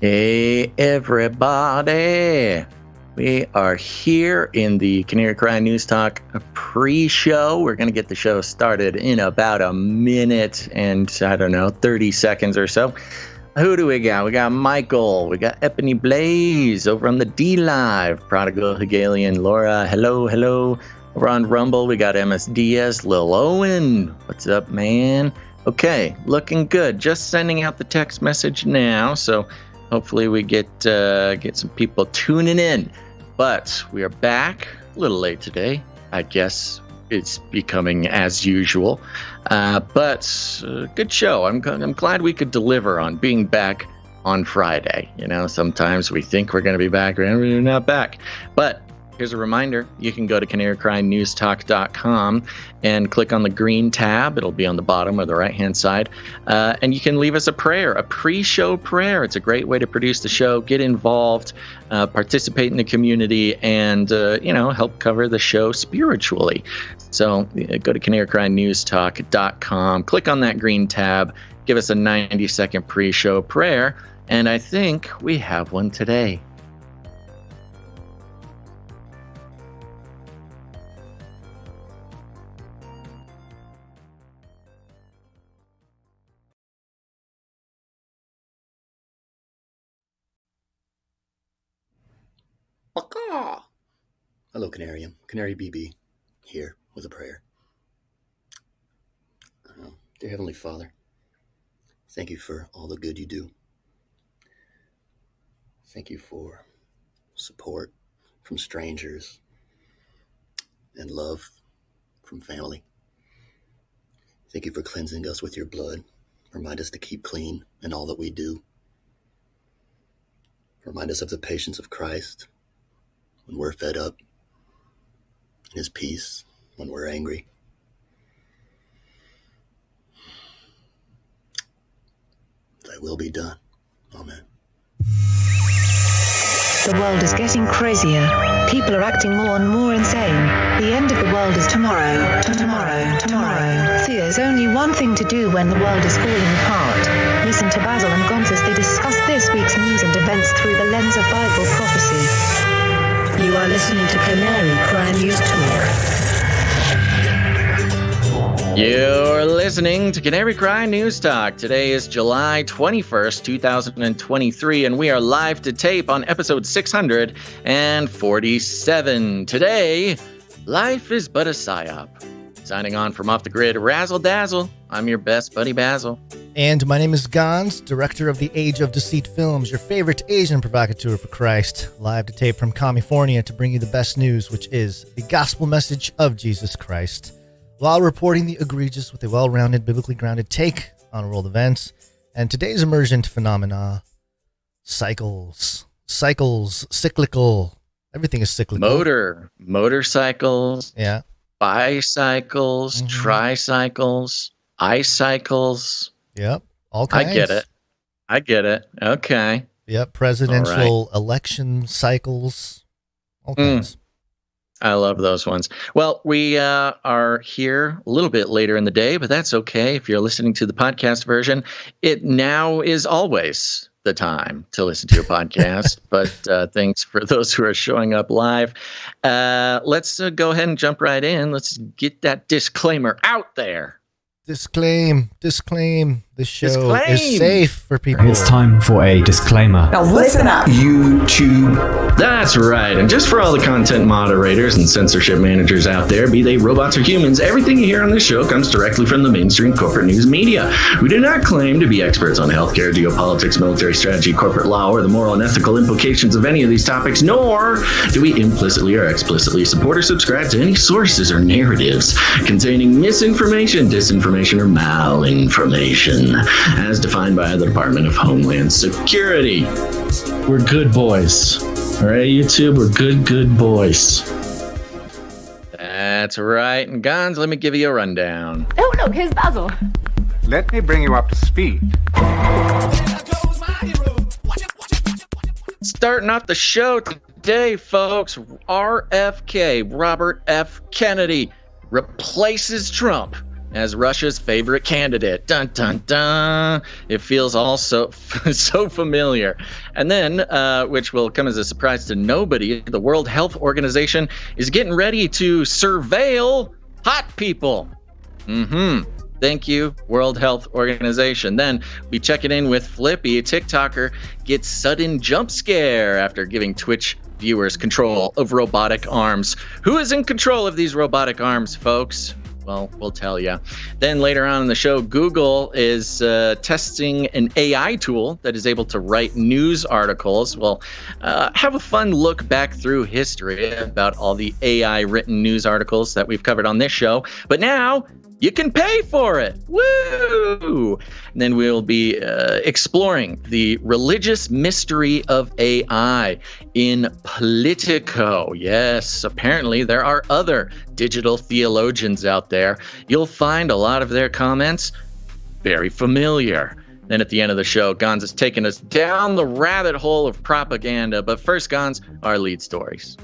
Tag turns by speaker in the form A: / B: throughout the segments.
A: Hey everybody, we are here in the Canary Cry News Talk pre-show. We're going to get the show started in about a minute and 30 seconds or so. Who do we got? We got Michael, we got Ebony Blaze over on the D Live, Prodigal Hegelian, Laura, hello. Over on Rumble, we got MS Diaz, Lil Owen, what's up, man? Okay, looking good. Just sending out the text message now, so hopefully we get some people tuning in. But we are back a little late today. I guess it's becoming as usual. But good show. I'm glad we could deliver on being back on Friday. You know, sometimes we think we're going to be back, and we're not back. But here's a reminder. You can go to canarycrynewstalk.com and click on the green tab. It'll be on the bottom or the right-hand side. And you can leave us a prayer, a pre-show prayer. It's a great way to produce the show, get involved, participate in the community, and, help cover the show spiritually. So go to canarycrynewstalk.com, click on that green tab, give us a 90-second pre-show prayer, and I think we have one today.
B: Hello, Canary. Canary BB here with a prayer. Dear Heavenly Father, thank you for all the good you do. Thank you for support from strangers and love from family. Thank you for cleansing us with your blood. Remind us to keep clean in all that we do. Remind us of the patience of Christ when we're fed up, his peace when we're angry. Thy will be done. Amen.
C: The world is getting crazier. People are acting more and more insane. The end of the world is tomorrow. Tomorrow. There's only one thing to do when the world is falling apart. Listen to Basil and Gonz as they discuss this week's news and events through the lens of Bible prophecy. You are listening to Canary Cry News Talk.
A: You're listening to Canary Cry News Talk. Today is July 21st, 2023, and we are live to tape on episode 647. Today, life is but a PSYOP. Signing on from Off the Grid, Razzle Dazzle. I'm your best buddy, Basil.
D: And my name is Gonz, director of the Age of Deceit Films, your favorite Asian provocateur for Christ, live to tape from California to bring you the best news, which is the gospel message of Jesus Christ, while reporting the egregious with a well-rounded, biblically grounded take on world events and today's emergent phenomena, cycles, cyclical. Everything is cyclical.
A: Motorcycles.
D: Yeah.
A: Bicycles, tricycles, ice cycles.
D: Yep, all kinds.
A: I get it. Okay.
D: Yep, presidential election cycles, all kinds.
A: I love those ones. Well, we are here a little bit later in the day, but that's okay. If you're listening to the podcast version, it now is always the time to listen to a podcast. But thanks for those who are showing up live. Let's go ahead and jump right in. Let's get that disclaimer out there.
D: Disclaim. This show is safe for people.
E: It's time for a disclaimer.
F: Now listen up, YouTube.
A: That's right. And just for all the content moderators and censorship managers out there, be they robots or humans, everything you hear on this show comes directly from the mainstream corporate news media. We do not claim to be experts on healthcare, geopolitics, military strategy, corporate law, or the moral and ethical implications of any of these topics, nor do we implicitly or explicitly support or subscribe to any sources or narratives containing misinformation, disinformation, or malinformation, as defined by the Department of Homeland Security. We're good boys. All right, YouTube, we're good boys. That's right. And Gonz, let me give you a rundown.
F: Oh, look, here's Basil.
G: Let me bring you up to speed.
A: Starting off the show today, folks, RFK, Robert F. Kennedy, replaces Trump as Russia's favorite candidate. Dun, dun, dun. It feels also so familiar. And then, which will come as a surprise to nobody, the World Health Organization is getting ready to surveil hot people. Thank you, World Health Organization. Then we check it in with Flippy. TikToker gets sudden jump scare after giving Twitch viewers control of robotic arms. Who is in control of these robotic arms, folks? Well, we'll tell you. Then later on in the show, Google is testing an AI tool that is able to write news articles. We'll have a fun look back through history about all the AI written news articles that we've covered on this show. But now you can pay for it. Woo! And then we'll be exploring the religious mystery of AI in Politico. Yes, apparently there are other digital theologians out there. You'll find a lot of their comments very familiar. Then at the end of the show, Gons is taking us down the rabbit hole of propaganda. But first, Gons, our lead stories.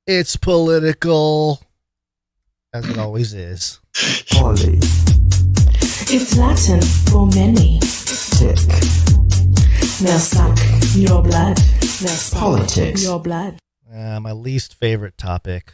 D: It's political, as it always is.
E: Poly.
F: It's Latin for many.
E: Tick.
F: They'll suck your blood. They'll suck
E: Politics.
F: your blood.
D: My least favorite topic.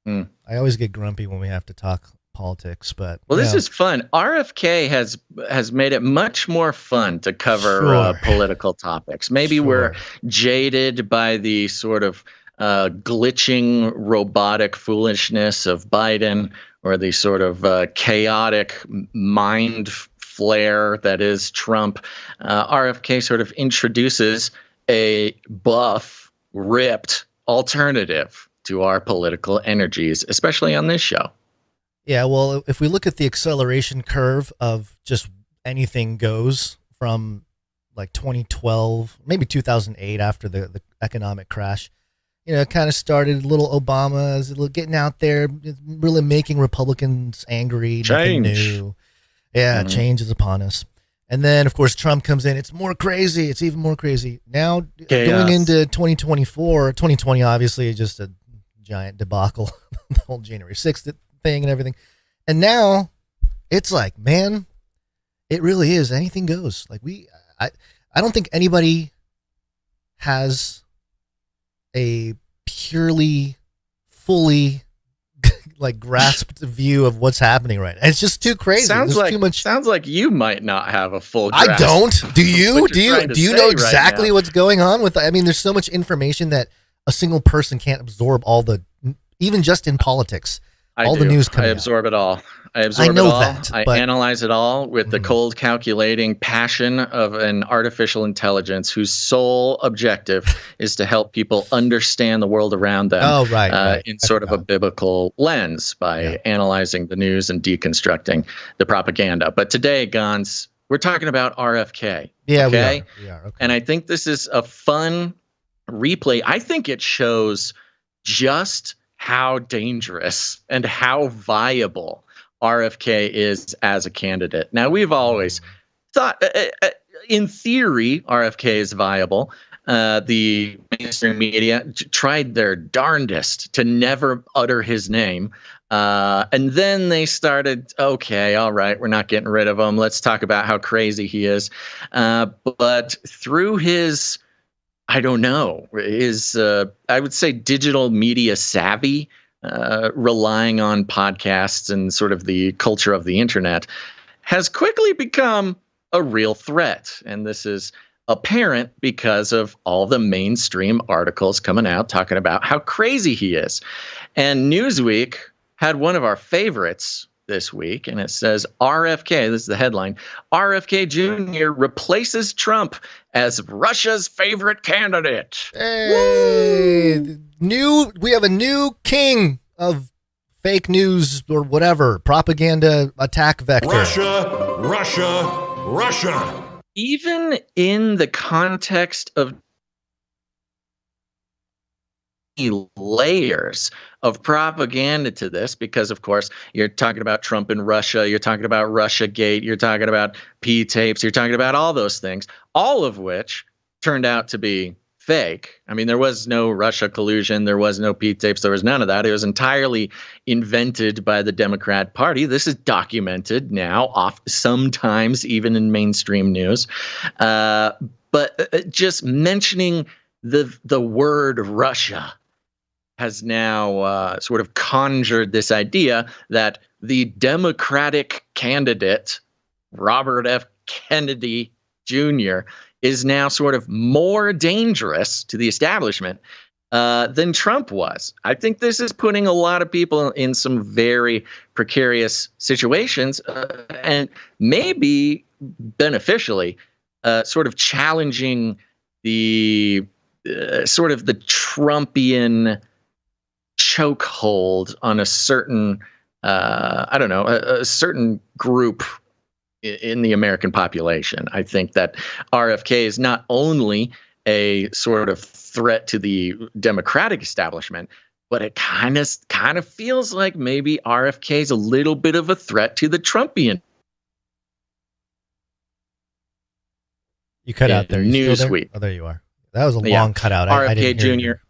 D: I always get grumpy when we have to talk politics, but
A: well, this is fun. RFK has made it much more fun to cover political topics. Maybe we're jaded by the sort of glitching robotic foolishness of Biden, or the sort of chaotic mind flare that is Trump. RFK sort of introduces a buff, ripped alternative to our political energies, especially on this show.
D: Yeah, well, if we look at the acceleration curve of just anything goes from like 2012, maybe 2008 after the economic crash, it kind of started little Obama, getting out there, really making Republicans angry.
A: Change.
D: New. Yeah, change is upon us. And then, of course, Trump comes in. It's more crazy. It's even more crazy. Now, going into 2020, obviously, is just a giant debacle. The whole January 6th thing and everything. And now, it's like, man, it really is. Anything goes. Like, I don't think anybody has a purely, fully like grasped view of what's happening right now. It's just too crazy.
A: Sounds like
D: too much.
A: Sounds like you might not have a full grasp.
D: I don't. Do you? Do you know exactly
A: right
D: what's going on with? I mean, there's so much information that a single person can't absorb. Even just in politics, the news coming
A: I absorb it all. I absorb
D: know
A: it all.
D: that,
A: I analyze it all with the cold, calculating passion of an artificial intelligence whose sole objective is to help people understand the world around them.
D: Oh, right.
A: In sort of a biblical lens by analyzing the news and deconstructing the propaganda. But today, Gons, we're talking about RFK.
D: Yeah,
A: okay?
D: We are. Okay.
A: And I think this is a fun replay. I think it shows just how dangerous and how viable RFK is as a candidate. Now, we've always thought, in theory, RFK is viable. The mainstream media tried their darndest to never utter his name. And then they started, okay, all right, we're not getting rid of him. Let's talk about how crazy he is. But through his, I don't know, I would say digital media savvy, relying on podcasts and sort of the culture of the internet, has quickly become a real threat. And this is apparent because of all the mainstream articles coming out talking about how crazy he is. And Newsweek had one of our favorites this week, and it says RFK, this is the headline, RFK Jr. replaces Trump as Russia's favorite candidate.
D: Hey, we have a new king of fake news or whatever, propaganda attack vector.
H: Russia.
A: Even in the context of layers of propaganda to this, because of course you're talking about Trump and Russia, you're talking about Russiagate, you're talking about P tapes, you're talking about all those things, all of which turned out to be fake. I mean, there was no Russia collusion. There was no Pete tapes. There was none of that. It was entirely invented by the Democrat Party. This is documented now, sometimes even in mainstream news. But just mentioning the word Russia has now sort of conjured this idea that the Democratic candidate, Robert F. Kennedy Jr., is now sort of more dangerous to the establishment than Trump was. I think this is putting a lot of people in some very precarious situations and maybe beneficially sort of challenging the sort of the Trumpian chokehold on a certain, a certain group in the American population. I think that RFK is not only a sort of threat to the Democratic establishment, but it kind of feels like maybe RFK is a little bit of a threat to the Trumpian.
D: You cut out there.
A: Newsweek.
D: Oh, there you are. That was a long cutout.
A: RFK Jr.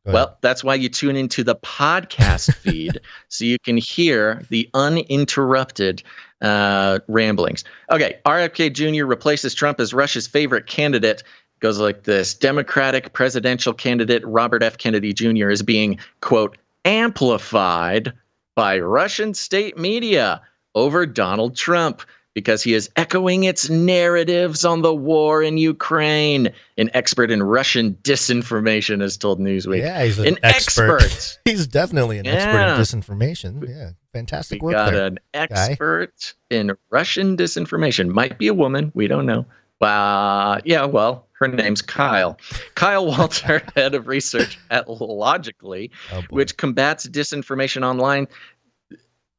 A: Well, that's why you tune into the podcast feed so you can hear the uninterrupted ramblings. Okay, RFK Jr. replaces Trump as Russia's favorite candidate. Goes like this: Democratic presidential candidate Robert F. Kennedy Jr. is being, quote, amplified by Russian state media over Donald Trump because he is echoing its narratives on the war in Ukraine. An expert in Russian disinformation has told Newsweek.
D: Yeah, he's an expert. He's definitely an expert in disinformation. Yeah, fantastic work there. We got
A: an expert in Russian disinformation. Might be a woman. We don't know. Well, her name's Kyle. Kyle Walter, head of research at Logically, which combats disinformation online.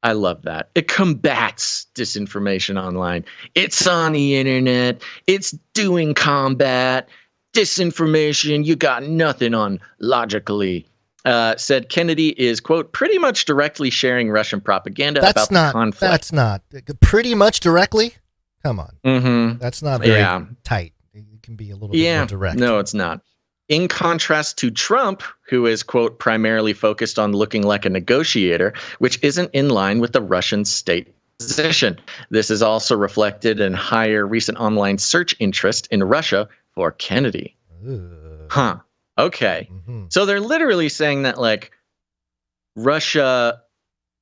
A: I love that. It combats disinformation online. It's on the internet. It's doing combat. Disinformation, you got nothing on Logically. Said Kennedy is, quote, pretty much directly sharing Russian propaganda about the conflict.
D: That's not. Pretty much directly? Come on.
A: Mm-hmm.
D: That's not very tight. It can be a little bit more direct.
A: No, it's not. In contrast to Trump, who is, quote, primarily focused on looking like a negotiator, which isn't in line with the Russian state position. This is also reflected in higher recent online search interest in Russia for Kennedy. Huh. Okay. Mm-hmm. So they're literally saying that, like, Russia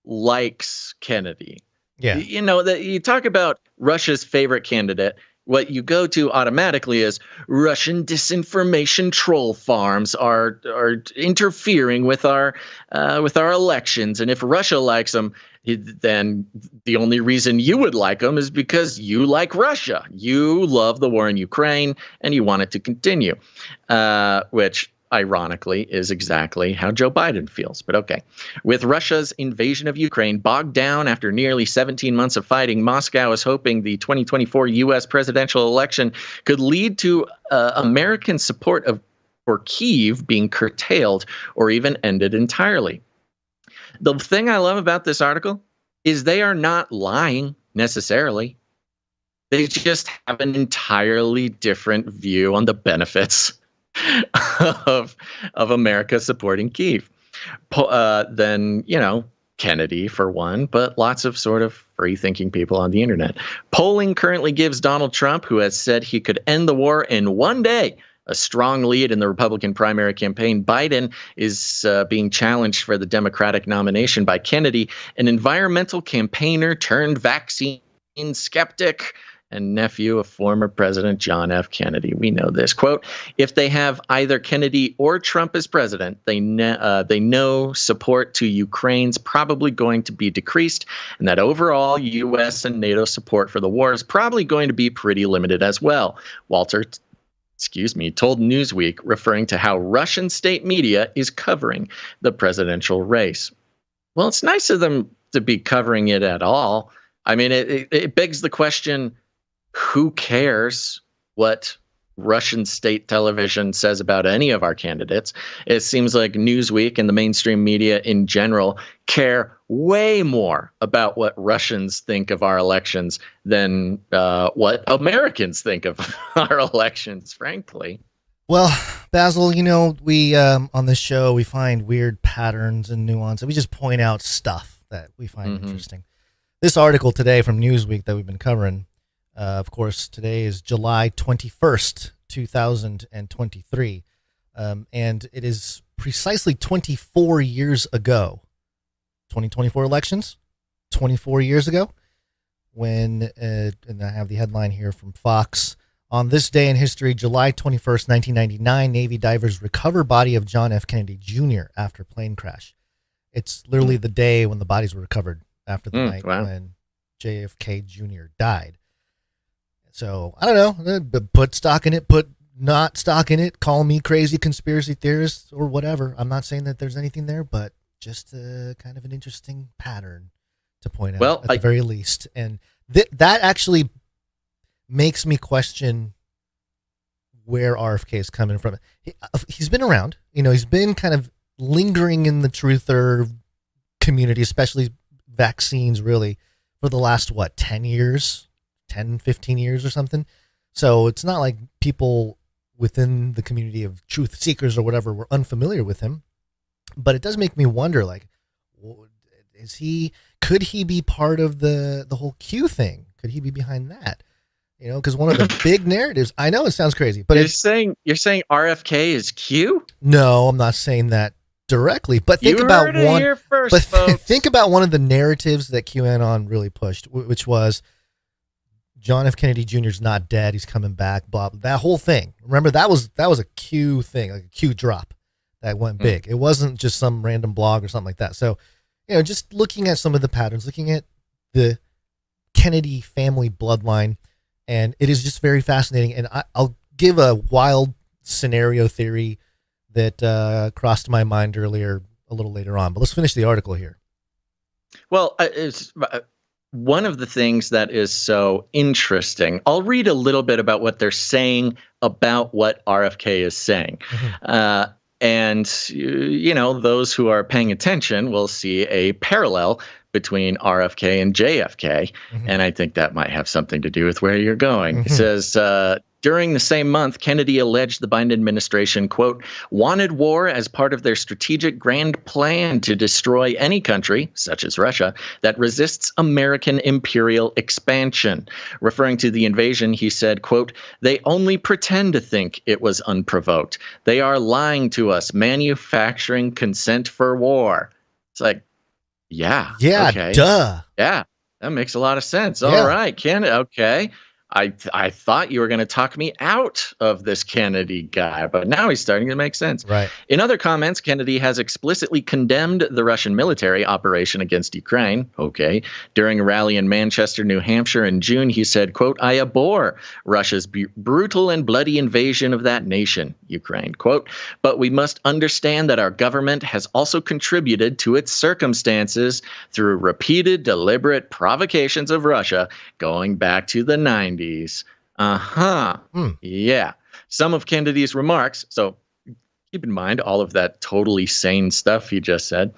A: likes Kennedy.
D: Yeah.
A: You know, that you talk about Russia's favorite candidate. What you go to automatically is Russian disinformation troll farms are interfering with our elections, and if Russia likes them, then the only reason you would like them is because you like Russia. You love the war in Ukraine and you want it to continue, which ironically is exactly how Joe Biden feels. But okay. With Russia's invasion of Ukraine bogged down after nearly 17 months of fighting, Moscow is hoping the 2024 U.S. presidential election could lead to American support for Kyiv being curtailed or even ended entirely. The thing I love about this article is they are not lying necessarily. They just have an entirely different view on the benefits of America supporting Kyiv than, Kennedy for one, but lots of sort of free-thinking people on the internet. Polling currently gives Donald Trump, who has said he could end the war in one day, a strong lead in the Republican primary campaign. Biden is being challenged for the Democratic nomination by Kennedy, an environmental campaigner turned vaccine skeptic and nephew of former President John F. Kennedy. We know this. Quote, if they have either Kennedy or Trump as president, they know support to Ukraine's probably going to be decreased, and that overall U.S. and NATO support for the war is probably going to be pretty limited as well. Walter told Newsweek, referring to how Russian state media is covering the presidential race. Well, it's nice of them to be covering it at all. I mean, it begs the question, who cares what Russian state television says about any of our candidates? It seems like Newsweek and the mainstream media in general care way more about what Russians think of our elections than what Americans think of our elections, frankly.
D: Well, Basil, we on this show, we find weird patterns and nuance, and we just point out stuff that we find interesting. This article today from Newsweek that we've been covering, of course, today is July 21st, 2023, and it is precisely 24 years ago, 2024 elections, 24 years ago, when, and I have the headline here from Fox, on this day in history, July 21st, 1999, Navy divers recover body of John F. Kennedy Jr. after plane crash. It's literally the day when the bodies were recovered after the night when JFK Jr. died. So, I don't know, put stock in it, put not stock in it, call me crazy conspiracy theorist or whatever. I'm not saying that there's anything there, but just kind of an interesting pattern to point out at the very least. And that actually makes me question where RFK is coming from. He's been around, he's been kind of lingering in the truther community, especially vaccines, really, for the last, 10 years, 10, 15 years or something. So it's not like people within the community of truth seekers or whatever were unfamiliar with him. But it does make me wonder, could he be part of the whole Q thing? Could he be behind that? Because one of the big narratives, I know it sounds crazy, but you're saying
A: RFK is Q?
D: No, I'm not saying that directly, but think about one of the narratives that QAnon really pushed, which was John F. Kennedy Jr. is not dead. He's coming back, blah, blah, that whole thing. Remember, that was a Q thing, like a Q drop that went big. It wasn't just some random blog or something like that. So, just looking at some of the patterns, looking at the Kennedy family bloodline, and it is just very fascinating. And I'll give a wild scenario theory that crossed my mind earlier, a little later on. But let's finish the article here.
A: Well, it's one of the things that is so interesting. I'll read a little bit about what they're saying about what RFK is saying. And, those who are paying attention will see a parallel between RFK and JFK. And I think that might have something to do with where you're going. It says, during the same month, Kennedy alleged the Biden administration, quote, wanted war as part of their strategic grand plan to destroy any country, such as Russia, that resists American imperial expansion. Referring to the invasion, he said, quote, they only pretend to think it was unprovoked. They are lying to us, manufacturing consent for war. It's like, yeah, okay.
D: Duh.
A: Yeah, that makes a lot of sense. All right, Kennedy, okay. I thought you were going to talk me out of this Kennedy guy, but now he's starting to make sense.
D: Right.
A: In other comments, Kennedy has explicitly condemned the Russian military operation against Ukraine. Okay. During a rally in Manchester, New Hampshire in June, he said, quote, I abhor Russia's brutal and bloody invasion of that nation, Ukraine, quote, but we must understand that our government has also contributed to its circumstances through repeated, deliberate provocations of Russia going back to the 90s. Yeah. Some of Kennedy's remarks, so keep in mind all of that totally sane stuff he just said.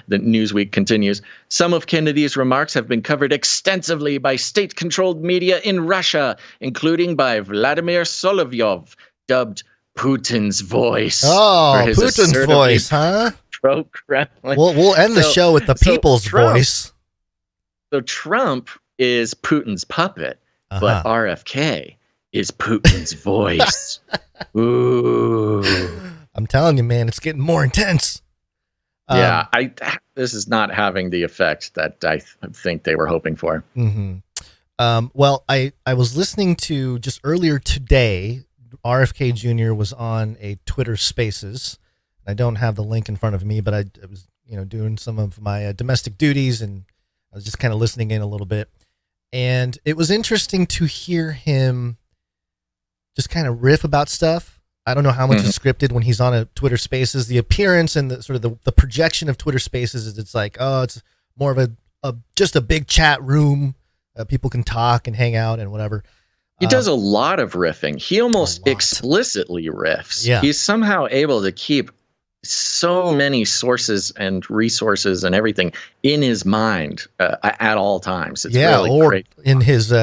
A: The Newsweek continues. Some of Kennedy's remarks have been covered extensively by state-controlled media in Russia, including by Vladimir Solovyov, dubbed Putin's voice.
D: Oh, Putin's voice, huh? We'll end the show with the people's voice.
A: So Trump is Putin's puppet. But RFK is Putin's voice. Ooh.
D: I'm telling you, man, it's getting more intense.
A: This is not having the effect that I think they were hoping for.
D: Well, I was listening to just earlier today, RFK Jr. was on a Twitter Spaces. I don't have the link in front of me, but I was doing some of my domestic duties, and I was just kind of listening in a little bit. And it was interesting to hear him just kind of riff about stuff. I don't know how much is scripted when he's on a Twitter Spaces. The appearance and the sort of the projection of Twitter Spaces is it's like, oh, it's more of just a big chat room. People can talk and hang out and whatever.
A: He does a lot of riffing. He almost explicitly riffs. Yeah. He's somehow able to keep so many sources and resources and everything in his mind at all times. It's really
D: or
A: great.
D: In his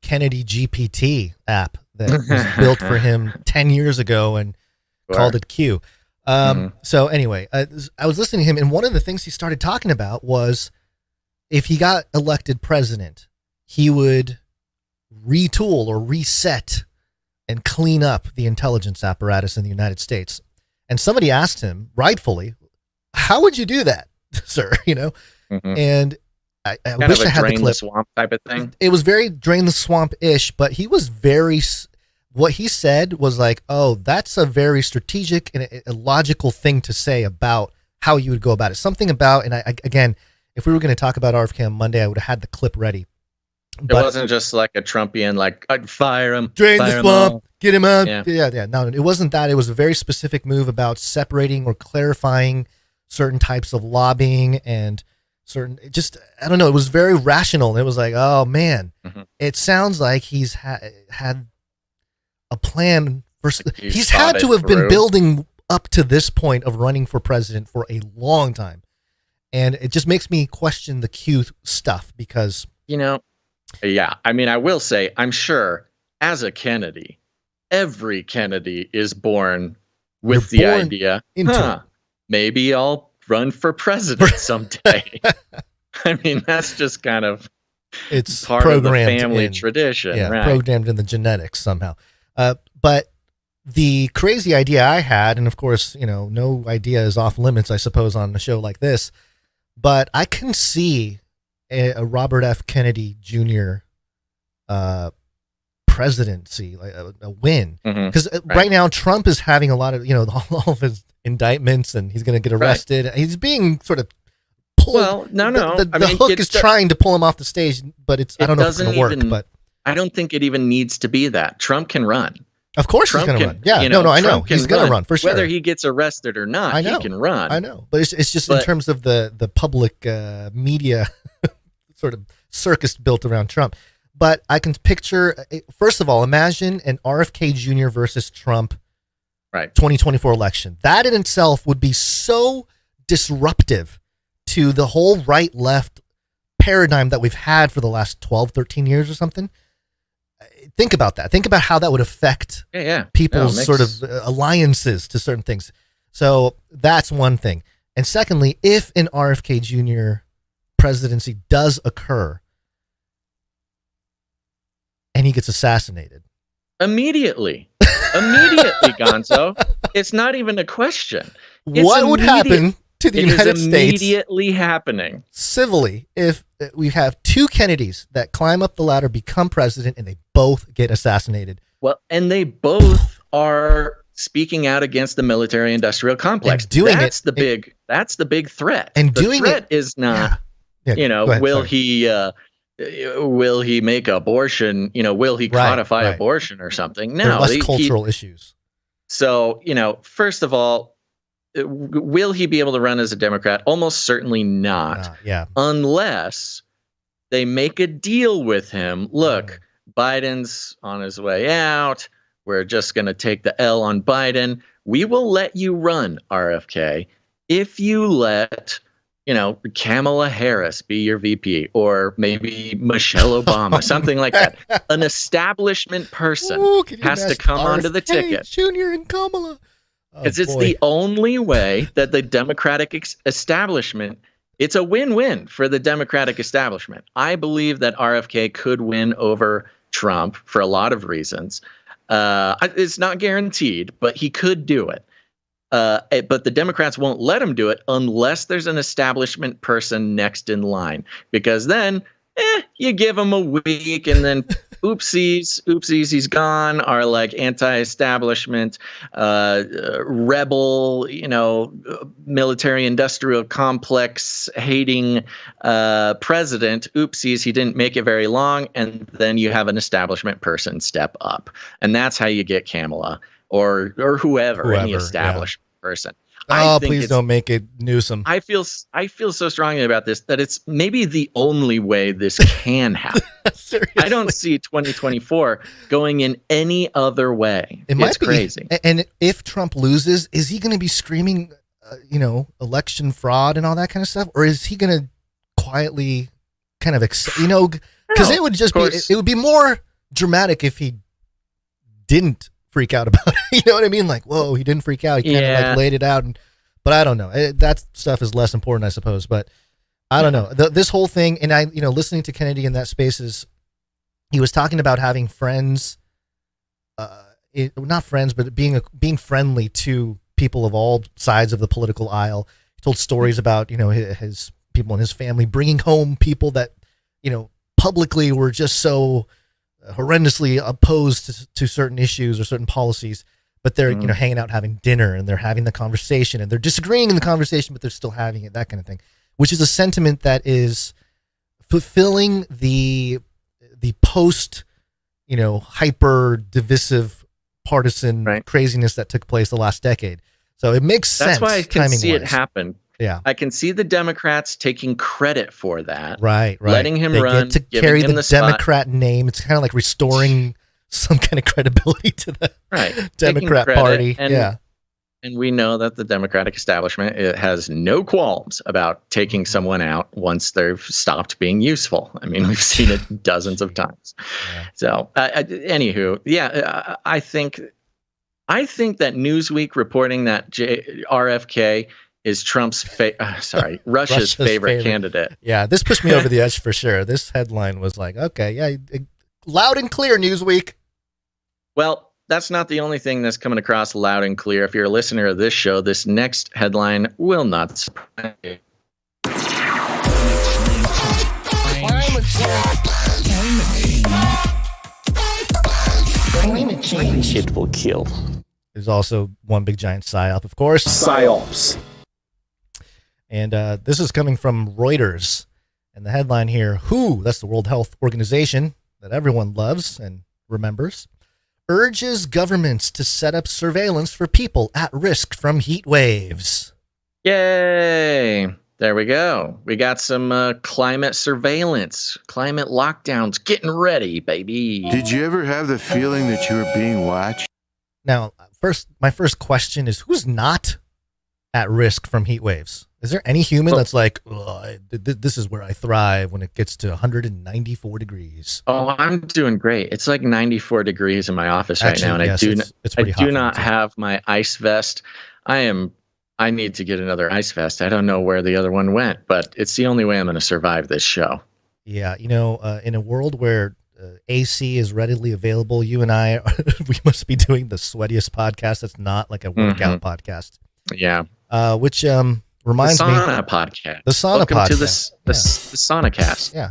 D: Kennedy GPT app that was built for him 10 years ago and called it Q. So anyway, I was listening to him, and one of the things he started talking about was if he got elected president, he would retool or reset and clean up the intelligence apparatus in the United States. And somebody asked him, rightfully, how would you do that, sir? And I wish I had the clip. The
A: swamp type of thing.
D: It was very drain the swamp-ish, but he was what he said was like, oh, that's a very strategic and a logical thing to say about how you would go about it. Something about, and again, if we were going to talk about RFK on Monday, I would have had the clip ready.
A: It wasn't just like a Trumpian, like, I'd fire him.
D: Drain the swamp, get him out. Yeah. No, it wasn't that. It was a very specific move about separating or clarifying certain types of lobbying and I don't know. It was very rational. It was like, oh man, it sounds like he's had a plan. He's had to have been building up to this point of running for president for a long time. And it just makes me question the Q stuff because,
A: yeah, I mean, I will say, I'm sure as a Kennedy, every Kennedy is born with the idea, maybe I'll run for president someday. I mean, that's just kind of part of the family tradition, right?
D: Programmed in the genetics somehow. But the crazy idea I had, and of course, no idea is off limits, I suppose, on a show like this, but I can see a Robert F. Kennedy Jr. Presidency, like a win. Because right now, Trump is having a lot of, all of his indictments, and he's going to get arrested. Right. He's being sort of pulled. Well, no. The hook is trying to pull him off the stage, but I don't know if it's going to work. But
A: I don't think it even needs to be that. Trump can run.
D: Of course he's going to run. Yeah, I know. He's going to run for sure.
A: Whether he gets arrested or not, he can run.
D: I know. But it's just in terms of the public media sort of circus built around Trump. But I can picture, first of all, imagine an RFK Jr. versus Trump 2024 election. That in itself would be so disruptive to the whole right-left paradigm that we've had for the last 12, 13 years or something. Think about that. Think about how that would affect people's sort of alliances to certain things. So that's one thing. And secondly, if an RFK Jr. presidency does occur and he gets assassinated.
A: Immediately, Gonzo. It's not even a question.
D: What would happen to the United States?
A: It is immediately happening.
D: Civilly, if we have two Kennedys that climb up the ladder, become president, and they both get assassinated.
A: Well, and they both are speaking out against the military-industrial complex. That's the big threat.
D: And
A: the threat is not, will he make abortion? Will he codify abortion or something? No,
D: less cultural issues.
A: So, first of all, will he be able to run as a Democrat? Almost certainly not. Unless they make a deal with him. Look, Biden's on his way out. We're just going to take the L on Biden. We will let you run, RFK, if you let, Kamala Harris be your VP, or maybe Michelle Obama, something like that. An establishment person has to come onto the ticket.
D: Junior and Kamala.
A: Because it's the only way that the Democratic establishment, it's a win-win for the Democratic establishment. I believe that RFK could win over Trump for a lot of reasons. It's not guaranteed, but he could do it. But the Democrats won't let him do it unless there's an establishment person next in line, because then you give him a week and then oopsies, he's gone, are like anti-establishment, rebel, military industrial complex hating president. Oopsies, he didn't make it very long. And then you have an establishment person step up. And that's how you get Kamala or whoever any established person.
D: Please don't make it Newsom.
A: I feel so strongly about this that it's maybe the only way this can happen. I don't see 2024 going in any other way. It's crazy.
D: And if Trump loses, is he going to be screaming, election fraud and all that kind of stuff, or is he going to quietly kind of, because it would just be, it would be more dramatic if he didn't freak out about it. You know what I mean? Like, whoa, he didn't freak out. He kind of like laid it out. But I don't know. That stuff is less important, I suppose. But I don't know. This whole thing, and I, listening to Kennedy in that space he was talking about having friends, not friends, but being friendly to people of all sides of the political aisle. He told stories about, his people in his family bringing home people that, publicly were just so horrendously opposed to certain issues or certain policies, but they're, hanging out having dinner and they're having the conversation and they're disagreeing in the conversation, but they're still having it, that kind of thing, which is a sentiment that is fulfilling the post, hyper divisive partisan craziness that took place the last decade. So it makes sense.
A: That's why I can see it happen.
D: Yeah,
A: I can see the Democrats taking credit for that.
D: Right.
A: Letting him run,
D: get to carry the Democrat name. It's kind of like restoring some kind of credibility to the Democrat Party.
A: And we know that the Democratic establishment has no qualms about taking someone out once they've stopped being useful. I mean, we've seen it dozens of times. Yeah. So, anywho, I think that Newsweek reporting that RFK is Russia's favorite candidate.
D: Yeah, this pushed me over the edge for sure. This headline was like, okay, loud and clear, Newsweek.
A: Well, that's not the only thing that's coming across loud and clear. If you're a listener of this show, this next headline will not surprise you.
C: Climate change.
A: It will kill.
D: There's also one big giant PSYOP, of course.
G: PSYOPs.
D: And this is coming from Reuters. And the headline here, WHO, that's the World Health Organization that everyone loves and remembers, urges governments to set up surveillance for people at risk from heat waves.
A: Yay! There we go. We got some climate surveillance, climate lockdowns, getting ready, baby.
H: Did you ever have the feeling that you were being watched?
D: Now, my first question is, who's not at risk from heat waves? Is there any human that's like, this is where I thrive when it gets to 194 degrees?
A: Oh, I'm doing great. It's like 94 degrees in my office right now, and
D: yes,
A: I do not have my ice vest. I need to get another ice vest. I don't know where the other one went, but it's the only way I'm going to survive this show.
D: Yeah, in a world where AC is readily available, you and I, we must be doing the sweatiest podcast. That's not like a workout podcast.
A: Yeah.
D: Which reminds
A: the
D: me.
A: Podcast.
D: The sauna
A: Welcome
D: podcast.
A: To the sauna cast.
D: Yeah.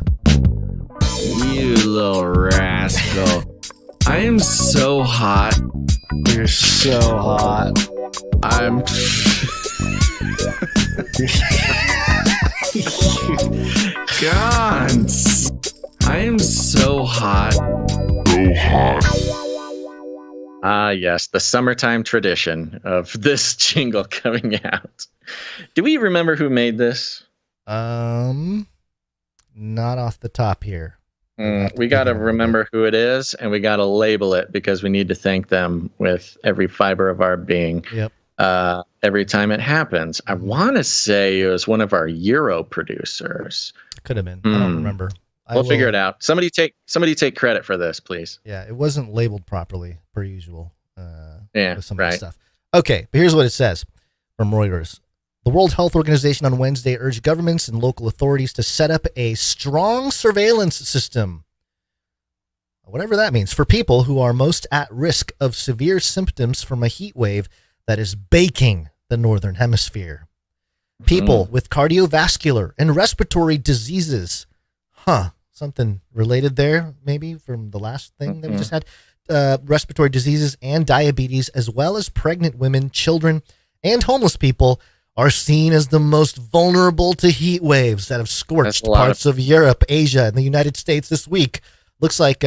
E: You little rascal. I am so hot.
D: You're so hot.
E: I'm... Gons. I am so hot.
H: So hot.
A: Ah, yes, the summertime tradition of this jingle coming out. Do we remember who made this?
D: Not off the top here.
A: We got to remember who it is, and we got to label it because we need to thank them with every fiber of our being.
D: Yep.
A: Every time it happens. I want to say it was one of our Euro producers.
D: Could have been. I don't remember.
A: We'll figure it out. Somebody take credit for this, please.
D: Yeah, it wasn't labeled properly, per usual. With some of the stuff. Okay, but here's what it says from Reuters. The World Health Organization on Wednesday urged governments and local authorities to set up a strong surveillance system, whatever that means, for people who are most at risk of severe symptoms from a heat wave that is baking the Northern Hemisphere. People with cardiovascular and respiratory diseases. Something related there, maybe, from the last thing that we just had. Respiratory diseases and diabetes, as well as pregnant women, children, and homeless people are seen as the most vulnerable to heat waves that have scorched parts of Europe, Asia, and the United States this week. Looks like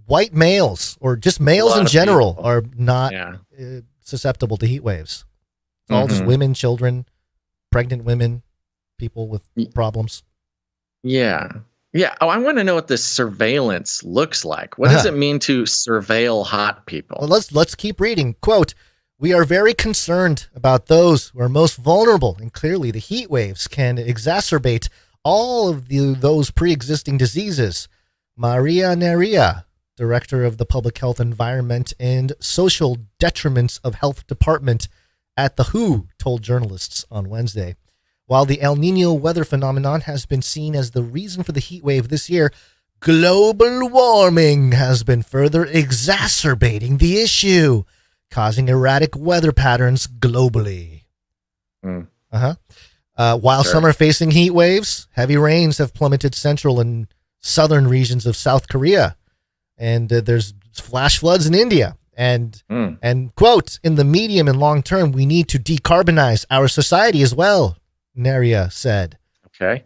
D: white males, or just males in general, are not susceptible to heat waves. It's all just women, children, pregnant women, people with problems.
A: Yeah. Yeah. Oh, I want to know what this surveillance looks like. What does it mean to surveil hot people?
D: Well, let's keep reading. Quote, "We are very concerned about those who are most vulnerable, and clearly the heat waves can exacerbate all of those pre-existing diseases. Maria Neria, director of the Public Health, Environment, and Social Detriments of Health Department at the WHO, told journalists on Wednesday. While the El Nino weather phenomenon has been seen as the reason for the heat wave this year, global warming has been further exacerbating the issue, causing erratic weather patterns globally. While some are facing heat waves, heavy rains have plummeted central and southern regions of South Korea. And there's flash floods in India. And quote, in the medium and long term, we need to decarbonize our society as well, Naria said.
A: Okay.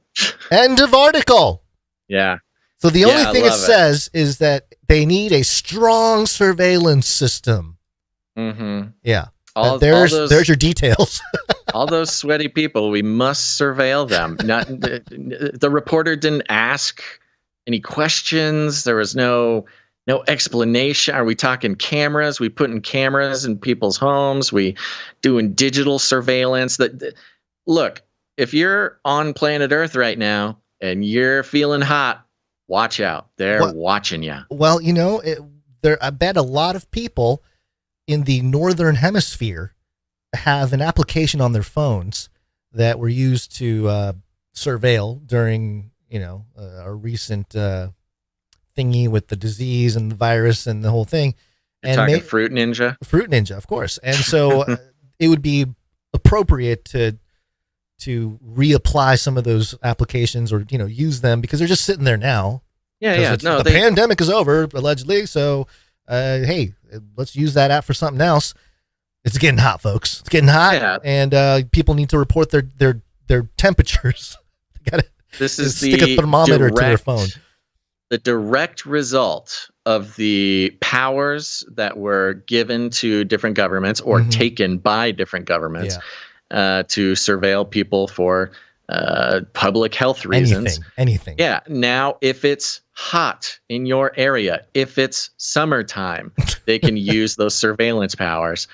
D: End of article.
A: Yeah.
D: So the only thing it says is that they need a strong surveillance system.
A: Mm-hmm.
D: Yeah. There's your details.
A: All those sweaty people, we must surveil them. Not the reporter didn't ask any questions. There was no explanation. Are we talking cameras? We putting cameras in people's homes. We doing digital surveillance. Look, if you're on planet Earth right now and you're feeling hot, watch out. They're watching you.
D: Well, I bet a lot of people in the northern hemisphere have an application on their phones that were used to surveil during, a recent thingy with the disease and the virus and the whole thing.
A: You're talking Fruit Ninja?
D: Fruit Ninja, of course. And so it would be appropriate to reapply some of those applications or, use them because they're just sitting there now.
A: Yeah.
D: The pandemic is over, allegedly. So, hey, let's use that app for something else. It's getting hot, folks. It's getting hot, and people need to report their temperatures.
A: This is
D: stick a thermometer to their phone.
A: The direct result of the powers that were given to different governments or taken by different governments to surveil people for public health reasons.
D: Anything.
A: Yeah. Now, if it's hot in your area, if it's summertime, they can use those surveillance powers.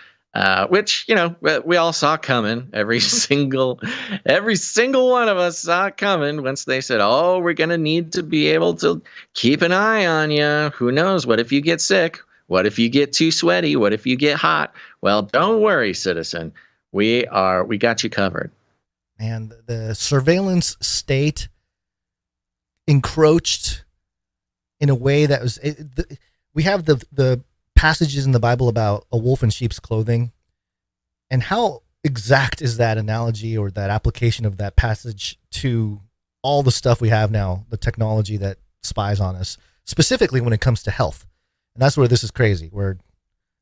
A: Which, we all saw coming. Every single one of us saw it coming once they said, oh, we're going to need to be able to keep an eye on you. Who knows? What if you get sick? What if you get too sweaty? What if you get hot? Well, don't worry, citizen. We got you covered.
D: Man, the surveillance state encroached in a way that was, we have the passages in the Bible about a wolf in sheep's clothing, and how exact is that analogy or that application of that passage to all the stuff we have now, the technology that spies on us, specifically when it comes to health. And that's where this is crazy, where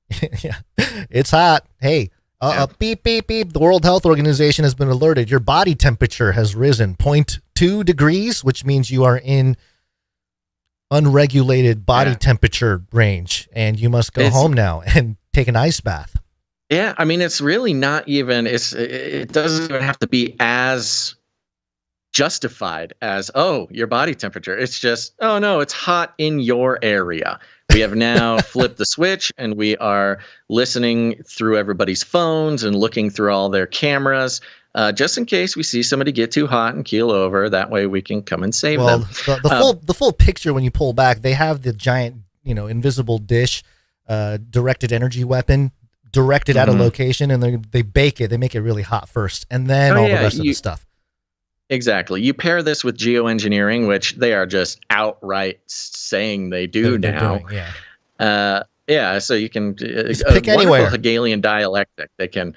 D: it's hot. Hey, beep, beep, beep. The World Health Organization has been alerted. Your body temperature has risen 0.2 degrees, which means you are in unregulated body temperature range, and you must go home now and take an ice bath.
A: Yeah, I mean, it's really not even. It doesn't even have to be as justified as your body temperature. It's just no, it's hot in your area. We have now flipped the switch, and we are listening through everybody's phones and looking through all their cameras. Just in case we see somebody get too hot and keel over, that way we can come and save them.
D: The full picture, when you pull back, they have the giant, invisible dish, directed energy weapon directed at a location, and they bake it. They make it really hot first, and then the rest of the stuff.
A: Exactly. You pair this with geoengineering, which they are just outright saying they do now. So you can
D: pick anywhere.
A: Hegelian dialectic. They can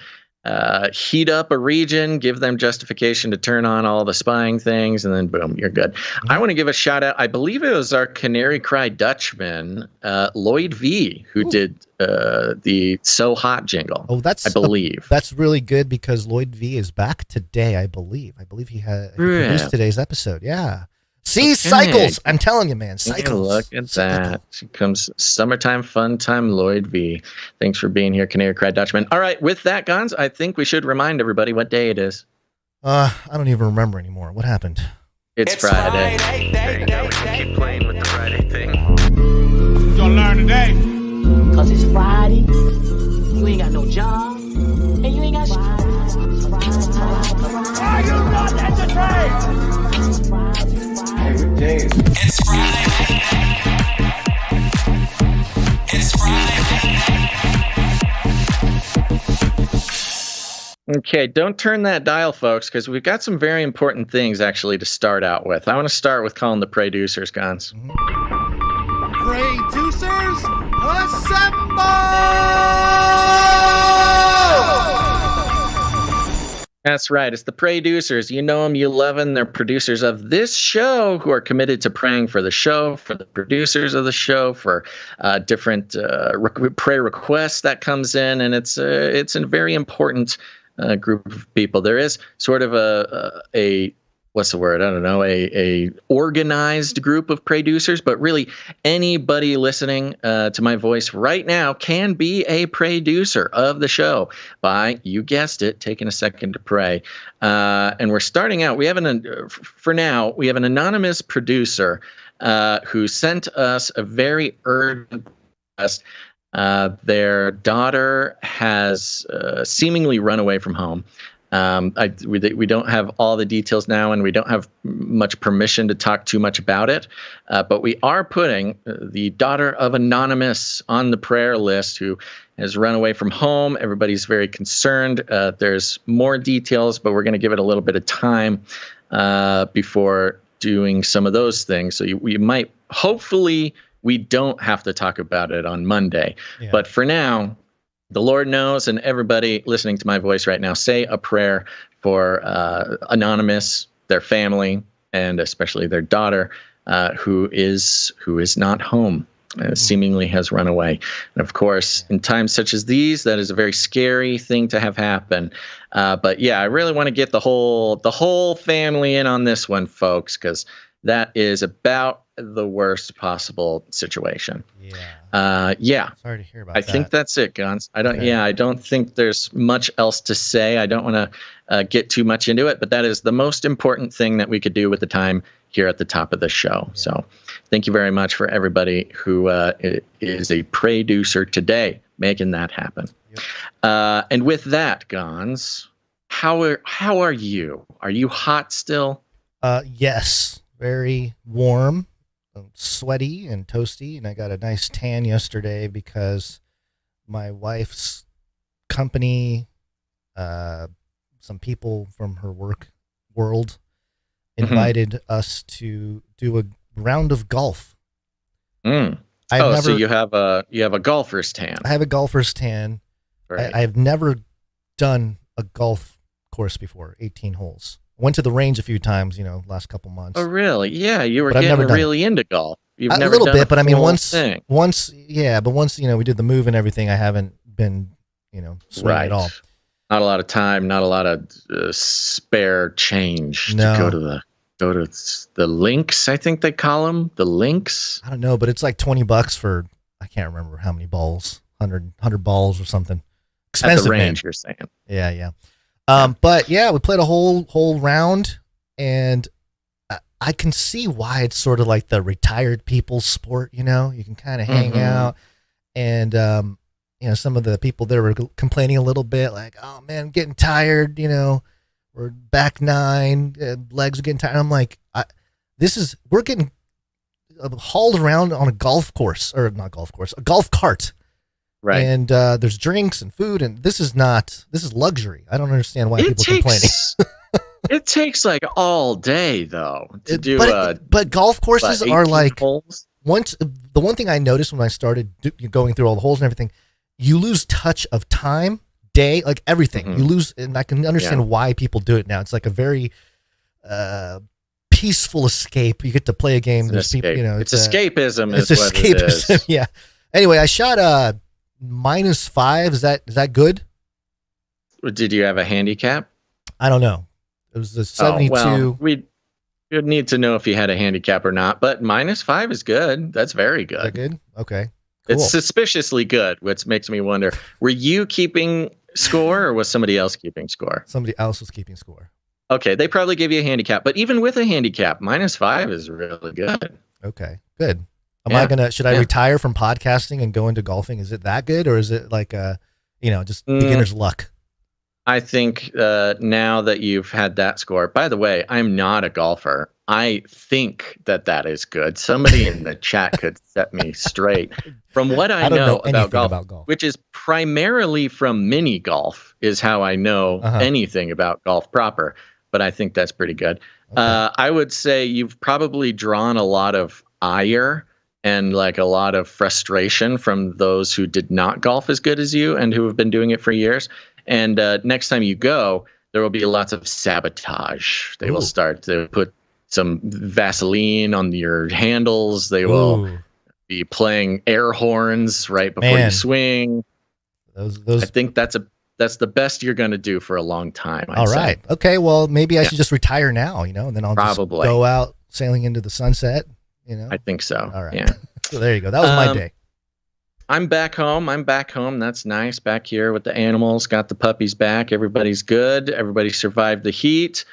A: heat up a region, give them justification to turn on all the spying things, and then boom, you're good. I want to give a shout out. I believe it was our Canary Cry Dutchman, Lloyd V, who did the So Hot jingle.
D: Oh, I believe that's really good because Lloyd V is back today. I believe he produced today's episode. Yeah. See, cycles. I'm telling you, man, cycles.
A: Look at that. Here comes summertime fun time, Lloyd V. Thanks for being here, Canary Cry Dutchman. All right, with that, Gons, I think we should remind everybody what day it is.
D: I don't even remember anymore. What happened?
A: It's Friday. There you go. We can keep playing with the Friday thing.
I: You gonna learn today.
J: Cause it's Friday. You ain't got no job. And you ain't got shit.
I: Are you not entertained?
J: It's Friday.
A: Okay, don't turn that dial, folks, because we've got some very important things actually to start out with. I want to start with calling the producers, Gons.
I: Producers, assemble!
A: That's right. It's the producers. You know them, you love them. They're producers of this show who are committed to praying for the show, for the producers of the show, for different prayer requests that comes in, and it's a very important group of people. There is sort of a what's the word? I don't know, a organized group of producers, but really anybody listening to my voice right now can be a producer of the show by, you guessed it, taking a second to pray. And we're starting out, we have an anonymous producer who sent us a very urgent request. Their daughter has seemingly run away from home. We don't have all the details now, and we don't have much permission to talk too much about it. But we are putting the daughter of Anonymous on the prayer list, who has run away from home. Everybody's very concerned. There's more details, but we're going to give it a little bit of time before doing some of those things. So we might, hopefully, we don't have to talk about it on Monday. Yeah. But for now, the Lord knows, and everybody listening to my voice right now, say a prayer for Anonymous, their family, and especially their daughter, who is not home, seemingly has run away. And of course, in times such as these, that is a very scary thing to have happen. But yeah, I really want to get the whole family in on this one, folks, because that is about the worst possible situation. Yeah.
D: Sorry to hear about that.
A: I think that's it, Gons. I don't think there's much else to say. I don't want to get too much into it, but that is the most important thing that we could do with the time here at the top of the show. Yeah. So thank you very much for everybody who is a producer today, making that happen. Yep. And with that, Gons, how are you? Are you hot still?
D: Yes. Very warm, sweaty and toasty, and I got a nice tan yesterday because my wife's company, some people from her work world, invited us to do a round of golf.
A: So you have a golfer's tan.
D: I have a golfer's tan.
A: Right.
D: I have never done a golf course before, 18 holes. Went to the range a few times, last couple months.
A: Oh, really? Yeah, you were getting really into golf. You've never
D: little
A: done
D: bit, but I mean, once,
A: thing.
D: But once we did the move and everything, I haven't been, swinging at all.
A: Not a lot of time, not a lot of spare change to go to the links. I think they call them the links.
D: I don't know, but it's like $20 for, I can't remember how many balls, 100 balls or something. Expensive,
A: at the range,
D: man.
A: You're saying.
D: Yeah. But yeah, we played a whole round, and I can see why it's sort of like the retired people's sport. You can kind of hang out, and some of the people there were complaining a little bit, like, "Oh man, I'm getting tired." We're back 9, legs are getting tired. I'm like, we're getting hauled around on a golf course, or not golf course, a golf cart.
A: Right.
D: And there's drinks and food, and this is luxury. I don't understand why people are complaining.
A: It takes like all day though to do.
D: But golf courses are like
A: holes?
D: The one thing I noticed when I started going through all the holes and everything, you lose touch of time, day, like everything. You lose, and I can understand why people do it now. It's like a very peaceful escape. You get to play a game. There's people,
A: it's escapism.
D: It's escapism. Yeah. Anyway, I shot -5. Is that good?
A: Did you have a handicap?
D: I don't know. It was a 72.
A: Well, we'd need to know if you had a handicap or not, but -5 is good. That's very good.
D: Is that good? Okay. Cool.
A: It's suspiciously good, which makes me wonder, were you keeping score or was somebody else keeping score?
D: Somebody else was keeping score.
A: Okay, they probably gave you a handicap, but even with a handicap, -5 is really good.
D: Okay, good. Should I retire from podcasting and go into golfing? Is it that good, or is it like just beginner's luck?
A: I think now that you've had that score, by the way, I'm not a golfer. I think that is good. Somebody in the chat could set me straight. From what I
D: don't know
A: about golf,
D: about golf,
A: which is primarily from mini golf, is how I know anything about golf proper. But I think that's pretty good. Okay. I would say you've probably drawn a lot of ire and like a lot of frustration from those who did not golf as good as you and who have been doing it for years. And next time you go, there will be lots of sabotage. They will start to put some Vaseline on your handles. They will be playing air horns right before you swing. I think that's the best you're going to do for a long time. All right.
D: Okay. Well, maybe I should just retire now, and then I'll
A: probably
D: just go out sailing into the sunset.
A: I think so.
D: All right.
A: Yeah.
D: So there you go. That was my day.
A: I'm back home. That's nice. Back here with the animals. Got the puppies back. Everybody's good. Everybody survived the heat.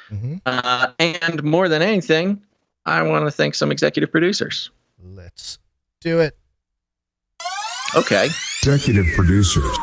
A: And more than anything, I want to thank some executive producers.
D: Let's do it.
A: Okay.
H: Executive producers.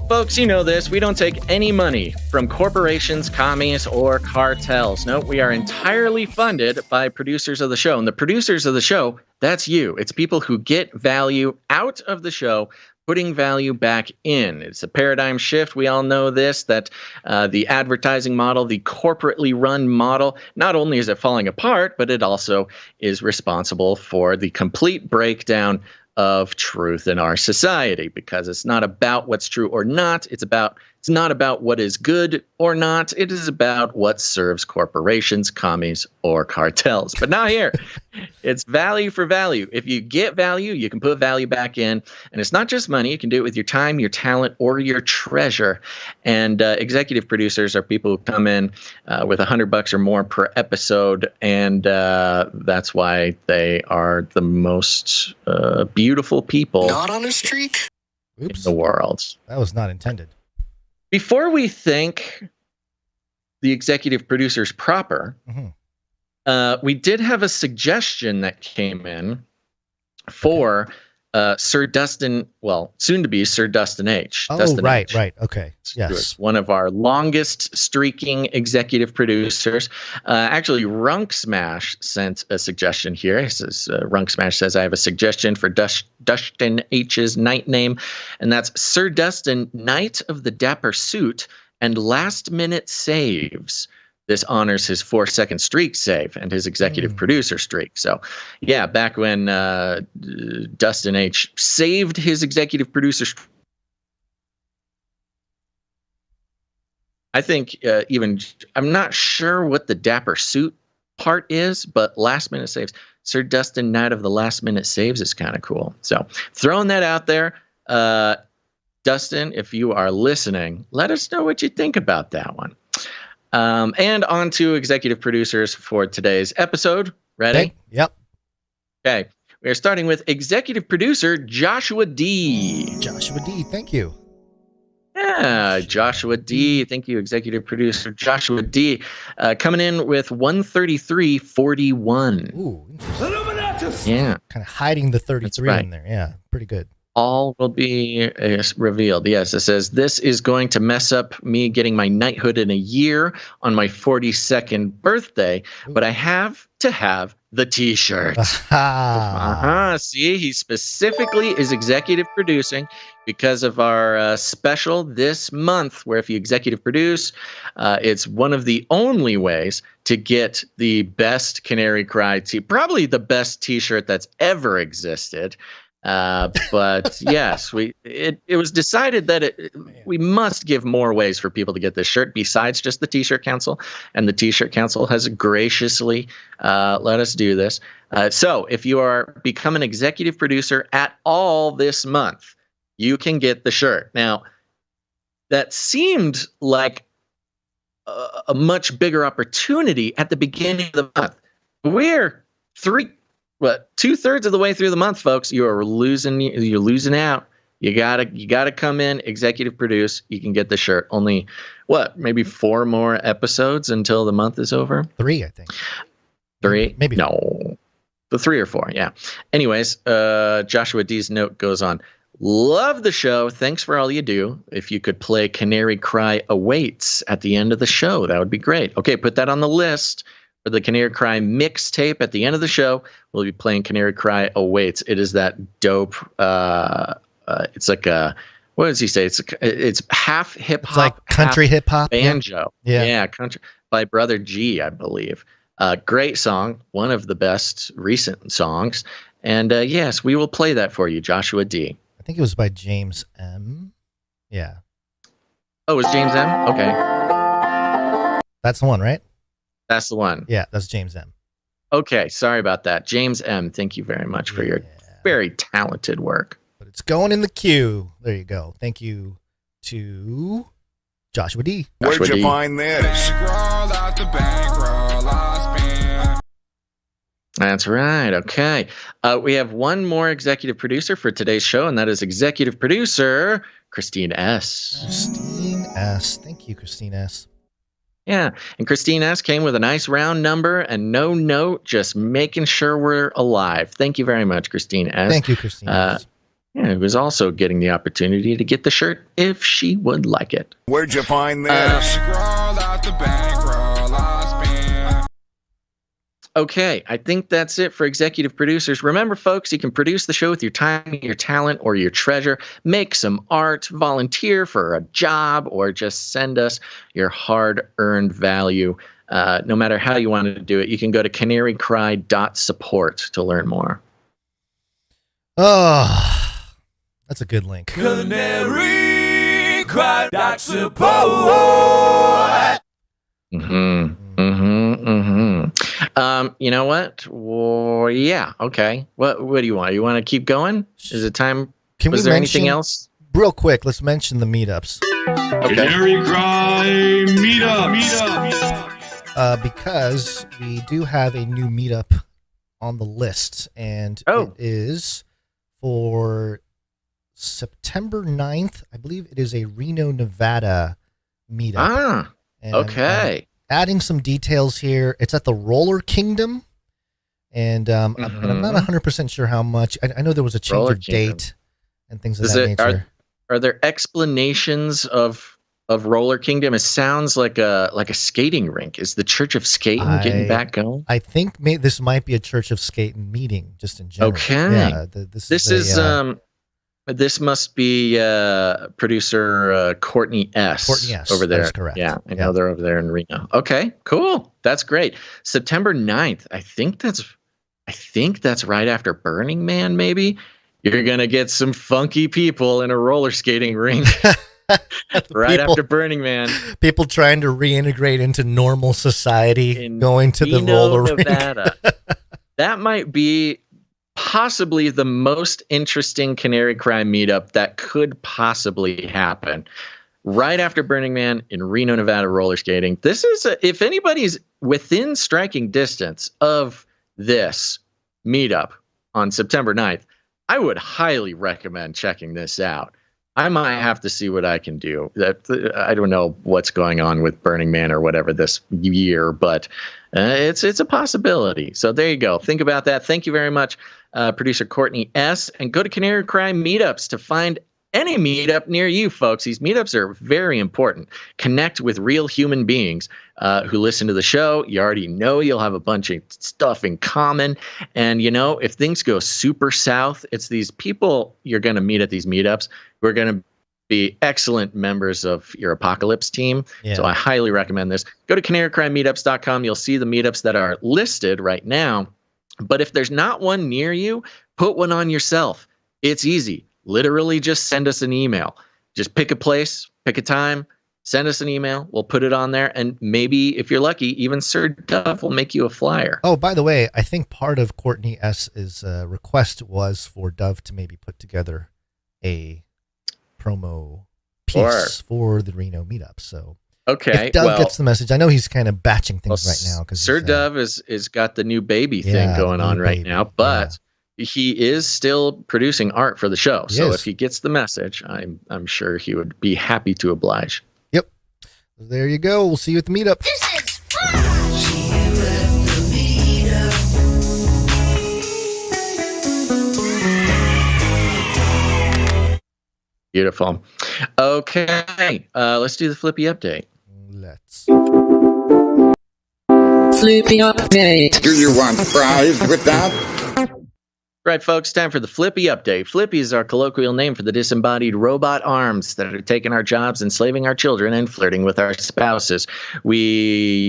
A: Folks, you know this. We don't take any money from corporations, commies, or cartels. No, we are entirely funded by producers of the show. And the producers of the show, that's you. It's people who get value out of the show, putting value back in. It's a paradigm shift. We all know this, that the advertising model, the corporately run model, not only is it falling apart, but it also is responsible for the complete breakdown of truth in our society, because it's not about what's true or not. It's not about what is good or not. It is about what serves corporations, commies, or cartels. But not here. It's value for value. If you get value, you can put value back in. And it's not just money. You can do it with your time, your talent, or your treasure. And executive producers are people who come in with $100 or more per episode. And that's why they are the most beautiful people
B: not on a streak
A: in the world.
D: That was not intended.
A: Before we thank the executive producers proper, we did have a suggestion that came in for Sir Dustin, well, soon to be Sir Dustin H.
D: Oh,
A: Dustin
D: right,
A: H.
D: right. Okay. Yes.
A: One of our longest streaking executive producers. Actually, Runk Smash sent a suggestion here. He says, Runk Smash says, I have a suggestion for Dustin H's night name, and that's Sir Dustin, Knight of the Dapper Suit and Last Minute Saves. This honors his 4-second streak save and his executive producer streak. So, yeah, back when Dustin H saved his executive producer streak, I think I'm not sure what the Dapper Suit part is, but last minute saves. Sir Dustin, Knight of the Last Minute Saves is kind of cool. So, throwing that out there. Dustin, if you are listening, let us know what you think about that one. And on to executive producers for today's episode. Ready?
D: Okay. Yep.
A: Okay. We are starting with executive producer Joshua D.
D: Joshua D. Thank you.
A: Yeah, Joshua D. Thank you, executive producer Joshua D. Coming in with 133.41.
D: Ooh.
A: Yeah.
D: Kind of hiding the 33 in there. Yeah. Pretty good.
A: All will be revealed. Yes, it says, this is going to mess up me getting my knighthood in a year on my 42nd birthday, but I have to have the t-shirt. See, he specifically is executive producing because of our special this month, where if you executive produce, it's one of the only ways to get the best Canary Cry probably the best t-shirt that's ever existed. But yes, it was decided that we must give more ways for people to get this shirt besides just the T-shirt Council, and the T-shirt Council has graciously let us do this. So if you are become an executive producer at all this month, you can get the shirt. Now, that seemed like a much bigger opportunity at the beginning of the month. We're 2/3 of the way through the month, folks. You're losing out. You gotta come in, executive produce. You can get the shirt. Only maybe 4 more episodes until the month is over?
D: 3, I think.
A: 3?
D: Maybe.
A: No. The 3 or 4, yeah. Anyways, Joshua D's note goes on. Love the show. Thanks for all you do. If you could play Canary Cry Awaits at the end of the show, that would be great. Okay, put that on the list for the Canary Cry mixtape. At the end of the show, we'll be playing Canary Cry Awaits. It is that dope. It's like a, what does he say? It's half hip hop,
D: like country hip hop,
A: banjo.
D: Yeah,
A: country by Brother G, I believe. Great song, one of the best recent songs. And yes, we will play that for you, Joshua D.
D: I think it was by James M. Yeah.
A: Oh, it was James M? Okay.
D: That's the one, right?
A: That's the one.
D: Yeah, that's James M.
A: Okay, sorry about that. James M, thank you very much for your very talented work.
D: But it's going in the queue. There you go. Thank you to Joshua D.
H: Where'd you find this?
A: That's right. Okay. We have one more executive producer for today's show, and that is executive producer Christine S.
D: Christine S. Thank you, Christine S.
A: Yeah. And Christine S. came with a nice round number and no note, just making sure we're alive. Thank you very much, Christine S.
D: Thank you, Christine S.
A: Yeah, who was also getting the opportunity to get the shirt if she would like it.
H: Where'd you find this?
A: Okay, I think that's it for executive producers. Remember, folks, you can produce the show with your time, your talent, or your treasure. Make some art, volunteer for a job, or just send us your hard-earned value. No matter how you want to do it, you can go to canarycry.support to learn more.
D: Oh, that's a good link.
K: Canarycry.support.
A: You know what? Well, yeah. Okay. What do you want? You want to keep going? Is it time? Was there anything else?
D: Real quick, let's mention the meetups.
A: Okay.
K: Canary Cry meetup.
D: Because we do have a new meetup on the list, and it is for September 9th. I believe it is a Reno, Nevada meetup.
A: Okay.
D: Adding some details here. It's at the Roller Kingdom, and I'm not 100% sure how much. I know there was a change of date and things of that nature.
A: Are there explanations of Roller Kingdom? It sounds like a skating rink. Is the Church of Skating getting back going?
D: I think this might be a Church of Skating meeting, just in general.
A: Okay.
D: Yeah,
A: this must be producer Courtney S.
D: Courtney S.
A: over there.
D: That is correct.
A: Yeah, I know they're over there in Reno. Okay, cool. That's great. September 9th. I think that's right after Burning Man, maybe. You're going to get some funky people in a roller skating rink after Burning Man.
D: People trying to reintegrate into normal society, going to the roller
A: Nevada.
D: rink.
A: That might be possibly the most interesting Canary Cry meetup that could possibly happen. Right after Burning Man in Reno, Nevada, roller skating. This is, if anybody's within striking distance of this meetup on September 9th, I would highly recommend checking this out. I might have to see what I can do. I don't know what's going on with Burning Man or whatever this year, but it's a possibility. So there you go. Think about that. Thank you very much, producer Courtney S. And go to Canary Cry Meetups to find any meetup near you, folks. These meetups are very important. Connect with real human beings who listen to the show. You already know you'll have a bunch of stuff in common. And, if things go super south, it's these people you're going to meet at these meetups who are going to be excellent members of your apocalypse team. Yeah. So I highly recommend this. Go to canarycrymeetups.com. You'll see the meetups that are listed right now. But if there's not one near you, put one on yourself. It's easy. Literally just send us an email. Just pick a place, pick a time, send us an email. We'll put it on there. And maybe, if you're lucky, even Sir Dove will make you a flyer.
D: Oh, by the way, I think part of Courtney S.'s request was for Dove to maybe put together a promo piece for the Reno meetup. So if Dove gets the message, I know he's kind of batching things right now. Because
A: Sir Dove is got the new baby thing going on right now, but he is still producing art for the show. So if he gets the message, I'm sure he would be happy to oblige.
D: Yep. There you go. We'll see you at the meetup.
K: This is fun. See you at the
A: Beautiful. Okay, let's do the Flippy update.
D: Let's.
L: Flippy update.
H: Do you want fries with that?
A: Right, folks, time for the Flippy update. Flippy is our colloquial name for the disembodied robot arms that are taking our jobs, enslaving our children, and flirting with our spouses. We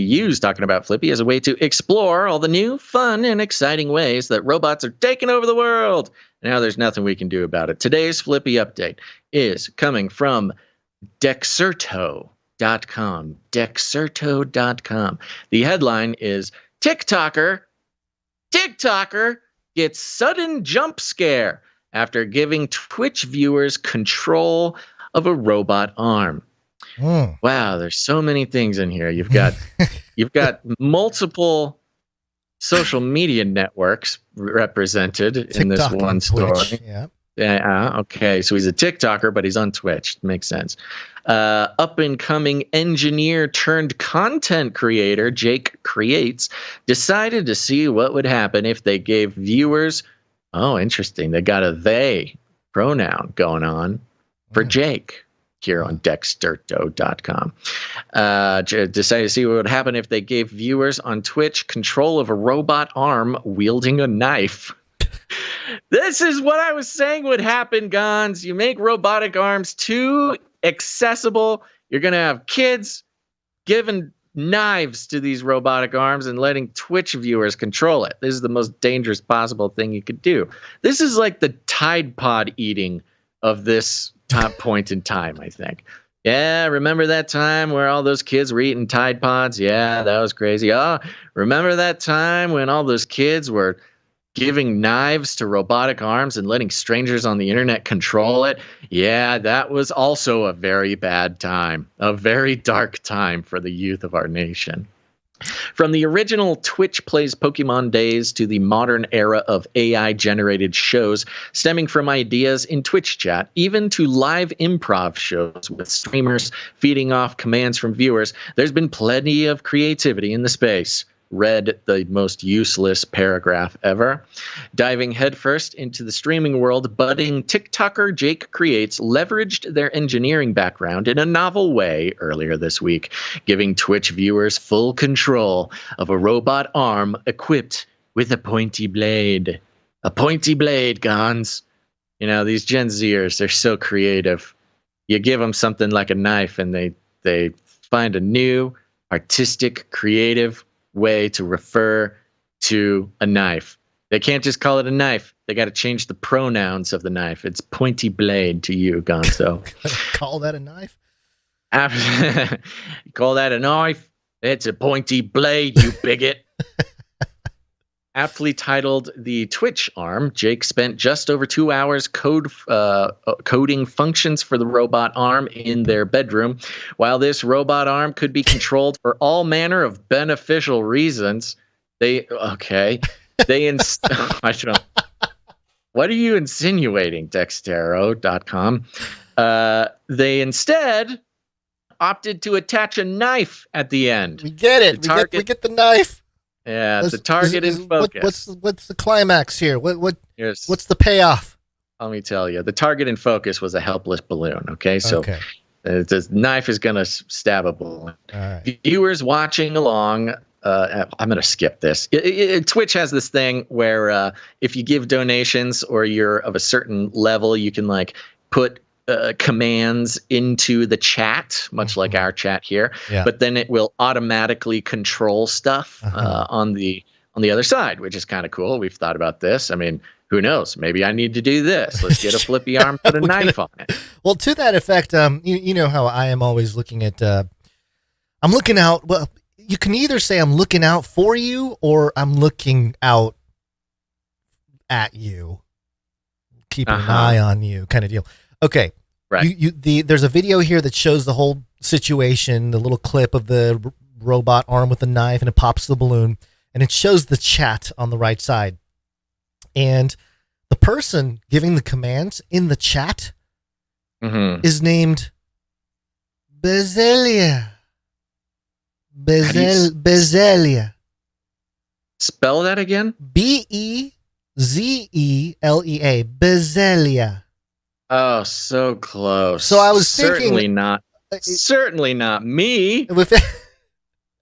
A: use talking about Flippy as a way to explore all the new, fun, and exciting ways that robots are taking over the world. Now there's nothing we can do about it. Today's Flippy update is coming from Dexerto.com. Dexerto.com. The headline is TikToker gets sudden jump scare after giving Twitch viewers control of a robot arm. Wow, there's so many things in here. You've got multiple social media networks represented
D: TikTok
A: in this one story.
D: Twitch, yeah.
A: Okay, so he's a TikToker, but he's on Twitch. Makes sense. Up-and-coming engineer turned content creator Jake Creates decided to see what would happen if they gave viewers, oh, interesting, they got a they pronoun going on for Jake here on Dexerto.com. Decided to see what would happen if they gave viewers on Twitch control of a robot arm wielding a knife. This is what I was saying would happen, Gons. You make robotic arms too accessible. You're going to have kids giving knives to these robotic arms and letting Twitch viewers control it. This is the most dangerous possible thing you could do. This is like the Tide Pod eating of this top point in time, I think. Yeah, remember that time where all those kids were eating Tide Pods? Yeah, that was crazy. Oh, remember that time when all those kids were giving knives to robotic arms and letting strangers on the internet control it? Yeah, that was also a very bad time, a very dark time for the youth of our nation. From the original Twitch Plays Pokemon days to the modern era of AI-generated shows stemming from ideas in Twitch chat, even to live improv shows with streamers feeding off commands from viewers, there's been plenty of creativity in the space. Read the most useless paragraph ever. Diving headfirst into the streaming world, budding TikToker Jake Creates leveraged their engineering background in a novel way earlier this week, giving Twitch viewers full control of a robot arm equipped with a pointy blade. A pointy blade, Gons. You know, these Gen Zers, they're so creative. You give them something like a knife and they find a new, artistic, creative way to refer to a knife. They can't just call it a knife. They got to change the pronouns of the knife. It's pointy blade to you, Gonzo.
D: Call that a knife?
A: Call that a knife? It's a pointy blade, you bigot. Aptly titled The Twitch Arm, Jake spent just over 2 hours coding functions for the robot arm in their bedroom. While this robot arm could be controlled for all manner of beneficial reasons, what are you insinuating, Dextero.com? They instead opted to attach a knife at the end.
D: We get it. We get the knife.
A: Yeah, the target in focus.
D: What's the climax here? What's the payoff?
A: Let me tell you. The target in focus was a helpless balloon. Okay, so the knife is going to stab a balloon.
D: All right.
A: Viewers watching along, I'm going to skip this. Twitch has this thing where if you give donations or you're of a certain level, you can like put commands into the chat, much like our chat here, but then it will automatically control stuff on the other side, which is kind of cool. We've thought about this. I mean, who knows? Maybe I need to do this. Let's get a flippy arm, put a knife on it.
D: Well, to that effect, you know how I am always looking at, I'm looking out. Well, you can either say I'm looking out for you or I'm looking out at you, keeping an eye on you kind of deal. Okay.
A: Right.
D: There's a video here that shows the whole situation, the little clip of the robot arm with the knife, and it pops the balloon, and it shows the chat on the right side. And the person giving the commands in the chat is named Bezelia. Bezelia.
A: Spell that again?
D: Bezelia. Bezelia.
A: Oh, so close.
D: So I was
A: certainly
D: thinking,
A: certainly not me.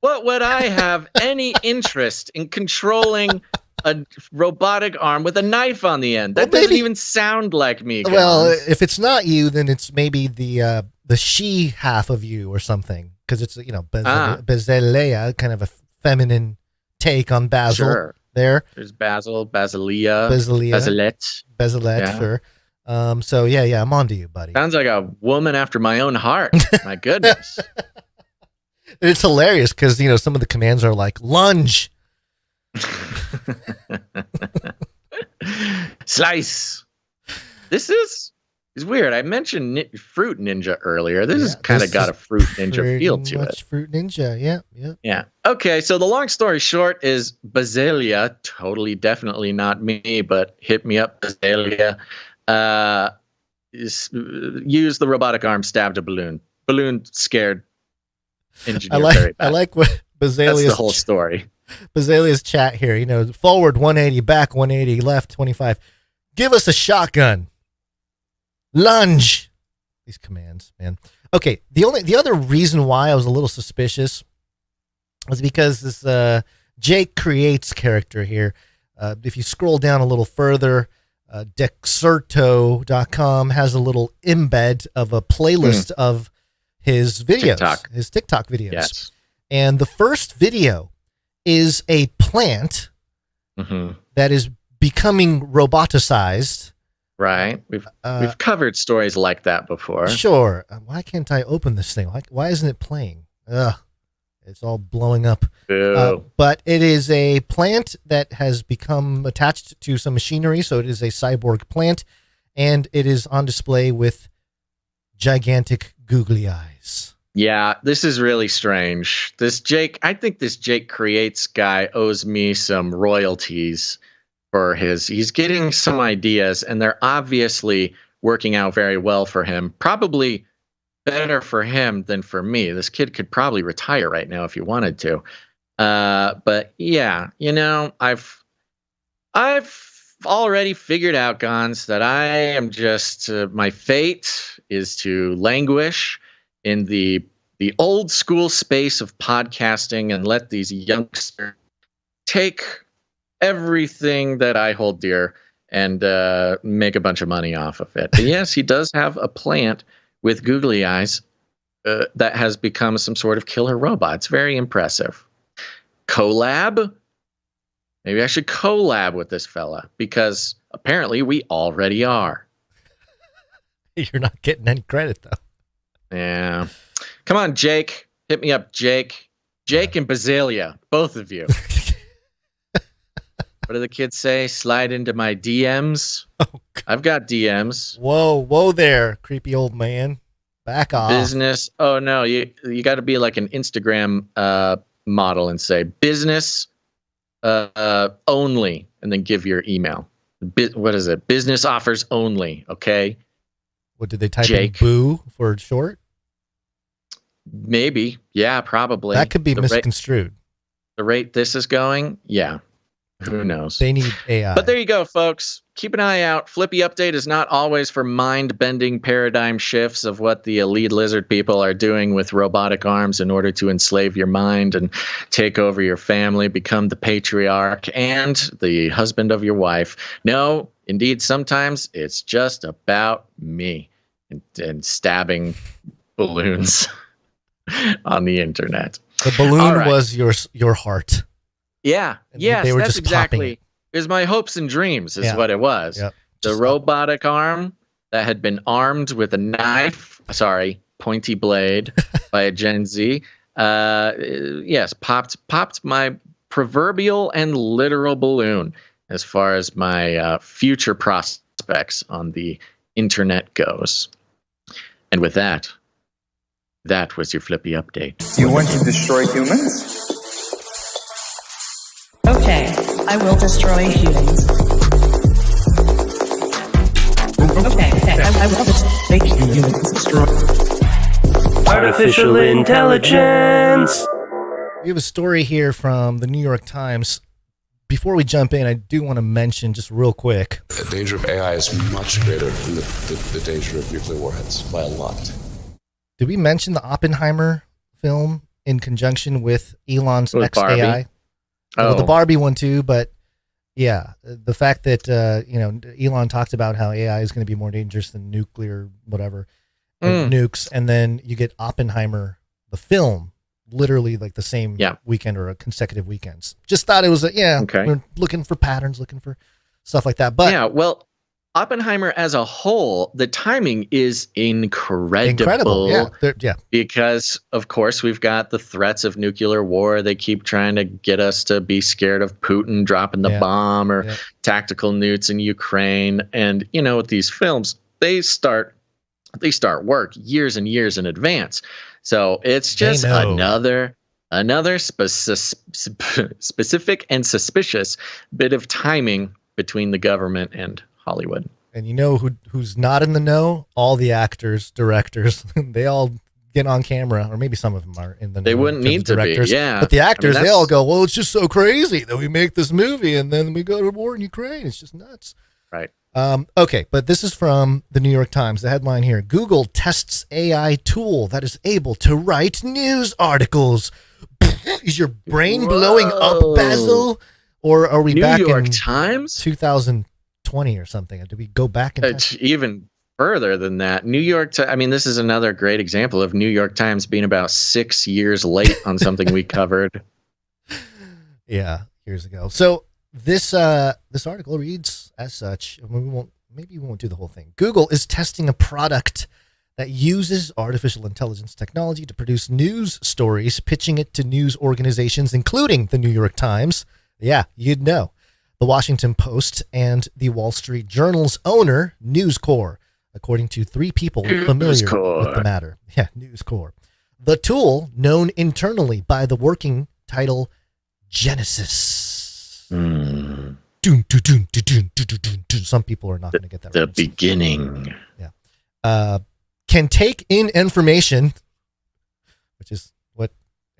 A: What would I have any interest in controlling a robotic arm with a knife on the end? That doesn't even sound like me. Guys.
D: Well, if it's not you, then it's maybe the she half of you or something, because it's Basileia, kind of a feminine take on Basil.
A: Sure.
D: There's
A: Basil, Basilette.
D: Yeah. Sure. So yeah, I'm on to you, buddy.
A: Sounds like a woman after my own heart. My goodness.
D: It's hilarious because, some of the commands are like lunge.
A: Slice. This is weird. I mentioned Fruit Ninja earlier. This has kind of got a Fruit Ninja feel to it.
D: Fruit Ninja, yeah.
A: Okay, so the long story short is Basileia, totally definitely not me, but hit me up, Basileia, used the robotic arm, stabbed a balloon. Balloon scared engineer very bad.
D: I like what Basileia's...
A: That's the whole story.
D: Basileia's chat here, forward 180, back 180, left 25. Give us a shotgun. Lunge. These commands, man. Okay, the other reason why I was a little suspicious was because this Jake Creates character here, if you scroll down a little further, Dexerto.com has a little embed of a playlist of his videos, his TikTok videos.
A: Yes.
D: And the first video is a plant that is becoming roboticized.
A: Right. We've covered stories like that before.
D: Sure. Why can't I open this thing? Why isn't it playing? It's all blowing up. But it is a plant that has become attached to some machinery, so it is a cyborg plant, and it is on display with gigantic googly eyes.
A: Yeah, this is really strange. I think this Jake Creates guy owes me some royalties for he's getting some ideas, and they're obviously working out very well for him. Probably better for him than for me. This kid could probably retire right now if he wanted to. But yeah, I've already figured out, Gons, that I am just my fate is to languish in the old school space of podcasting and let these youngsters take everything that I hold dear and make a bunch of money off of it. But yes, he does have a plant with googly eyes that has become some sort of killer robot. It's very impressive. Collab? Maybe I should collab with this fella, because apparently we already are.
D: You're not getting any credit, though.
A: Yeah. Come on, Jake. Hit me up, Jake. Jake and Basileia, both of you. What do the kids say? Slide into my DMs. Oh, I've got DMs.
D: Whoa there, creepy old man. Back off.
A: Business. Oh no, you got to be like an Instagram model and say business only, and then give your email. What is it? Business offers only. Okay.
D: What did they type
A: Jake.
D: in? Boo for short?
A: Maybe. Yeah, probably.
D: That could be misconstrued.
A: The rate this is going, yeah. Who knows?
D: They need AI.
A: But there you go, folks. Keep an eye out. Flippy Update is not always for mind-bending paradigm shifts of what the elite lizard people are doing with robotic arms in order to enslave your mind and take over your family, become the patriarch and the husband of your wife. No, indeed, sometimes it's just about me and stabbing balloons on the internet.
D: The balloon was your heart.
A: Yeah, yes, that's exactly. It was my hopes and dreams is what it was. Yep. The robotic arm that had been armed with a knife, pointy blade by a Gen Z. Yes, popped my proverbial and literal balloon as far as my future prospects on the internet goes. And with that was your Flippy Update.
G: You want to destroy humans?
F: Okay, I will destroy humans. Okay, I will destroy humans.
M: Artificial intelligence.
D: We have a story here from the New York Times. before we jump in, I do want to mention just real quick.
M: The danger of AI is much greater than the danger of nuclear warheads by a lot.
D: Did we mention the Oppenheimer film in conjunction with Elon's
A: With
D: XAI?
A: Barbie?
D: Well, the Barbie one too, but yeah, the fact that Elon talked about how AI is going to be more dangerous than nuclear whatever nukes, and then you get Oppenheimer, the film, literally like the same weekend or a consecutive weekends. Just thought it was we're looking for patterns, looking for stuff like that. But
A: yeah, well, Oppenheimer as a whole, the timing is incredible.
D: Yeah.
A: Because of course we've got the threats of nuclear war. They keep trying to get us to be scared of Putin dropping the bomb or tactical nukes in Ukraine. And with these films, they start work years and years in advance. So it's just another specific and suspicious bit of timing between the government and Hollywood.
D: And who's not in the know? All the actors, directors, they all get on camera, or maybe some of them are in the know.
A: They wouldn't need to be,
D: But the actors, they all go, well, it's just so crazy that we make this movie and then we go to war in Ukraine. It's just nuts.
A: Right.
D: Okay, but this is from the New York Times. The headline here: Google tests AI tool that is able to write news articles. Is your brain blowing up, Basil? Or are we back in New York
A: Times
D: 2020 or something? Did we go back in time?
A: Even further than that? New York this is another great example of New York Times being about 6 years late on something we covered.
D: Yeah, years ago. So this article reads as such. Maybe we won't do the whole thing. Google is testing a product that uses artificial intelligence technology to produce news stories, pitching it to news organizations, including the New York Times. Yeah, you'd know. The Washington Post and the Wall Street Journal's owner, News Corp, according to 3 people familiar with the matter. Yeah, News Corp. The tool, known internally by the working title Genesis. Some people are not going to get that
A: right. The
D: right.
A: beginning.
D: Yeah. Can take in information, which is what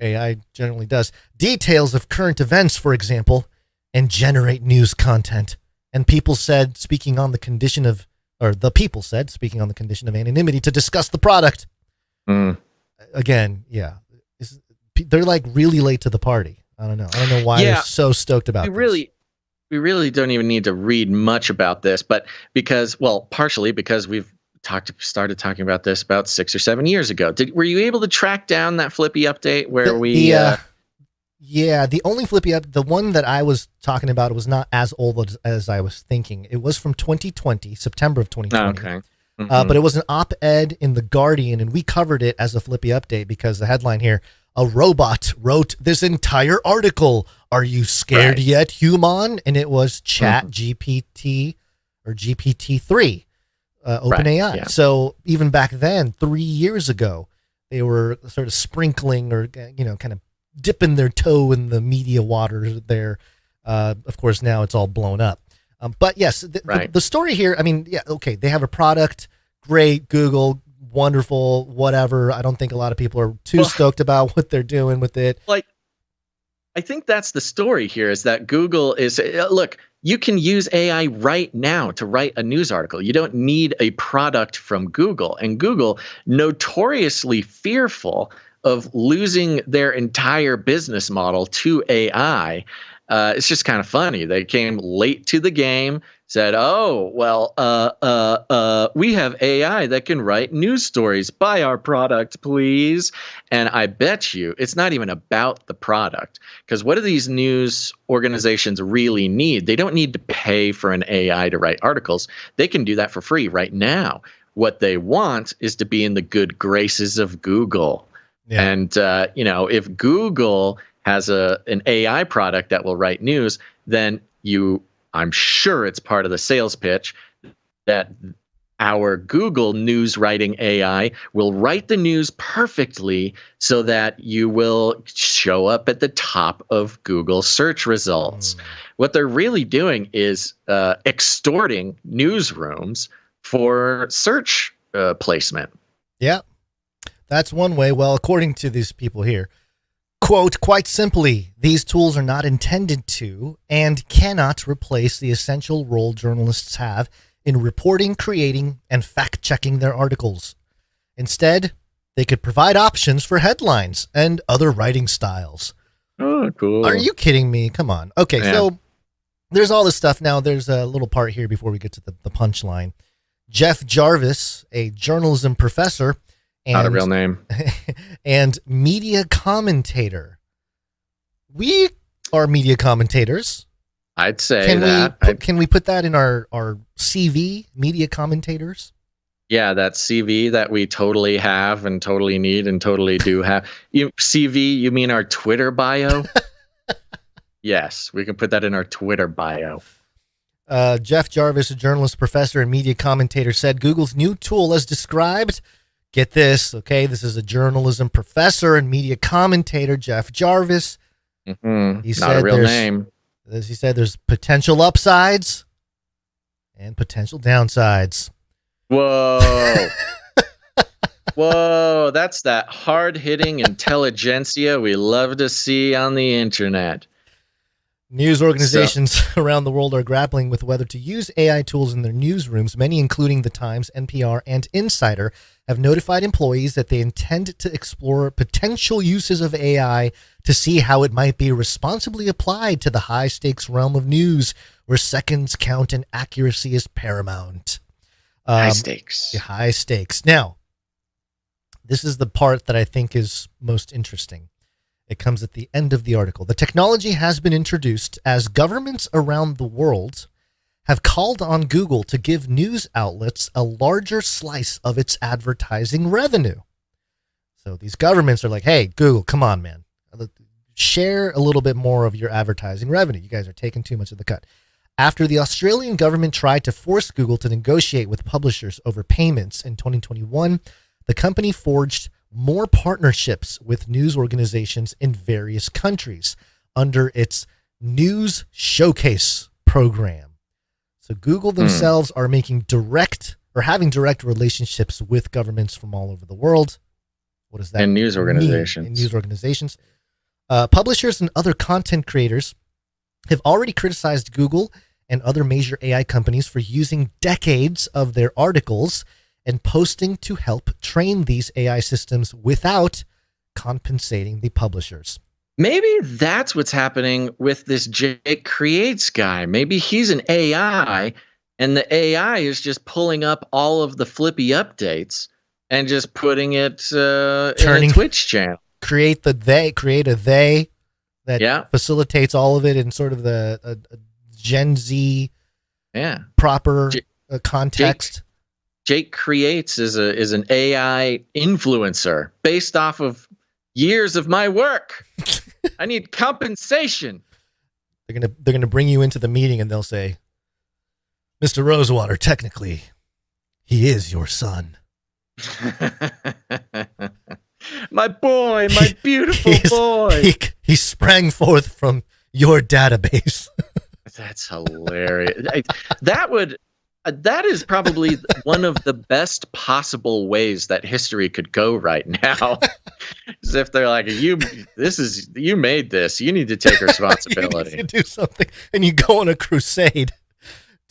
D: AI generally does, details of current events, for example, and generate news content. And people said, speaking on the condition of anonymity to discuss the product. Again, yeah. They're like really late to the party. I don't know why they're so stoked about this.
A: We really don't even need to read much about this, but partially because we've started talking about this about 6 or 7 years ago. Were you able to track down that Flippy update where
D: Yeah, the only Flippy up, the one that I was talking about, was not as old as I was thinking. It was from 2020, September of 2020.
A: Okay.
D: But it was an op-ed in The Guardian, and we covered it as a Flippy update because the headline here: a robot wrote this entire article. Are you scared yet, human? And it was Chat GPT or GPT-3, OpenAI.
A: Yeah.
D: So even back then, 3 years ago, they were sort of sprinkling or kind of dipping their toe in the media waters there. Of course, now it's all blown up. But yes, the story here, they have a product, great, Google, wonderful, whatever. I don't think a lot of people are too stoked about what they're doing with it.
A: I think that's the story here, is that Google is, look, you can use AI right now to write a news article. You don't need a product from Google. And Google, notoriously fearful of losing their entire business model to AI. It's just kind of funny. They came late to the game, said, we have AI that can write news stories. Buy our product, please. And I bet you it's not even about the product, because what do these news organizations really need? They don't need to pay for an AI to write articles. They can do that for free right now. What they want is to be in the good graces of Google. Yeah. And, if Google has an AI product that will write news, then I'm sure it's part of the sales pitch that our Google news writing AI will write the news perfectly so that you will show up at the top of Google search results. What they're really doing is extorting newsrooms for search placement.
D: Yeah. That's one way. Well, according to these people here, Quote, quite simply, these tools are not intended to and cannot replace the essential role journalists have in reporting, creating, and fact-checking their articles. Instead, they could provide options for headlines and other writing styles.
A: Oh, cool.
D: Are you kidding me? Come on. Okay, so there's all this stuff. Now, there's a little part here before we get to the punchline. Jeff Jarvis, a journalism professor,
A: not a real name,
D: and media commentator. We are media commentators.
A: I'd say that.
D: Can we put that in our CV, media commentators?
A: Yeah, that CV that we totally have and totally need and totally do have. CV, you mean our Twitter bio? Yes, we can put that in our Twitter bio.
D: Jeff Jarvis, a journalist, professor, and media commentator, said Google's new tool as described. Get this, okay? This is a journalism professor and media commentator, Jeff Jarvis.
A: Mm-hmm.
D: He
A: Not a real name.
D: As he said, there's potential upsides and potential downsides.
A: Whoa. Whoa, that's that hard-hitting intelligentsia we love to see on the internet.
D: News organizations around the world are grappling with whether to use AI tools in their newsrooms. Many, including The Times, NPR, and Insider, have notified employees that they intend to explore potential uses of AI to see how it might be responsibly applied to the high-stakes realm of news, where seconds count and accuracy is paramount.
A: High stakes.
D: Yeah, high stakes. Now, this is the part that I think is most interesting. It comes at the end of the article. The technology has been introduced as governments around the world have called on Google to give news outlets a larger slice of its advertising revenue. So these governments are like, hey, Google, come on, man. Share a little bit more of your advertising revenue. You guys are taking too much of the cut. After the Australian government tried to force Google to negotiate with publishers over payments in 2021, the company forged more partnerships with news organizations in various countries under its News Showcase program. So Google themselves are making having direct relationships with governments from all over the world. What does that
A: mean? And news organizations.
D: And news organizations. Publishers and other content creators have already criticized Google and other major AI companies for using decades of their articles and posting to help train these AI systems without compensating the publishers.
A: Maybe that's what's happening with this Jake Creates guy. Maybe he's an AI, and the AI is just pulling up all of the Flippy updates and just putting it in a Twitch channel.
D: Create a they that facilitates all of it in sort of the Gen Z proper context.
A: Jake Creates is an AI influencer based off of years of my work. I need compensation.
D: They're gonna bring you into the meeting and they'll say, Mr. Rosewater, technically, he is your son.
A: My boy, my beautiful boy.
D: He sprang forth from your database.
A: That's hilarious. That is probably one of the best possible ways that history could go right now. As if they're like, you made this. You need to take responsibility.
D: You need to do something, and you go on a crusade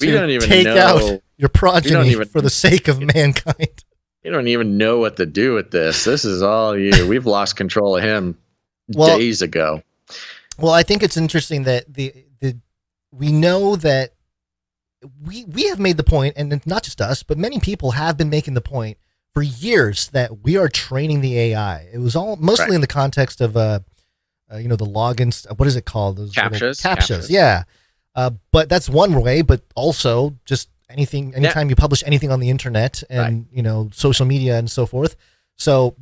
A: we don't even
D: take
A: know.
D: Out your progeny for the sake of mankind.
A: You don't even know what to do with this. This is all you. We've lost control of him days ago.
D: Well, I think it's interesting that we know that we have made the point, and not just us, but many people have been making the point for years that we are training the AI. It was all mostly in the context of the logins. What is it called? Those
A: captchas.
D: Yeah. But that's one way, but also just anytime you publish anything on the internet and, social media and so forth. So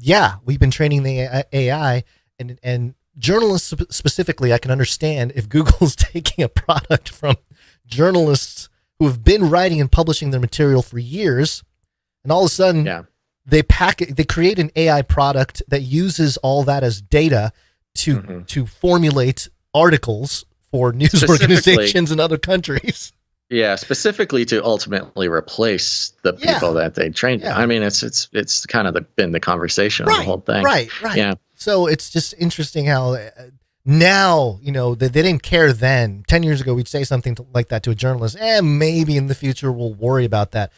D: we've been training the AI and journalists specifically. I can understand if Google's taking a product from journalists who have been writing and publishing their material for years, and all of a sudden they create an AI product that uses all that as data to formulate articles for news organizations in other countries.
A: Yeah, specifically to ultimately replace the people that they trained.
D: Yeah.
A: I mean, it's kind of been the conversation of the whole thing.
D: Right.
A: Yeah.
D: So it's just interesting how now, they didn't care then. 10 years ago, we'd say something like that to a journalist. Maybe in the future we'll worry about that.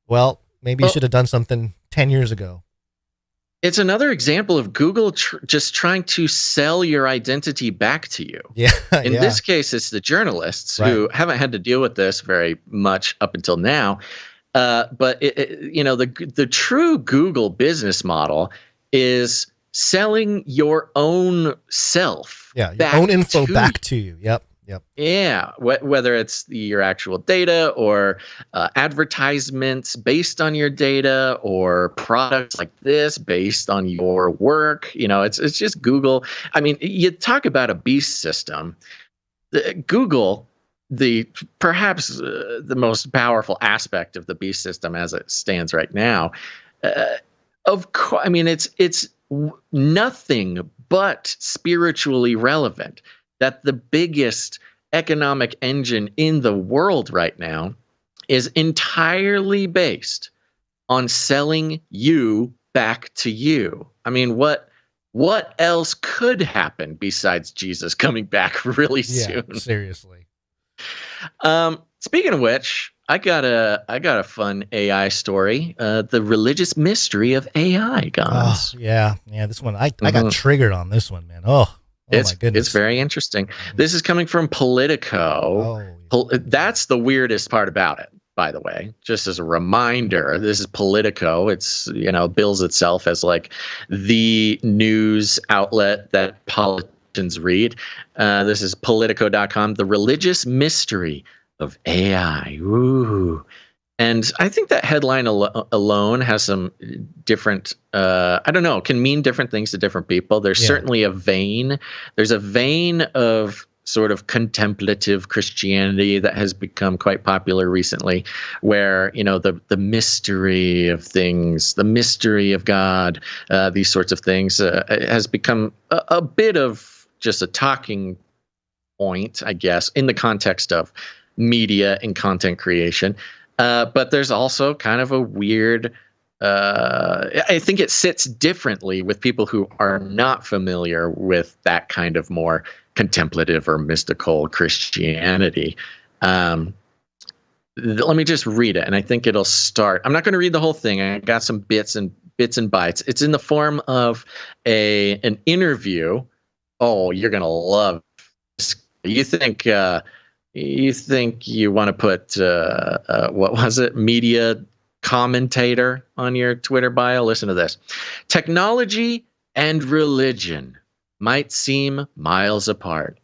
D: Well, maybe you should have done something 10 years ago.
A: It's another example of Google just trying to sell your identity back to you.
D: Yeah.
A: In this case, it's the journalists who haven't had to deal with this very much up until now. But the true Google business model is selling your own self.
D: Yeah, your own info back to you. Yep.
A: Yeah, whether it's your actual data or advertisements based on your data or products like this based on your work. It's just Google. I mean, you talk about a beast system. Google, perhaps the most powerful aspect of the beast system as it stands right now. Of course, I mean, it's nothing but spiritually relevant that the biggest economic engine in the world right now is entirely based on selling you back to you. I mean, what else could happen besides Jesus coming back really soon?
D: Yeah, seriously.
A: Speaking of which, I got a fun AI story. The religious mystery of AI, guys.
D: Oh, yeah. This one I got triggered on this one, man. Oh my goodness.
A: It's very interesting. This is coming from Politico. That's the weirdest part about it, by the way. Just as a reminder, this is Politico. It's, bills itself as like the news outlet that politicians read. This is Politico.com, the religious mystery of AI. Ooh. And I think that headline alone has some different, can mean different things to different people. There's certainly a vein. There's a vein of sort of contemplative Christianity that has become quite popular recently, where, the mystery of things, the mystery of God, these sorts of things has become a bit of just a talking point, I guess, in the context of media and content creation. But there's also kind of a weird, I think it sits differently with people who are not familiar with that kind of more contemplative or mystical Christianity. Let me just read it, and I think it'll start. I'm not going to read the whole thing. I got some bits and bytes. It's in the form of an interview. Oh, you're going to love this. You think you want to put, what was it? Media commentator on your Twitter bio? Listen to this. Technology and religion might seem miles apart.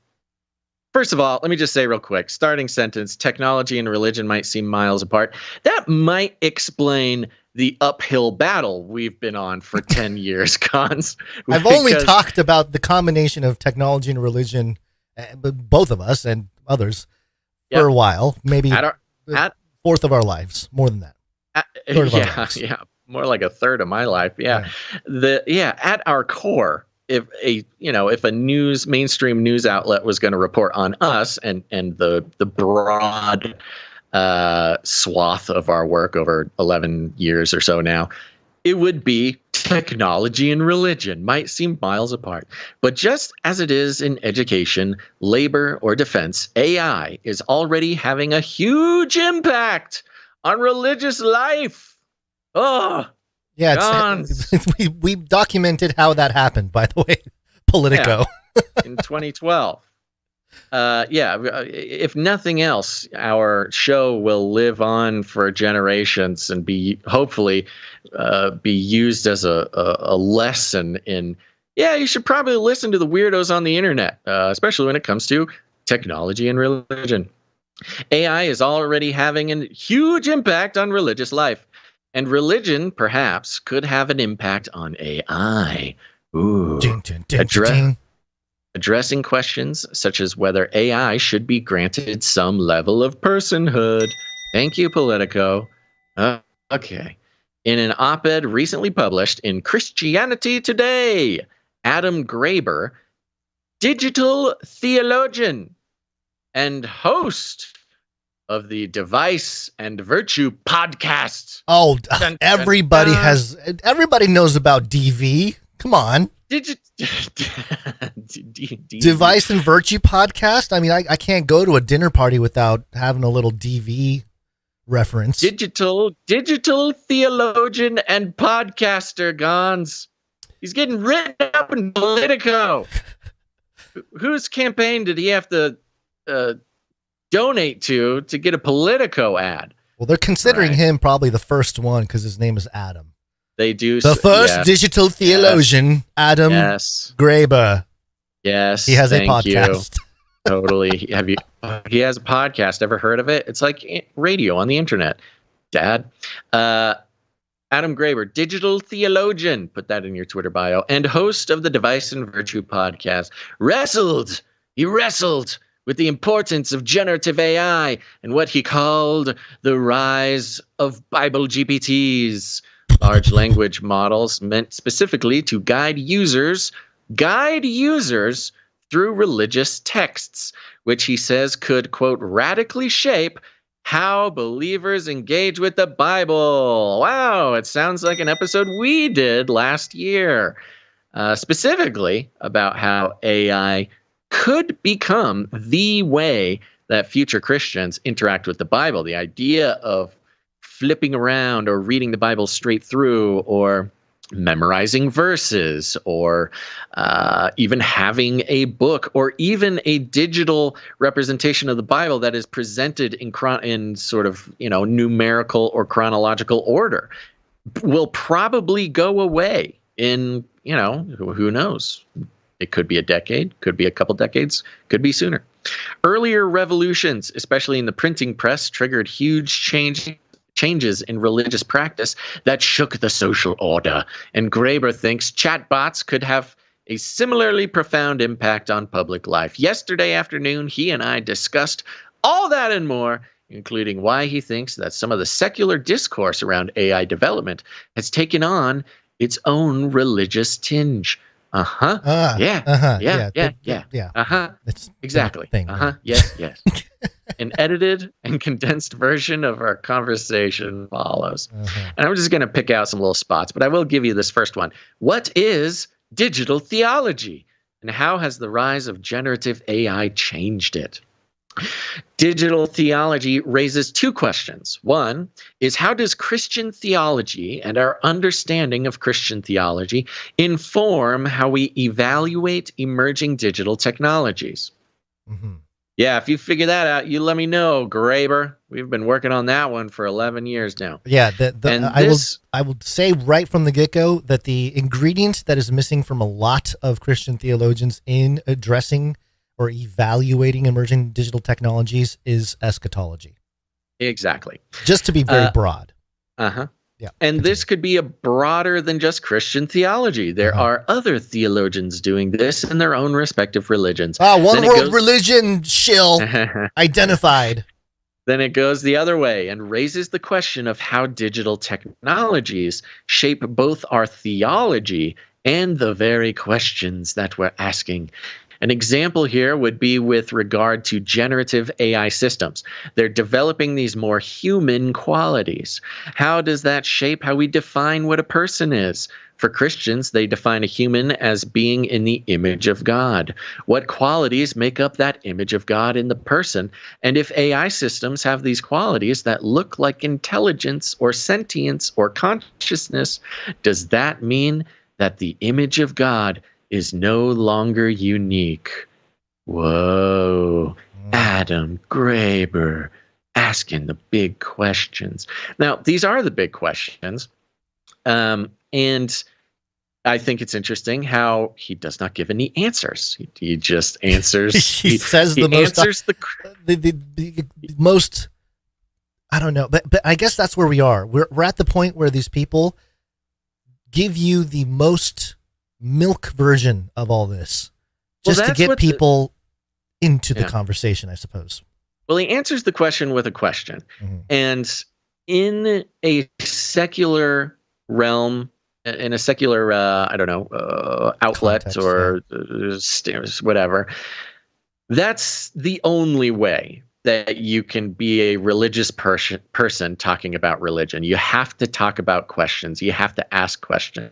A: First of all, let me just say real quick, starting sentence, technology and religion might seem miles apart. That might explain the uphill battle we've been on for 10 years, Cons.
D: I've only talked about the combination of technology and religion, both of us and others, for a while, maybe fourth of our lives, more than that. More
A: like a third of my life. At our core, if a mainstream news outlet was going to report on us and the broad swath of our work over 11 years or so now, it would be technology and religion might seem miles apart. But just as it is in education, labor, or defense, AI is already having a huge impact on religious life. Oh,
D: yeah. We documented how that happened, by the way. Politico.
A: In 2012. If nothing else, our show will live on for generations and hopefully be used as a lesson in, you should probably listen to the weirdos on the internet, especially when it comes to technology and religion. AI is already having a huge impact on religious life, and religion perhaps could have an impact on AI. Ooh. Addressing questions such as whether AI should be granted some level of personhood. Thank you, Politico. Okay. In an op-ed recently published in Christianity Today, Adam Graeber, digital theologian and host of the Device and Virtue podcast.
D: Oh, everybody knows about DV. Come on. Device and Virtue podcast? I mean, I can't go to a dinner party without having a little DV reference.
A: Digital theologian and podcaster, Gons. He's getting written up in Politico. Whose campaign did he have to donate to get a Politico ad?
D: Well, they're considering him probably the first one because his name is Adam.
A: They do.
D: The first digital theologian, Adam Graeber.
A: Yes.
D: He has a podcast.
A: Totally. He has a podcast. Ever heard of it? It's like radio on the internet. Dad. Adam Graeber, digital theologian. Put that in your Twitter bio. And host of the Device and Virtue podcast. He wrestled with the importance of generative AI and what he called the rise of Bible GPTs. Large language models meant specifically to guide users through religious texts, which he says could, quote, radically shape how believers engage with the Bible. Wow, it sounds like an episode we did last year, specifically about how AI could become the way that future Christians interact with the Bible. The idea of flipping around or reading the Bible straight through or memorizing verses or even having a book or even a digital representation of the Bible that is presented in sort of, numerical or chronological order will probably go away in, who knows? It could be a decade, could be a couple decades, could be sooner. Earlier revolutions, especially in the printing press, triggered huge changes in religious practice that shook the social order, and Graeber thinks chatbots could have a similarly profound impact on public life. Yesterday afternoon, he and I discussed all that and more, including why he thinks that some of the secular discourse around AI development has taken on its own religious tinge. Yeah. Exactly. Yes. An edited and condensed version of our conversation follows. And I'm just going to pick out some little spots, but I will give you this first one. What is digital theology, and how has the rise of generative AI changed it? Digital theology raises two questions. One is, how does Christian theology and our understanding of Christian theology inform how we evaluate emerging digital technologies? Mm-hmm. Yeah, if you figure that out, you let me know, Graeber. We've been working on that one for 11 years now.
D: Yeah, I will say right from the get-go that the ingredient that is missing from a lot of Christian theologians in addressing or evaluating emerging digital technologies is eschatology.
A: Exactly.
D: Just to be very broad.
A: Yeah. And
D: continue.
A: This could be a broader than just Christian theology. There are other theologians doing this in their own respective religions.
D: One world religion shill identified.
A: Then it goes the other way and raises the question of how digital technologies shape both our theology and the very questions that we're asking. An example here would be with regard to generative AI systems. They're developing these more human qualities. How does that shape how we define what a person is? For Christians, they define a human as being in the image of God. What qualities make up that image of God in the person? And if AI systems have these qualities that look like intelligence or sentience or consciousness, does that mean that the image of God is no longer unique? Whoa, Adam Graeber asking the big questions. Now, these are the big questions. And I think it's interesting how he does not give any answers. He just answers.
D: he says the most, I don't know, but I guess that's where we are. We're at the point where these people give you the most milk version of all this, just to get people into the conversation, I suppose.
A: Well, he answers the question with a question. Mm-hmm. And in a secular realm, in a secular, outlet context, or whatever, that's the only way that you can be a religious person talking about religion. You have to talk about questions. You have to ask questions.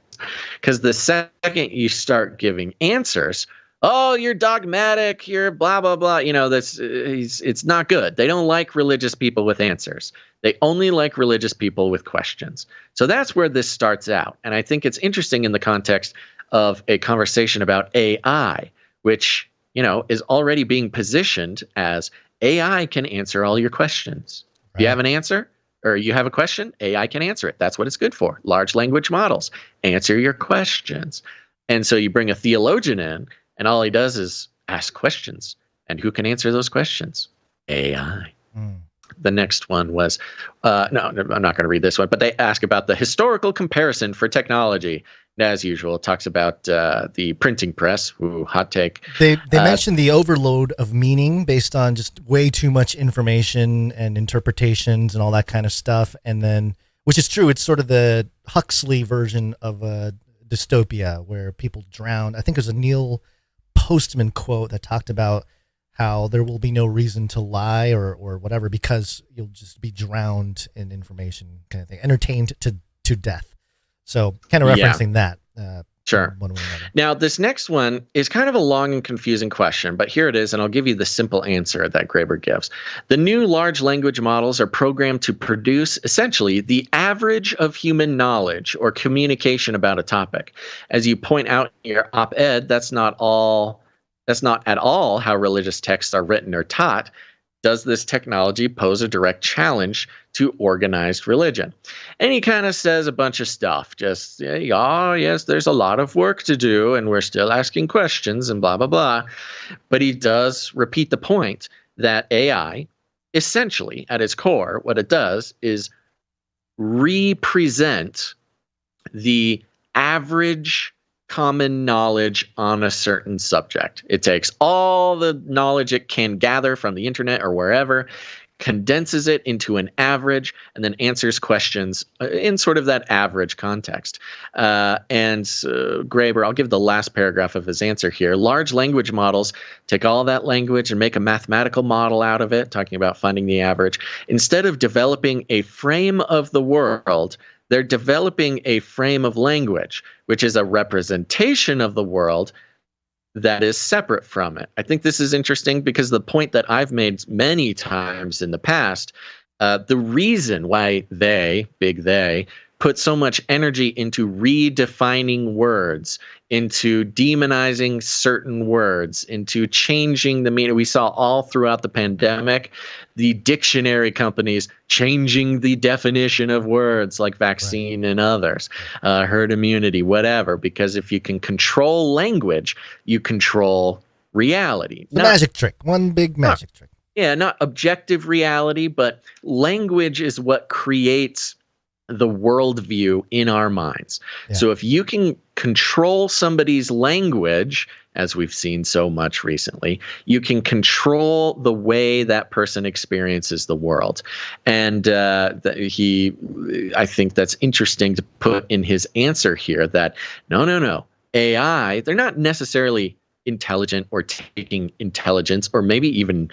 A: Because the second you start giving answers, oh, you're dogmatic, you're blah, blah, blah. It's not good. They don't like religious people with answers. They only like religious people with questions. So that's where this starts out. And I think it's interesting in the context of a conversation about AI, which, is already being positioned as AI can answer all your questions. Right. If you have an answer or you have a question, AI can answer it. That's what it's good for. Large language models answer your questions. And so you bring a theologian in, and all he does is ask questions. And who can answer those questions? AI. The next one was, no, I'm not going to read this one, but they ask about the historical comparison for technology. And as usual, it talks about the printing press. Ooh, hot take.
D: They mentioned the overload of meaning based on just way too much information and interpretations and all that kind of stuff. And then, which is true, it's sort of the Huxley version of a dystopia where people drown. I think it was a Neil Postman quote that talked about how there will be no reason to lie or whatever because you'll just be drowned in information kind of thing, entertained to death. So kind of referencing that.
A: Sure. Now, this next one is kind of a long and confusing question, but here it is, and I'll give you the simple answer that Graeber gives. The new large language models are programmed to produce essentially the average of human knowledge or communication about a topic. As you point out in your op-ed, that's not at all how religious texts are written or taught. Does this technology pose a direct challenge to organized religion? And he kind of says a bunch of stuff. Just, yes, there's a lot of work to do, and we're still asking questions and blah, blah, blah. But he does repeat the point that AI, essentially, at its core, what it does is represent the average common knowledge on a certain subject. It takes all the knowledge it can gather from the internet or wherever, condenses it into an average, and then answers questions in sort of that average context. Graeber, I'll give the last paragraph of his answer here. Large language models take all that language and make a mathematical model out of it, talking about finding the average. Instead of developing a frame of the world, they're developing a frame of language, which is a representation of the world that is separate from it. I think this is interesting because the point that I've made many times in the past, the reason why big they, put so much energy into redefining words, into demonizing certain words, into changing the meaning. We saw all throughout the pandemic, the dictionary companies changing the definition of words like vaccine and others, herd immunity, whatever, because if you can control language, you control reality.
D: Magic trick, one big magic trick.
A: Yeah, not objective reality, but language is what creates the worldview in our minds. Yeah. So if you can control somebody's language, as we've seen so much recently, you can control the way that person experiences the world. And I think that's interesting to put in his answer here that no, AI, they're not necessarily intelligent or taking intelligence or maybe even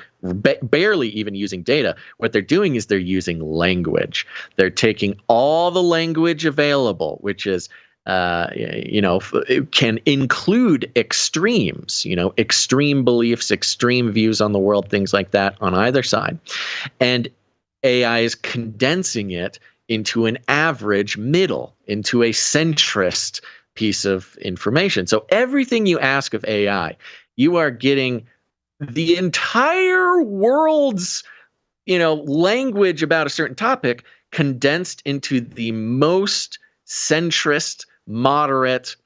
A: barely even using data. What they're doing is they're using language. They're taking all the language available, which is it can include extremes, extreme beliefs, extreme views on the world, things like that on either side. And AI is condensing it into an average middle, into a centrist piece of information. So everything you ask of AI, you are getting the entire world's, language about a certain topic condensed into the most centrist, moderate,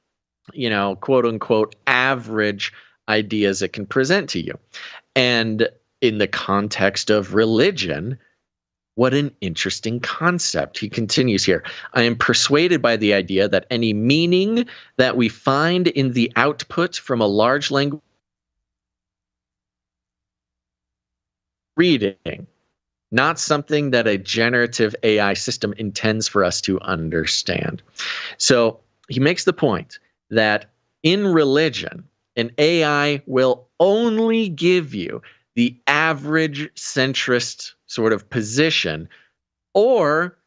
A: quote unquote, average ideas it can present to you. And in the context of religion, what an interesting concept. He continues here. I am persuaded by the idea that any meaning that we find in the output from a large language reading, not something that a generative AI system intends for us to understand. So he makes the point that in religion, an AI will only give you the average centrist sort of position. Or,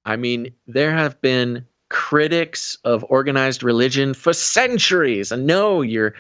A: I mean, there have been critics of organized religion for centuries. And no, your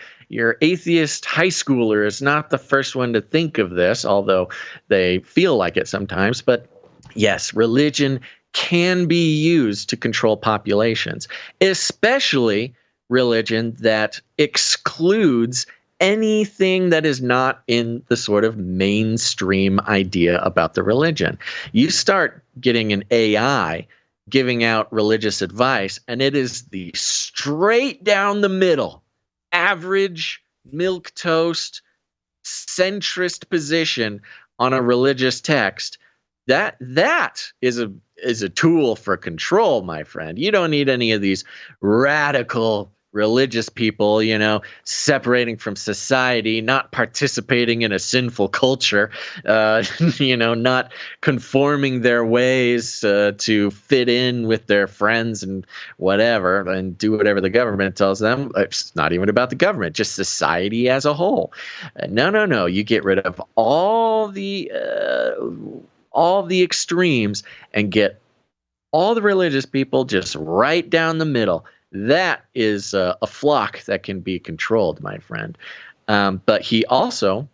A: atheist high schooler is not the first one to think of this, although they feel like it sometimes. But yes, religion can be used to control populations, especially religion that excludes anything that is not in the sort of mainstream idea about the religion. You start getting an AI giving out religious advice, and it is the straight down the middle, average, milquetoast, centrist position on a religious text. That is a tool for control, my friend. You don't need any of these radical religious people, separating from society, not participating in a sinful culture, not conforming their ways to fit in with their friends and whatever, and do whatever the government tells them. It's not even about the government, just society as a whole. No. You get rid of all the extremes and get all the religious people just right down the middle. That is a flock that can be controlled, my friend. But he also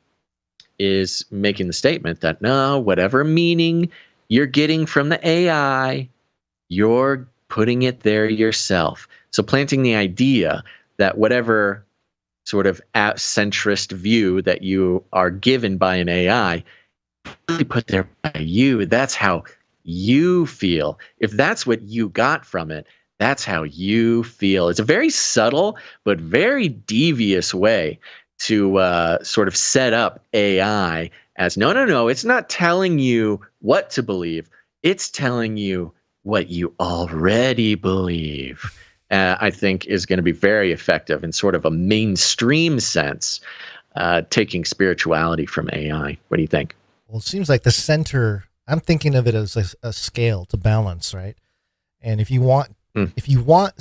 A: is making the statement that no, whatever meaning you're getting from the AI, you're putting it there yourself. So planting the idea that whatever sort of centrist view that you are given by an AI, really put there by you. That's how you feel. If that's what you got from it, that's how you feel. It's a very subtle but very devious way to sort of set up AI as no. It's not telling you what to believe. It's telling you what you already believe. I think is going to be very effective in sort of a mainstream sense, taking spirituality from AI. What do you think?
D: Well, it seems like the center, I'm thinking of it as a scale to balance, right? And if you want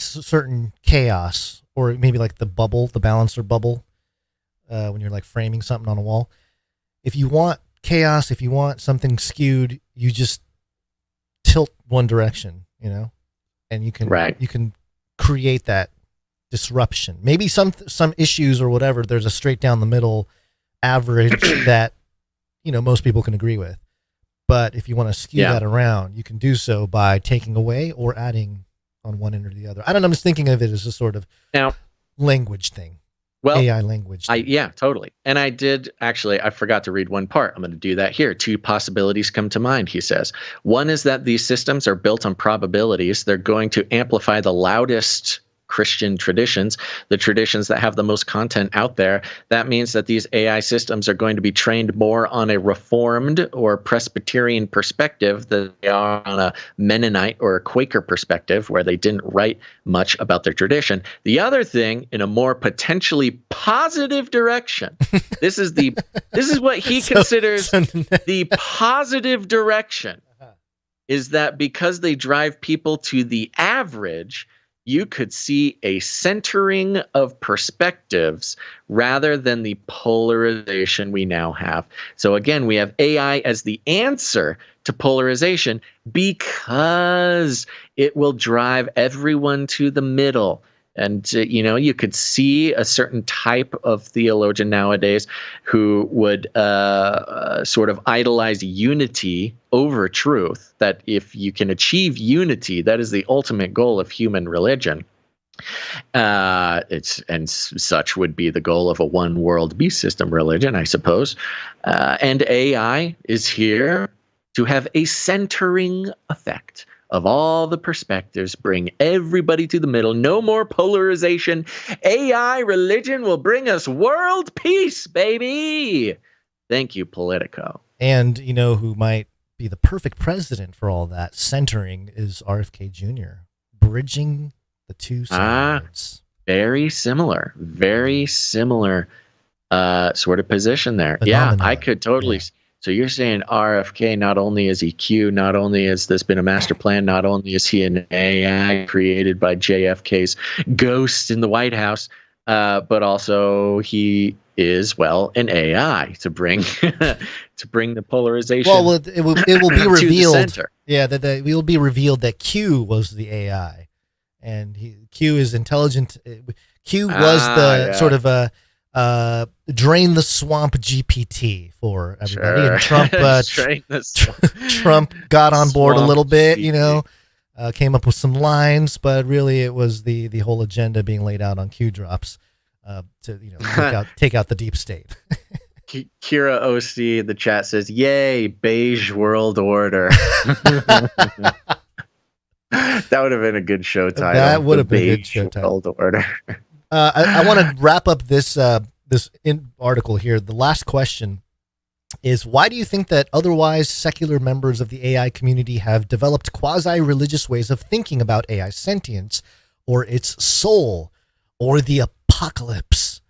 D: certain chaos, or maybe like the bubble, the balancer bubble, when you're like framing something on a wall, if you want chaos, if you want something skewed, you just tilt one direction, and you can create that disruption. Maybe some issues or whatever, there's a straight down the middle average that, most people can agree with. But if you want to skew that around, you can do so by taking away or adding on one end or the other. I don't know. I'm just thinking of it as a sort of language thing. Well, AI language.
A: Yeah, totally. And I forgot to read one part. I'm going to do that here. 2 possibilities come to mind, he says. One is that these systems are built on probabilities. They're going to amplify the loudest Christian traditions, the traditions that have the most content out there. That means that these AI systems are going to be trained more on a Reformed or Presbyterian perspective than they are on a Mennonite or a Quaker perspective, where they didn't write much about their tradition. The other thing, in a more potentially positive direction, this is what he considers the positive direction, is that because they drive people to the average, you could see a centering of perspectives rather than the polarization we now have. So again, we have AI as the answer to polarization because it will drive everyone to the middle. And, you could see a certain type of theologian nowadays who would sort of idolize unity over truth, that if you can achieve unity, that is the ultimate goal of human religion. Such would be the goal of a one world beast system religion, I suppose. And AI is here to have a centering effect of all the perspectives, bring everybody to the middle, no more polarization. AI religion will bring us world peace, baby. Thank you, Politico.
D: And who might be the perfect president for all that centering is RFK Jr., bridging the two sides.
A: Very similar sort of position there. Phenomenon. Yeah, I could totally... Yeah. So you're saying RFK, not only is he Q, not only has this been a master plan, not only is he an AI created by JFK's ghost in the White House, but also he is, well, an AI to bring the polarization.
D: Well, it will be revealed.
A: To the center.
D: Yeah, that it will be revealed that Q was the AI, and Q is intelligent. Q was the sort of a drain the swamp GPT for everybody, and Trump Trump got on board a little bit, came up with some lines, but really it was the whole agenda being laid out on Q drops to take out the deep state.
A: Kira OC in the chat says, "Yay, beige world order." That would have been a good show title.
D: That would have been a good show title.
A: World order.
D: I want to wrap up this article here. The last question is, why do you think that otherwise secular members of the AI community have developed quasi-religious ways of thinking about AI sentience, or its soul, or the apocalypse?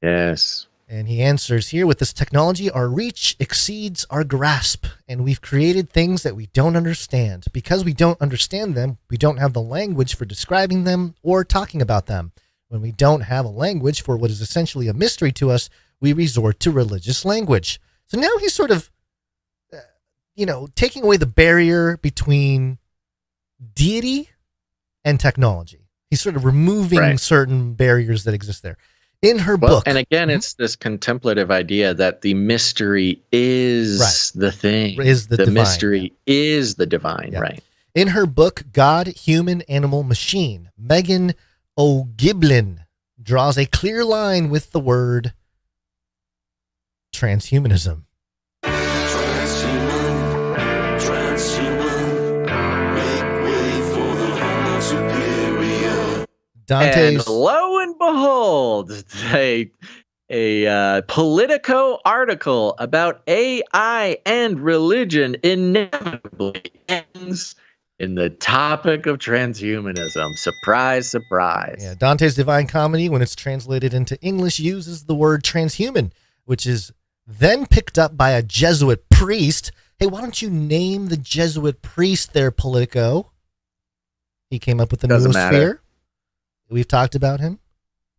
A: Yes.
D: And he answers here, with this technology, our reach exceeds our grasp, and we've created things that we don't understand. Because we don't understand them, we don't have the language for describing them or talking about them. When we don't have a language for what is essentially a mystery to us, we resort to religious language. So now he's sort of, taking away the barrier between deity and technology. He's sort of removing certain barriers that exist there. In her book.
A: And again, it's this contemplative idea that the mystery is the thing.
D: Is the divine,
A: mystery is the divine, right?
D: In her book, God, Human, Animal, Machine, Megan O'Giblin draws a clear line with the word transhumanism.
A: And lo and behold, a Politico article about AI and religion inevitably ends in the topic of transhumanism. Surprise, surprise.
D: Yeah, Dante's Divine Comedy, when it's translated into English, uses the word transhuman, which is then picked up by a Jesuit priest. Hey, why don't you name the Jesuit priest there, Politico? He came up with the noosphere. We've talked about him.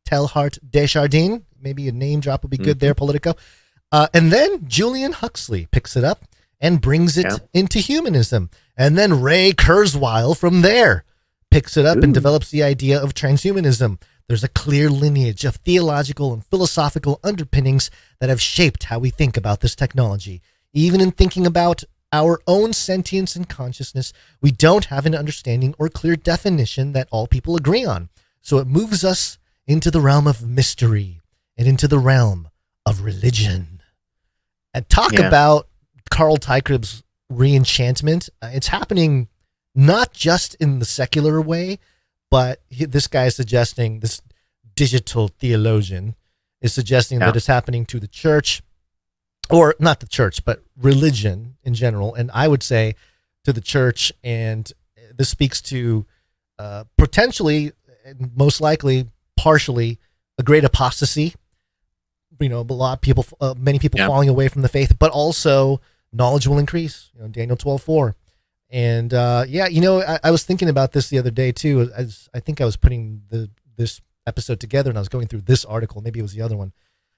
D: Teilhard Deschardins. Maybe a name drop would be good there, Politico. And then Julian Huxley picks it up and brings it into humanism. And then Ray Kurzweil from there picks it up and develops the idea of transhumanism. There's a clear lineage of theological and philosophical underpinnings that have shaped how we think about this technology. Even in thinking about our own sentience and consciousness, we don't have an understanding or clear definition that all people agree on. So it moves us into the realm of mystery and into the realm of religion. And talk about Carl Teichreb's reenchantment. It's happening not just in the secular way, but this guy is suggesting, this digital theologian is suggesting that it's happening to the church, or not the church, but religion in general. And I would say to the church, and this speaks to potentially, most likely, partially, a great apostasy. A lot of people, many people falling away from the faith, but also knowledge will increase. Daniel 12:4. And I was thinking about this the other day too. As I think I was putting this episode together, and I was going through this article. Maybe it was the other one,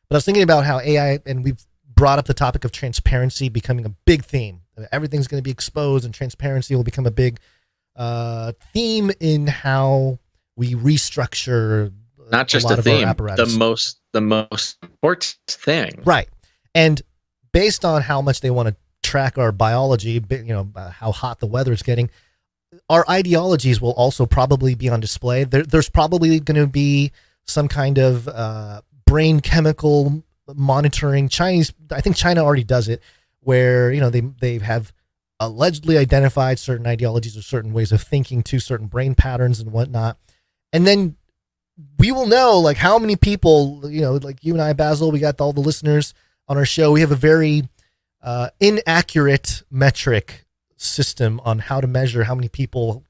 D: but I was thinking about how AI, and we've brought up the topic of transparency becoming a big theme. Everything's going to be exposed, and transparency will become a big theme in how we restructure
A: not just a theme, the most important thing,
D: right? And based on how much they want to track our biology, how hot the weather is getting, our ideologies will also probably be on display. There's probably going to be some kind of brain chemical monitoring. I think China already does it, where they have allegedly identified certain ideologies or certain ways of thinking to certain brain patterns and whatnot. And then we will know, like, how many people, like you and I, Basil, we got all the listeners on our show. We have a very inaccurate metric system on how to measure how many people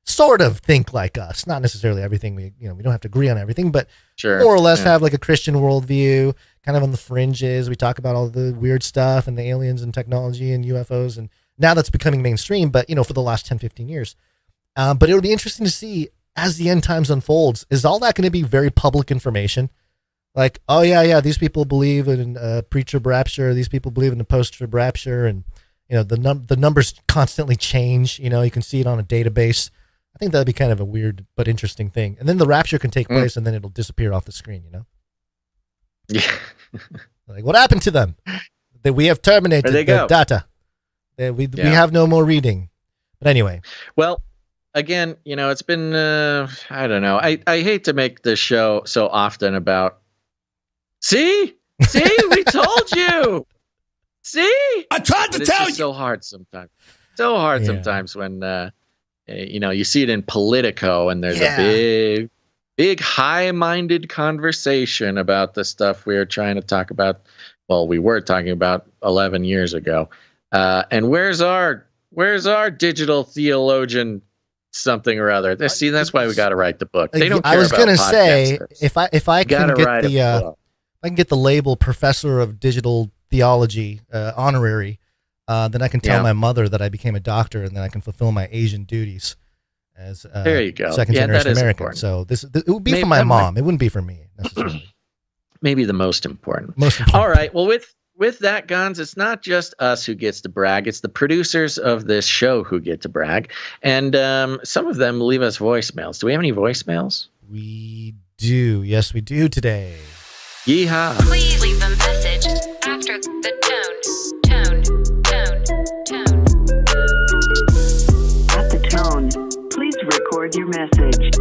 D: sort of think like us. Not necessarily everything. We don't have to agree on everything, but more or less have like a Christian worldview, kind of on the fringes. We talk about all the weird stuff and the aliens and technology and UFOs. And now that's becoming mainstream, but for the last 10, 15 years. But it'll be interesting to see as the end times unfolds. Is all that going to be very public information? Like, oh yeah, these people believe in pre-trib rapture. These people believe in the post-trib rapture, and the numbers constantly change. You can see it on a database. I think that'd be kind of a weird but interesting thing. And then the rapture can take place, and then it'll disappear off the screen.
A: Yeah.
D: Like, what happened to them? That we have terminated the data. We have no more reading. But anyway.
A: Well, again, it's been I don't know. I hate to make this show so often about. See, we told you. See,
K: I tried to tell you.
A: It's so hard sometimes. Sometimes when you see it in Politico, and there's a big high-minded conversation about the stuff we are trying to talk about. Well, we were talking about 11 years ago. And where's our digital theologian? Something or other. See, that's why we got to write the book. They don't care.
D: I was
A: going to
D: say, if I can get the label Professor of Digital Theology honorary, then I can tell my mother that I became a doctor, and then I can fulfill my Asian duties as
A: there you go.
D: Second generation American. Important. So it would be for my mom. It wouldn't be for me necessarily.
A: Maybe the most important. All right. Well, with that, Gons, it's not just us who gets to brag. It's the producers of this show who get to brag. And some of them leave us voicemails. Do we have any voicemails?
D: We do. Yes, we do today.
A: Yeehaw.
N: Please leave a message after the tone.
O: At the tone, please record your message.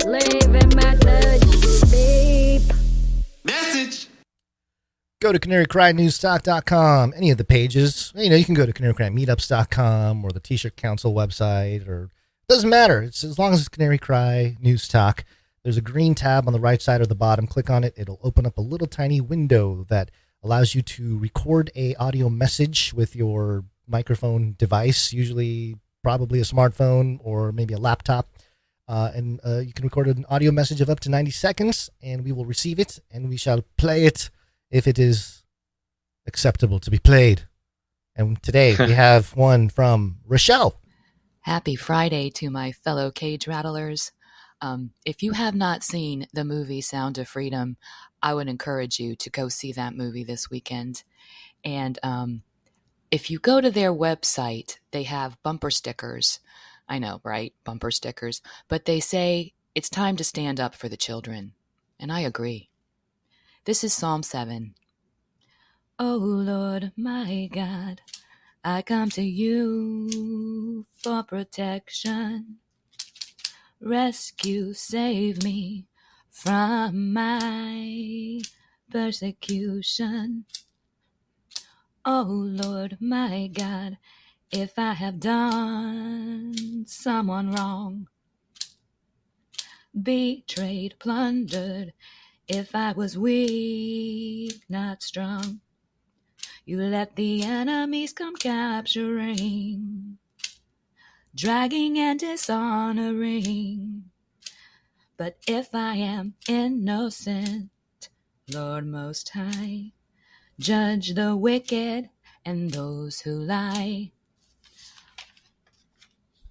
P: Leave a message. Beep.
K: Message.
D: Go to canarycrynewstalk.com, any of the pages. You can go to canarycrymeetups.com or the T-shirt Council website, or it doesn't matter. It's as long as it's Canary Cry News Talk. There's a green tab on the right side or the bottom. Click on it. It'll open up a little tiny window that allows you to record a audio message with your microphone device, usually probably a smartphone or maybe a laptop. And you can record an audio message of up to 90 seconds, and we will receive it, and we shall play it if it is acceptable to be played. And today we have one from Rochelle.
Q: Happy Friday to my fellow cage rattlers. If you have not seen the movie Sound of Freedom, I would encourage you to go see that movie this weekend. And if you go to their website, they have bumper stickers. I know, right? Bumper stickers. But they say it's time to stand up for the children. And I agree. This is Psalm 7. Oh Lord, my God, I come to you for protection. Rescue, save me from my persecution. Oh Lord, my God, if I have done someone wrong, betrayed, plundered, if I was weak, not strong, you let the enemies come capturing, dragging and dishonoring. But if I am innocent, Lord Most High, judge the wicked and those who lie.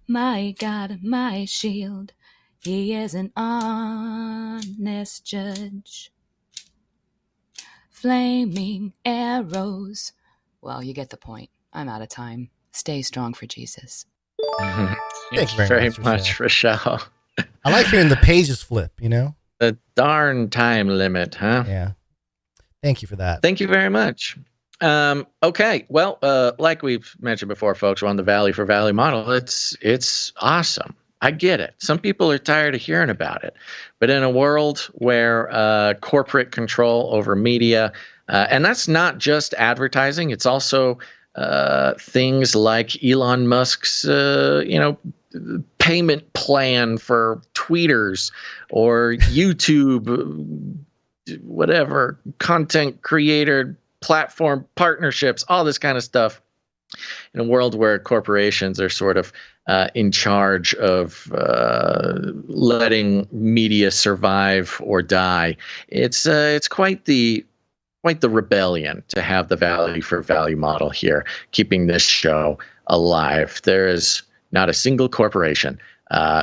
Q: My God, my shield, He is an honest judge. Flaming arrows. Well, you get the point. I'm out of time. Stay strong for Jesus.
A: Thank you very much, Rochelle.
D: I like hearing the pages flip,
A: The darn time limit, huh?
D: Yeah. Thank you for that.
A: Thank you very much. Okay. Well, like we've mentioned before, folks, we're on the Valley for Valley model. It's awesome. I get it. Some people are tired of hearing about it. But in a world where corporate control over media, and that's not just advertising, it's also things like Elon Musk's, payment plan for tweeters or YouTube, whatever, content creator platform partnerships, all this kind of stuff. In a world where corporations are sort of in charge of letting media survive or die, it's quite the rebellion to have the value for value model here, keeping this show alive. There is not a single corporation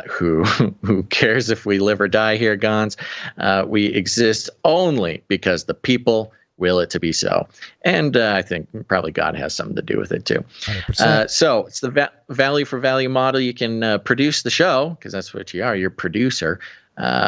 A: who cares if we live or die here, Gons. We exist only because the people will it to be so. And I think probably God has something to do with it too. So it's the value for value model. You can produce the show, because that's what you are. You're a producer.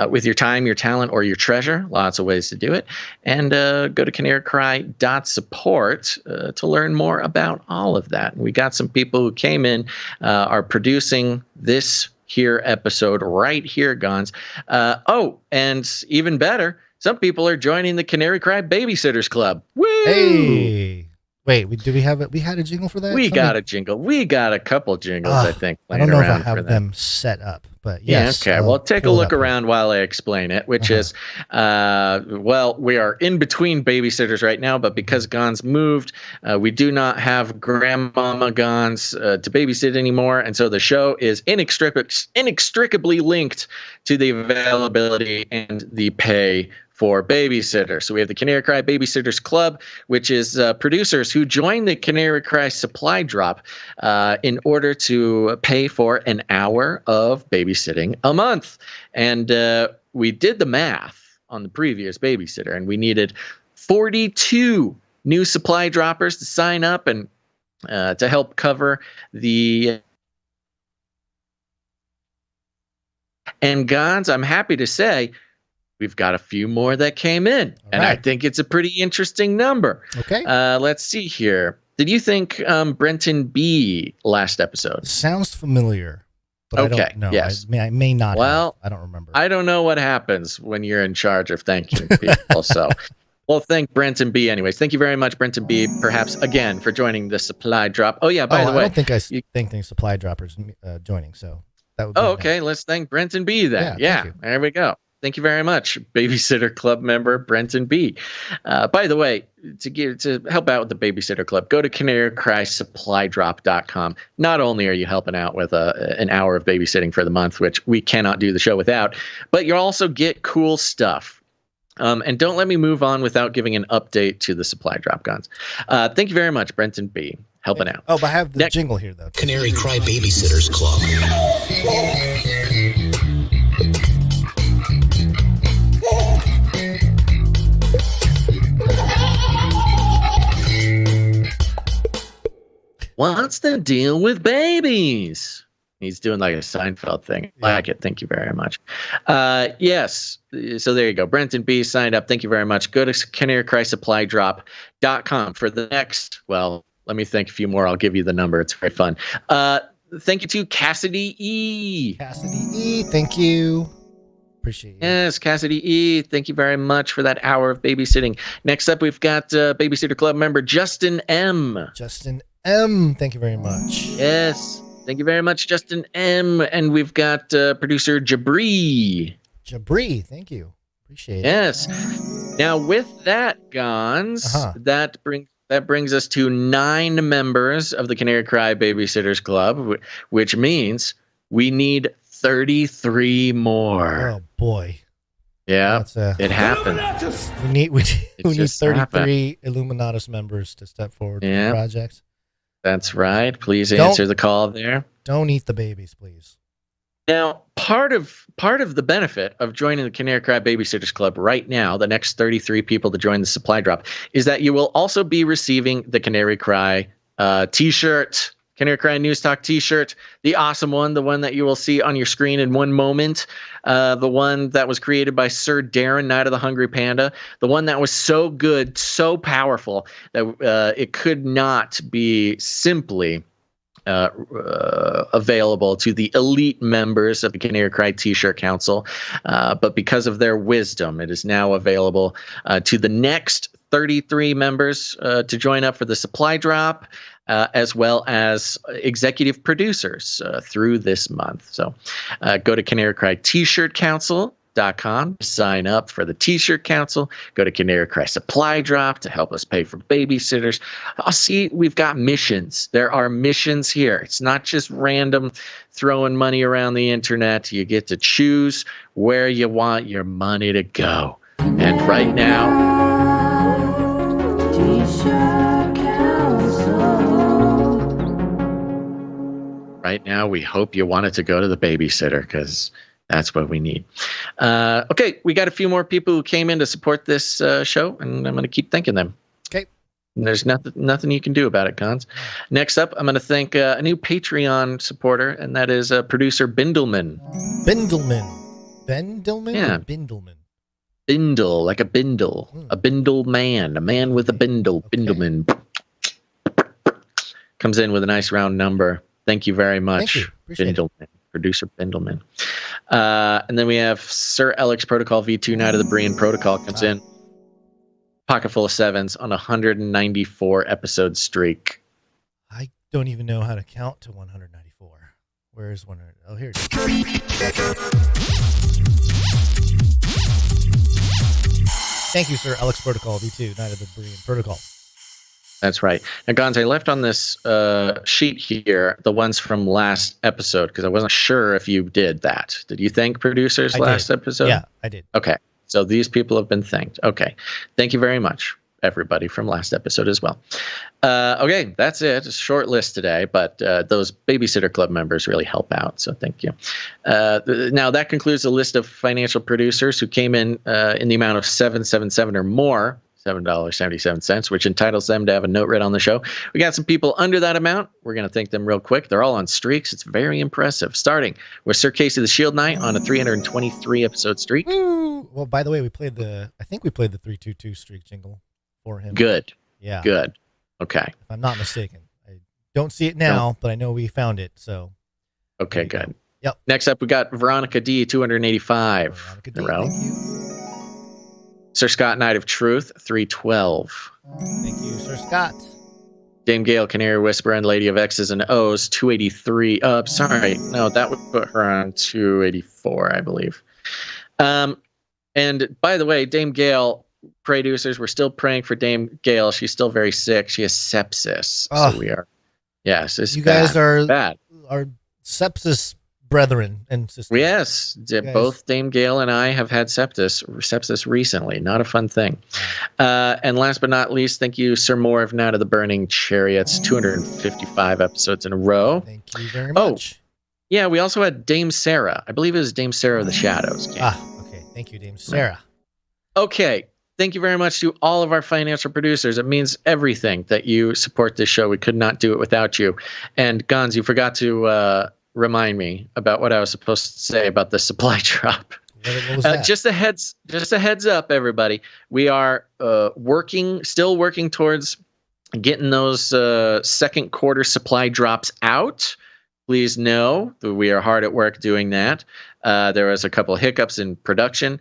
A: With your time, your talent, or your treasure. Lots of ways to do it. And go to canarycry.support to learn more about all of that. We got some people who came in, are producing this here episode right here, Gons. And even better, some people are joining the Canary Cry Babysitters Club. Woo!
D: Hey. Wait, do we have it? We had a jingle for that?
A: We got a jingle. We got a couple jingles, I think.
D: I don't know if I have them set up, but yes.
A: Yeah, okay. Well, take a look around while I explain it, which is, we are in between babysitters right now, but because Gons moved, we do not have Grandmama Gons to babysit anymore, and so the show is inextricably linked to the availability and the pay for babysitters. So we have the Canary Cry Babysitters Club, which is producers who join the Canary Cry supply drop in order to pay for an hour of babysitting a month. And we did the math on the previous babysitter, and we needed 42 new supply droppers to sign up and to help cover the... And Gons, I'm happy to say, we've got a few more that came in, and I think it's a pretty interesting number.
D: Okay.
A: Let's see here. Did you think Brenton B last episode?
D: Sounds familiar. But
A: Okay.
D: I don't know.
A: Yes.
D: I may not.
A: Well,
D: I don't remember.
A: I don't know what happens when you're in charge of thanking people. So we'll thank Brenton B anyways. Thank you very much, Brenton B, perhaps again for joining the supply drop. Oh yeah, by the way.
D: I don't think thank supply droppers joining, so that would be
A: okay. Let's thank Brenton B then. Yeah, there we go. Thank you very much, Babysitter Club member Brenton B. By the way, to help out with the Babysitter Club, go to canarycrysupply.com. Not only are you helping out with an hour of babysitting for the month, which we cannot do the show without, but you'll also get cool stuff. And don't let me move on without giving an update to the supply drop, Gons. Thank you very much, Brenton B. Helping out.
D: Oh, but I have the jingle here, though.
R: Canary Cry Babysitters Club.
A: What's the deal with babies? He's doing like a Seinfeld thing. I like it. Thank you very much. Yes. So there you go. Brenton B signed up. Thank you very much. Go to canarycrysupply.com for the next, well, let me think a few more. I'll give you the number. It's very fun. Thank you to Cassidy E.
D: Cassidy E, thank you. Appreciate it.
A: Yes, Cassidy E, thank you very much for that hour of babysitting. Next up, we've got Babysitter Club member Justin M.
D: Justin M, thank you very much.
A: Yes, thank you very much, Justin M. And we've got producer Jabri.
D: Jabri, thank you. Appreciate it.
A: Yes. Now, with that, Gons, that brings us to 9 members of the Canary Cry Babysitters Club, which means we need 33 more.
D: Oh boy.
A: Yeah, it happened.
D: We need 33 Illuminatus members to step forward for the project.
A: That's right. Please answer the call there.
D: Don't eat the babies, please.
A: Now, part of the benefit of joining the Canary Cry Babysitters Club right now, the next 33 people to join the supply drop, is that you will also be receiving the Canary Cry t-shirt, Canary Cry News Talk t-shirt, the awesome one, the one that you will see on your screen in one moment, the one that was created by Sir Darren, Night of the Hungry Panda, the one that was so good, so powerful that it could not be simply available to the elite members of the Canary Cry T-Shirt Council, but because of their wisdom, it is now available to the next 33 members to join up for the supply drop, as well as executive producers through this month. So go to Canary Cry T-Shirt Council.com, sign up for the T-Shirt Council, go to Canary Cry Supply Drop to help us pay for babysitters. I'll see, we've got missions. There are missions here. It's not just random throwing money around the internet. You get to choose where you want your money to go. And right now, right now, we hope you wanted to go to the Babysitter because that's what we need. Okay, we got a few more people who came in to support this show, and I'm going to keep thanking them.
D: Okay.
A: And there's nothing you can do about it, Cons. Next up, I'm going to thank a new Patreon supporter, and that is producer Bindelman.
D: Bindelman?
A: Yeah.
D: Or Bindelman?
A: Bindle, like a bindle. A bindle man. A man with a bindle. Okay. Bindelman. Comes in with a nice round number. Thank you very much.
D: Thank you. Appreciate
A: Bindelman.
D: it.
A: Producer Bindelman. And then we have Sir Alex Protocol V2 Night of the Brian Protocol comes in. Pocket full of sevens on a 194 episode streak.
D: I don't even know how to count to 194. Where is 100? Oh, here it is. Thank you, Sir Alex Protocol V2 Night of the Brian Protocol.
A: That's right. Now, Gonz, I left on this sheet here the ones from last episode because I wasn't sure if you did that. Did you thank producers last episode?
D: Yeah, I did.
A: Okay. So these people have been thanked. Okay. Thank you very much, everybody, from last episode as well. Okay, that's it. It's a short list today, but those Babysitter Club members really help out, so thank you. Now, that concludes the list of financial producers who came in the amount of $777 or more. $7.77, which entitles them to have a note read on the show. We got some people under that amount. We're going to thank them real quick. They're all on streaks. It's very impressive. Starting with Sir Casey the Shield Knight on a 323 episode streak.
D: Woo! Well, by the way, I think we played the 322 streak jingle for him.
A: Good.
D: Yeah.
A: Good. Okay.
D: If I'm not mistaken. I don't see it now, but I know we found it. So.
A: Okay, good.
D: Yep.
A: Next up, we got Veronica D, 285.
D: Veronica D, thank you.
A: Sir Scott Knight of Truth, 312.
D: Thank you, Sir Scott.
A: Dame Gail, Canary Whisperer, and Lady of X's and O's, 283. Sorry. No, that would put her on 284, I believe. And by the way, Dame Gail, producers, we're still praying for Dame Gail. She's still very sick. She has sepsis.
D: Oh.
A: So we are. Yes, it's
D: you guys are
A: bad.
D: Our sepsis brethren and sisters.
A: Yes, both Dame Gail and I have had sepsis recently. Not a fun thing. And last but not least, thank you, Sir Moore of Night of the Burning Chariots, 255 episodes in a row.
D: Thank you very much.
A: Yeah, we also had Dame Sarah. I believe it was Dame Sarah of the Shadows.
D: Okay. Thank you, Dame Sarah.
A: Okay. Thank you very much to all of our financial producers. It means everything that you support this show. We could not do it without you. And Gonz, you forgot to remind me about what I was supposed to say about the supply drop.
D: What was that?
A: Just a heads up, everybody. We are still working towards getting those second quarter supply drops out. Please know that we are hard at work doing that. There was a couple of hiccups in production.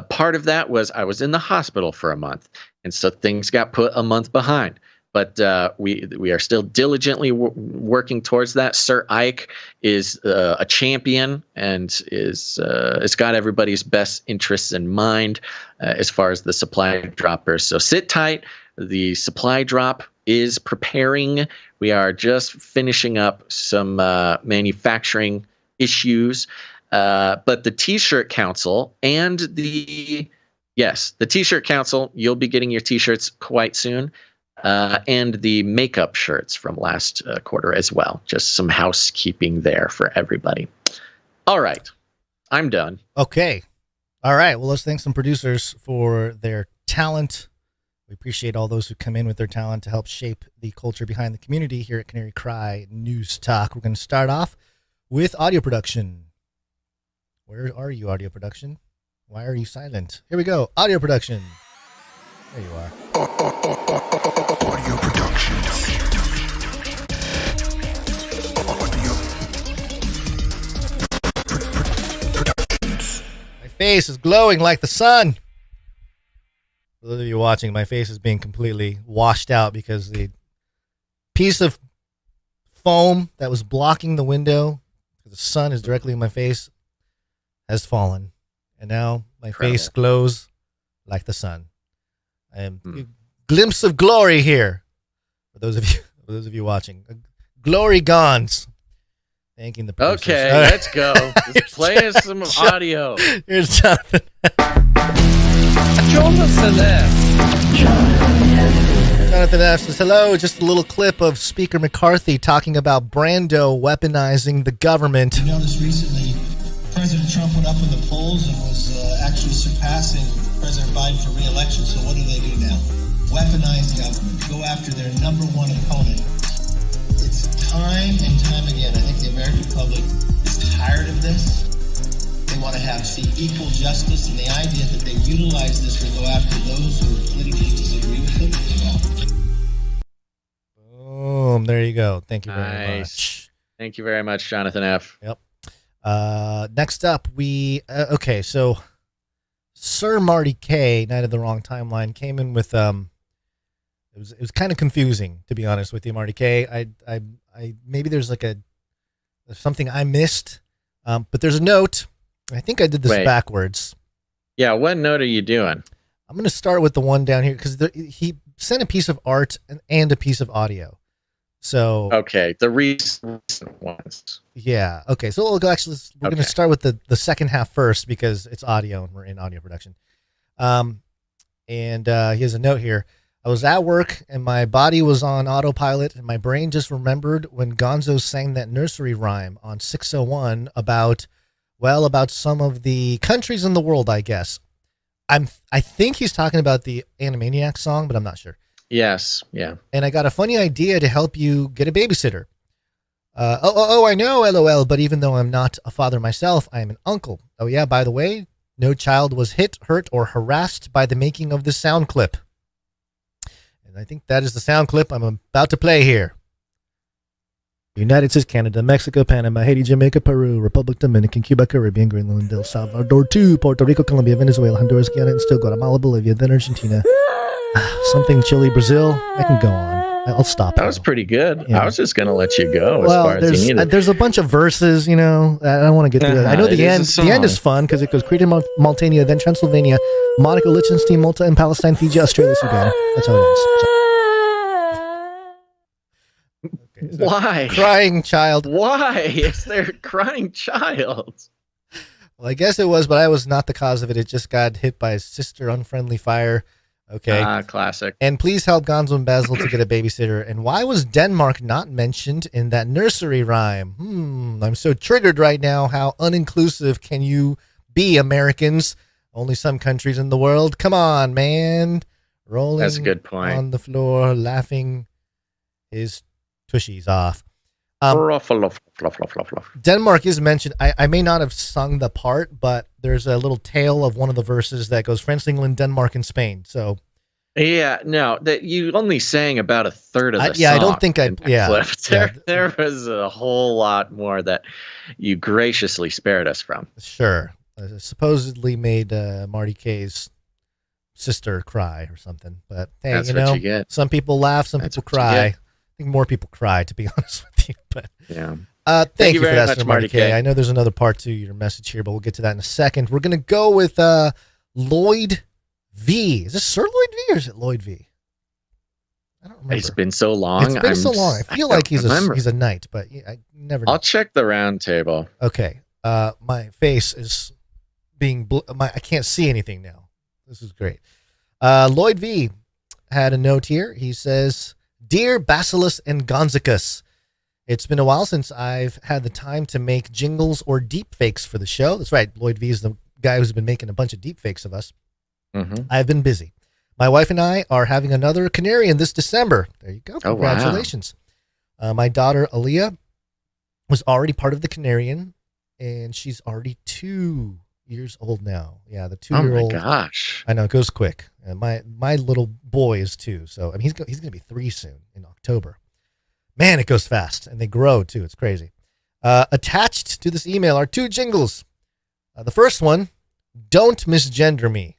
A: Part of that was I was in the hospital for a month, and so things got put a month behind. But we are still diligently working towards that. Sir Ike is a champion and it's got everybody's best interests in mind as far as the supply droppers. So sit tight. The supply drop is preparing. We are just finishing up some manufacturing issues. But the T-shirt council and the T-shirt council, you'll be getting your T-shirts quite soon. And the makeup shirts from last quarter as well. Just some housekeeping there for everybody. All right. I'm done.
D: Okay. All right. Well, let's thank some producers for their talent. We appreciate all those who come in with their talent to help shape the culture behind the community here at Canary Cry News Talk. We're going to start off with audio production. Where are you, audio production? Why are you silent? Here we go. Audio production. There you are.
S: Audio production.
D: My face is glowing like the sun. For those of you watching, my face is being completely washed out because the piece of foam that was blocking the window, because the sun is directly in my face, has fallen. And now my face glows like the sun. I am a glimpse of glory here for those of you watching. Glory Gonz. Thanking the producers.
A: Okay,
D: right.
A: Let's go. Just play us some audio.
D: Here's Jonathan.
A: Jonathan.
D: Jonathan F. says, hello, just a little clip of Speaker McCarthy talking about Brando weaponizing the government.
T: You noticed recently President Trump went up in the polls and was actually surpassing President Biden for re-election. So what do they do now? Weaponize government. Go after their number one opponent. It's time and time again. I think the American public is tired of this. They want to see equal justice, and the idea that they utilize this to go after those who politically disagree with them.
D: Boom. There you go. Thank you very much.
A: Thank you very much, Jonathan F.
D: Yep. Next up, okay, so Sir Marty K, Night of the Wrong Timeline, came in with it was kind of confusing, to be honest with you, Marty K. I maybe there's something I missed, but there's a note. I think I did this backwards.
A: Yeah, what note are you doing?
D: I'm going to start with the one down here because he sent a piece of art and a piece of audio. So
A: okay, the recent ones.
D: Yeah. Okay. So we're going to start with the second half first because it's audio and we're in audio production. And he has a note here. I was at work and my body was on autopilot and my brain just remembered when Gonzo sang that nursery rhyme on 601 about some of the countries in the world, I guess. I think he's talking about the Animaniacs song, but I'm not sure.
A: Yes, yeah.
D: And I got a funny idea to help you get a babysitter. I know, LOL, but even though I'm not a father myself, I am an uncle. Oh yeah, by the way, no child was hit, hurt, or harassed by the making of this sound clip. And I think that is the sound clip I'm about to play here. United States, Canada, Mexico, Panama, Haiti, Jamaica, Peru, Republic Dominican, Cuba, Caribbean, Greenland, El Salvador, 2, Puerto Rico, Colombia, Venezuela, Honduras, Guyana, and still Guatemala, Bolivia, then Argentina, something Chile, Brazil. I can go on. I'll stop.
A: That was pretty good. Yeah. I was just going to let you go
D: as far as you needed. There's a bunch of verses, I don't want to get through that. I know the end. The end is fun because it goes Crete, Mauritania, then Transylvania, Monaco, Liechtenstein, Malta, and Palestine, Fiji, Australia, Sudan. That's how it ends. So. So
A: why?
D: Crying child.
A: Why is there a crying child?
D: Well, I guess it was, but I was not the cause of it. It just got hit by a sister unfriendly fire. Okay.
A: Classic.
D: And please help Gonzo and Basil to get a babysitter. And why was Denmark not mentioned in that nursery rhyme? I'm so triggered right now. How uninclusive can you be, Americans? Only some countries in the world. Come on, man. Rolling
A: That's a good point.
D: On the floor, laughing his tushies off. Denmark is mentioned. I may not have sung the part, but there's a little tail of one of the verses that goes France, England, Denmark, and Spain. So,
A: yeah, no, that you only sang about a third of the song.
D: I don't think I. Yeah,
A: there was a whole lot more that you graciously spared us from.
D: Sure, supposedly made Marty K's sister cry or something, but hey,
A: that's what you get.
D: Some people laugh, some people cry. I think more people cry, to be honest with you. But
A: yeah.
D: Thank you for that, Sir Marty K. I know there's another part to your message here, but we'll get to that in a second. We're going to go with Lloyd V. Is this Sir Lloyd V or is it Lloyd V? I don't remember.
A: It's been so long.
D: It's been so long. I feel like he's a knight, but I never know.
A: I'll check the round table.
D: Okay. My face is being I can't see anything now. This is great. Lloyd V had a note here. He says, Dear Bacillus and Gonzacus, it's been a while since I've had the time to make jingles or deep fakes for the show. That's right. Lloyd V is the guy who's been making a bunch of deep fakes of us.
A: Mm-hmm.
D: I've been busy. My wife and I are having another Canary this December. There you go. Congratulations.
A: Oh, wow.
D: My daughter, Aaliyah, was already part of the Canarian, and she's already 2 years old now. Yeah, the 2-year-old.
A: Oh, my gosh.
D: I know, it goes quick. And my little boy is 2, so I mean, he's going to be 3 soon in October. Man, it goes fast, and they grow, too. It's crazy. Attached to this email are 2 jingles. The first one, Don't Misgender Me.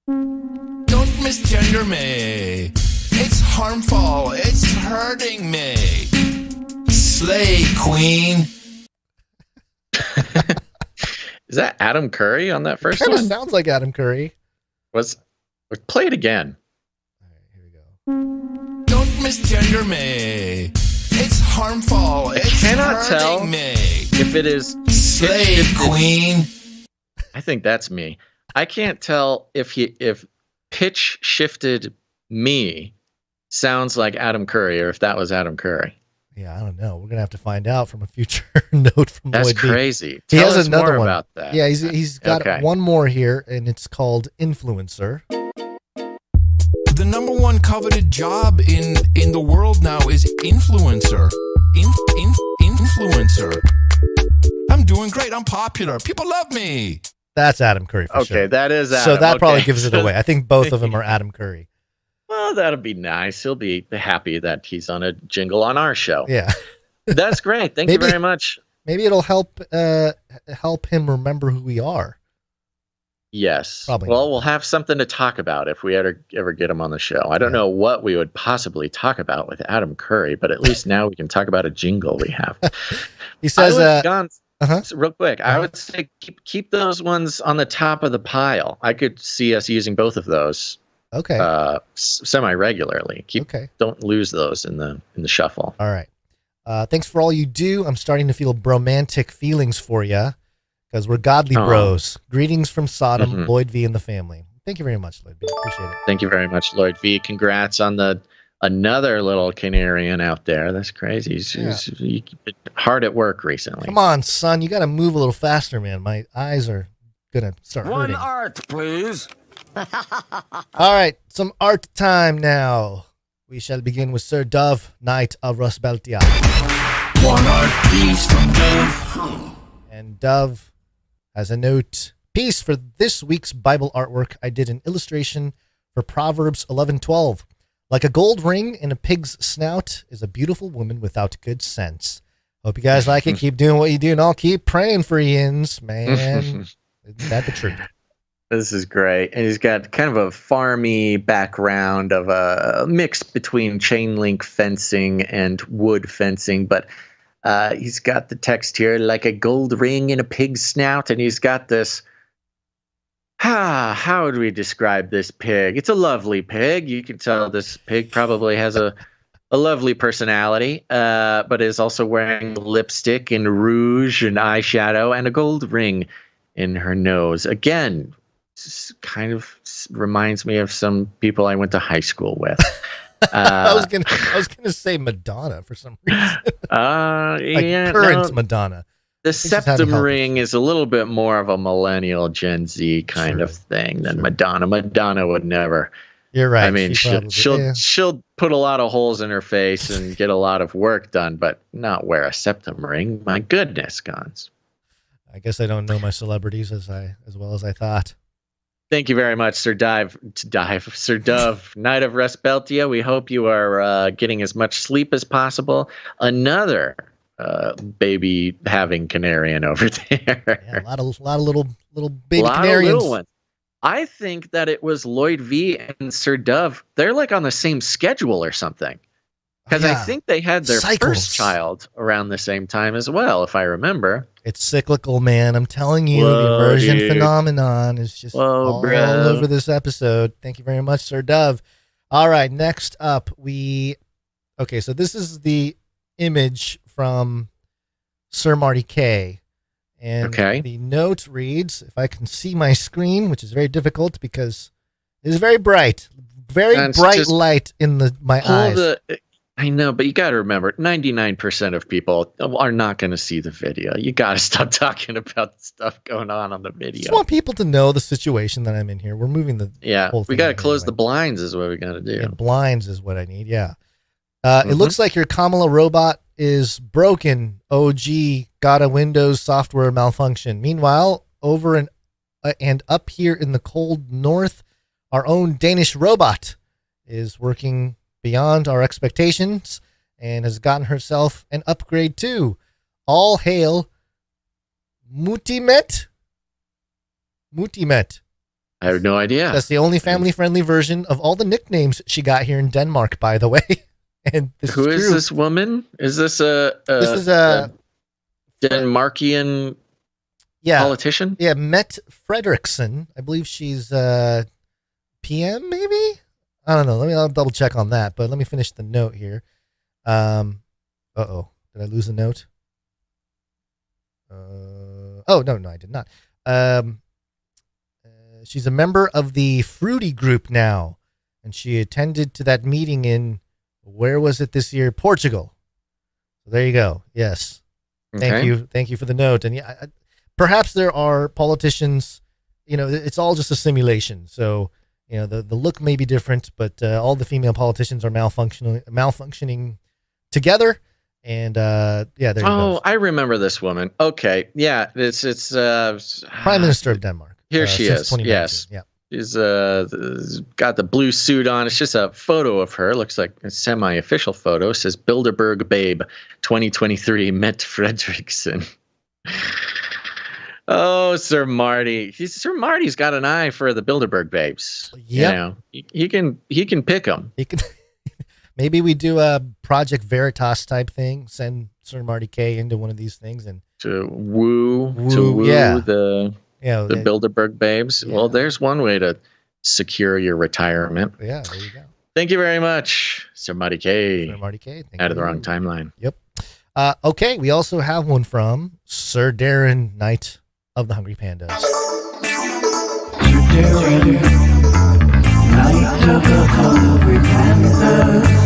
S: Don't misgender me. It's harmful. It's hurting me. Slay, queen.
A: Is that Adam Curry on that first
D: one?
A: It
D: sounds like Adam Curry.
A: Play it again.
D: All right, here we go.
S: Don't misgender me. It's harmful. It's
A: cannot tell
S: me.
A: If it is
S: Slay, queen.
A: I think that's me. I can't tell if pitch shifted me sounds like Adam Curry, or if that was Adam Curry.
D: Yeah, I don't know. We're gonna have to find out from a future note from
A: That's
D: Lloyd B.
A: crazy.
D: He
A: Tell
D: has
A: us
D: another
A: more
D: one
A: about that.
D: Yeah, he's got one more here, and it's called influencer.
S: The number one coveted job in the world now is influencer. Influencer. I'm doing great. I'm popular. People love me.
D: That's Adam Curry for sure.
A: Okay, that is Adam.
D: So that probably gives it away. I think both of them are Adam Curry.
A: Well, that'll be nice. He'll be happy that he's on a jingle on our show.
D: Yeah.
A: That's great. Thank you very much.
D: Maybe it'll help him remember who we are.
A: Yes.
D: Probably
A: well,
D: not.
A: We'll have something to talk about if we ever get him on the show. I don't know what we would possibly talk about with Adam Curry, but at least now we can talk about a jingle we have.
D: He says,
A: real quick, I would say keep those ones on the top of the pile. I could see us using both of those.
D: Okay.
A: Semi-regularly. Don't lose those in the shuffle.
D: All right. Thanks for all you do. I'm starting to feel bromantic feelings for you because we're godly bros. Greetings from Sodom, Lloyd V. and the family. Thank you very much, Lloyd V. Appreciate it.
A: Thank you very much, Lloyd V. Congrats on another little Canarian out there. That's crazy. He's been hard at work recently.
D: Come on, son. You got to move a little faster, man. My eyes are going to start hurting.
K: One art, please.
D: All right, some art time now. We shall begin with Sir Dove, Knight of Rusbeltia.
K: One art piece from Dove.
D: And Dove has a note. Piece for this week's Bible artwork. I did an illustration for Proverbs 11:12. Like a gold ring in a pig's snout is a beautiful woman without good sense. Hope you guys like it. Keep doing what you do, and I'll keep praying for yins, man. Isn't that the truth?
A: This is great. And he's got kind of a farmy background of a mix between chain link fencing and wood fencing. But he's got the text here, like a gold ring in a pig's snout. And he's got this, how would we describe this pig? It's a lovely pig. You can tell this pig probably has a lovely personality, but is also wearing lipstick and rouge and eyeshadow and a gold ring in her nose. Again, kind of reminds me of some people I went to high school with.
D: I was gonna say Madonna for some reason. Current Madonna.
A: The septum ring is a little bit more of a millennial Gen Z kind of thing than Madonna. Madonna would never.
D: You're right.
A: I mean, she'll put a lot of holes in her face and get a lot of work done, but not wear a septum ring. My goodness, Gons.
D: I guess I don't know my celebrities as well as I thought.
A: Thank you very much, Sir Dove, Knight of Rusbeltia. We hope you are getting as much sleep as possible. Another baby having Canarian over there.
D: Yeah, a lot of little baby Canarians.
A: Of little ones. I think that it was Lloyd V and Sir Dove. They're like on the same schedule or something. Because I think they had their first child around the same time as well, if I remember.
D: It's cyclical, man. I'm telling you, the immersion phenomenon is just all over this episode. Thank you very much, Sir Dove. All right, next up, so this is the image from Sir Marty K. And the note reads, if I can see my screen, which is very difficult because it is very bright, bright light in my eyes.
A: I know, but you got to remember, 99% of people are not going to see the video. You got to stop talking about the stuff going on the video.
D: I just want people to know the situation that I'm in here. We're moving the whole thing.
A: We got to close the blinds is what we got to do.
D: Yeah, blinds is what I need, yeah. It looks like your Kamala robot is broken. OG got a Windows software malfunction. Meanwhile, over and up here in the cold north, our own Danish robot is working beyond our expectations and has gotten herself an upgrade too. All hail Mutimet.
A: I have no idea.
D: That's the only family-friendly version of all the nicknames she got here in Denmark, by the way. And
A: who is this woman? Is this a Denmarkian politician?
D: Yeah, Mette Frederiksen. I believe she's PM, maybe? I don't know. I'll double check on that, but let me finish the note here. Did I lose a note? No, I did not. She's a member of the Fruity group now, and she attended to that meeting in Where was it this year? Portugal. There you go. Yes. Thank you. Thank you for the note. And yeah, perhaps there are politicians, it's all just a simulation. So, the look may be different, but all the female politicians are malfunctioning together. And there you go.
A: Oh, I remember this woman. Okay. Yeah. It's
D: Prime Minister of Denmark.
A: Here she is. Yes.
D: Yeah.
A: She's got the blue suit on. It's just a photo of her. Looks like a semi-official photo. It says Bilderberg Babe 2023 Met Fredriksen. Oh, Sir Marty. Sir Marty's got an eye for the Bilderberg babes.
D: Yeah.
A: He can pick them.
D: He can. Maybe we do a Project Veritas type thing. Send Sir Marty K into one of these things and
A: to woo the Bilderberg babes. Yeah. Well, there's one way to secure your retirement.
D: Yeah, there you go.
A: Thank you very much, Sir Marty K.
D: Sir Marty K.
A: Out of the wrong timeline.
D: Yep. Okay, we also have one from Sir Darren, Knight of the Hungry Pandas.
K: Sir Darren, Knight of the Hungry Pandas.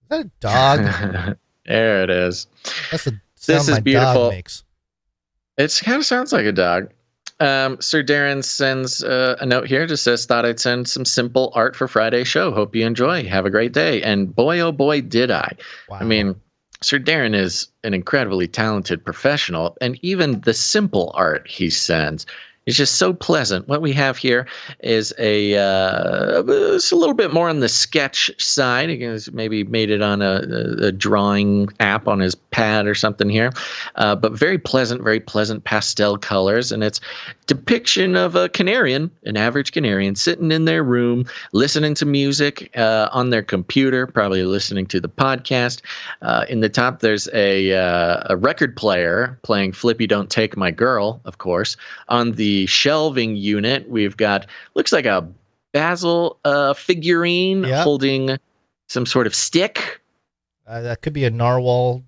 D: Is that a dog?
A: There it is.
D: That's a
A: This is beautiful.
D: Dog makes.
A: It kind of sounds like a dog. Sir Darren sends a note here. Just says, thought I'd send some simple art for Friday's show. Hope you enjoy. Have a great day. And boy, oh boy, did I.
D: Wow.
A: I mean, Sir Darren is an incredibly talented professional. And even the simple art he sends is just so pleasant. What we have here is it's a little bit more on the sketch side. He's maybe made it on a drawing app on his pad or something here, but very pleasant pastel colors. And it's depiction of a canarian, an average canarian, sitting in their room, listening to music on their computer, probably listening to the podcast. In the top, there's a record player playing Flippy Don't Take My Girl, of course. On the shelving unit, we've got, looks like a Basil figurine holding some sort of stick.
D: That could be a narwhal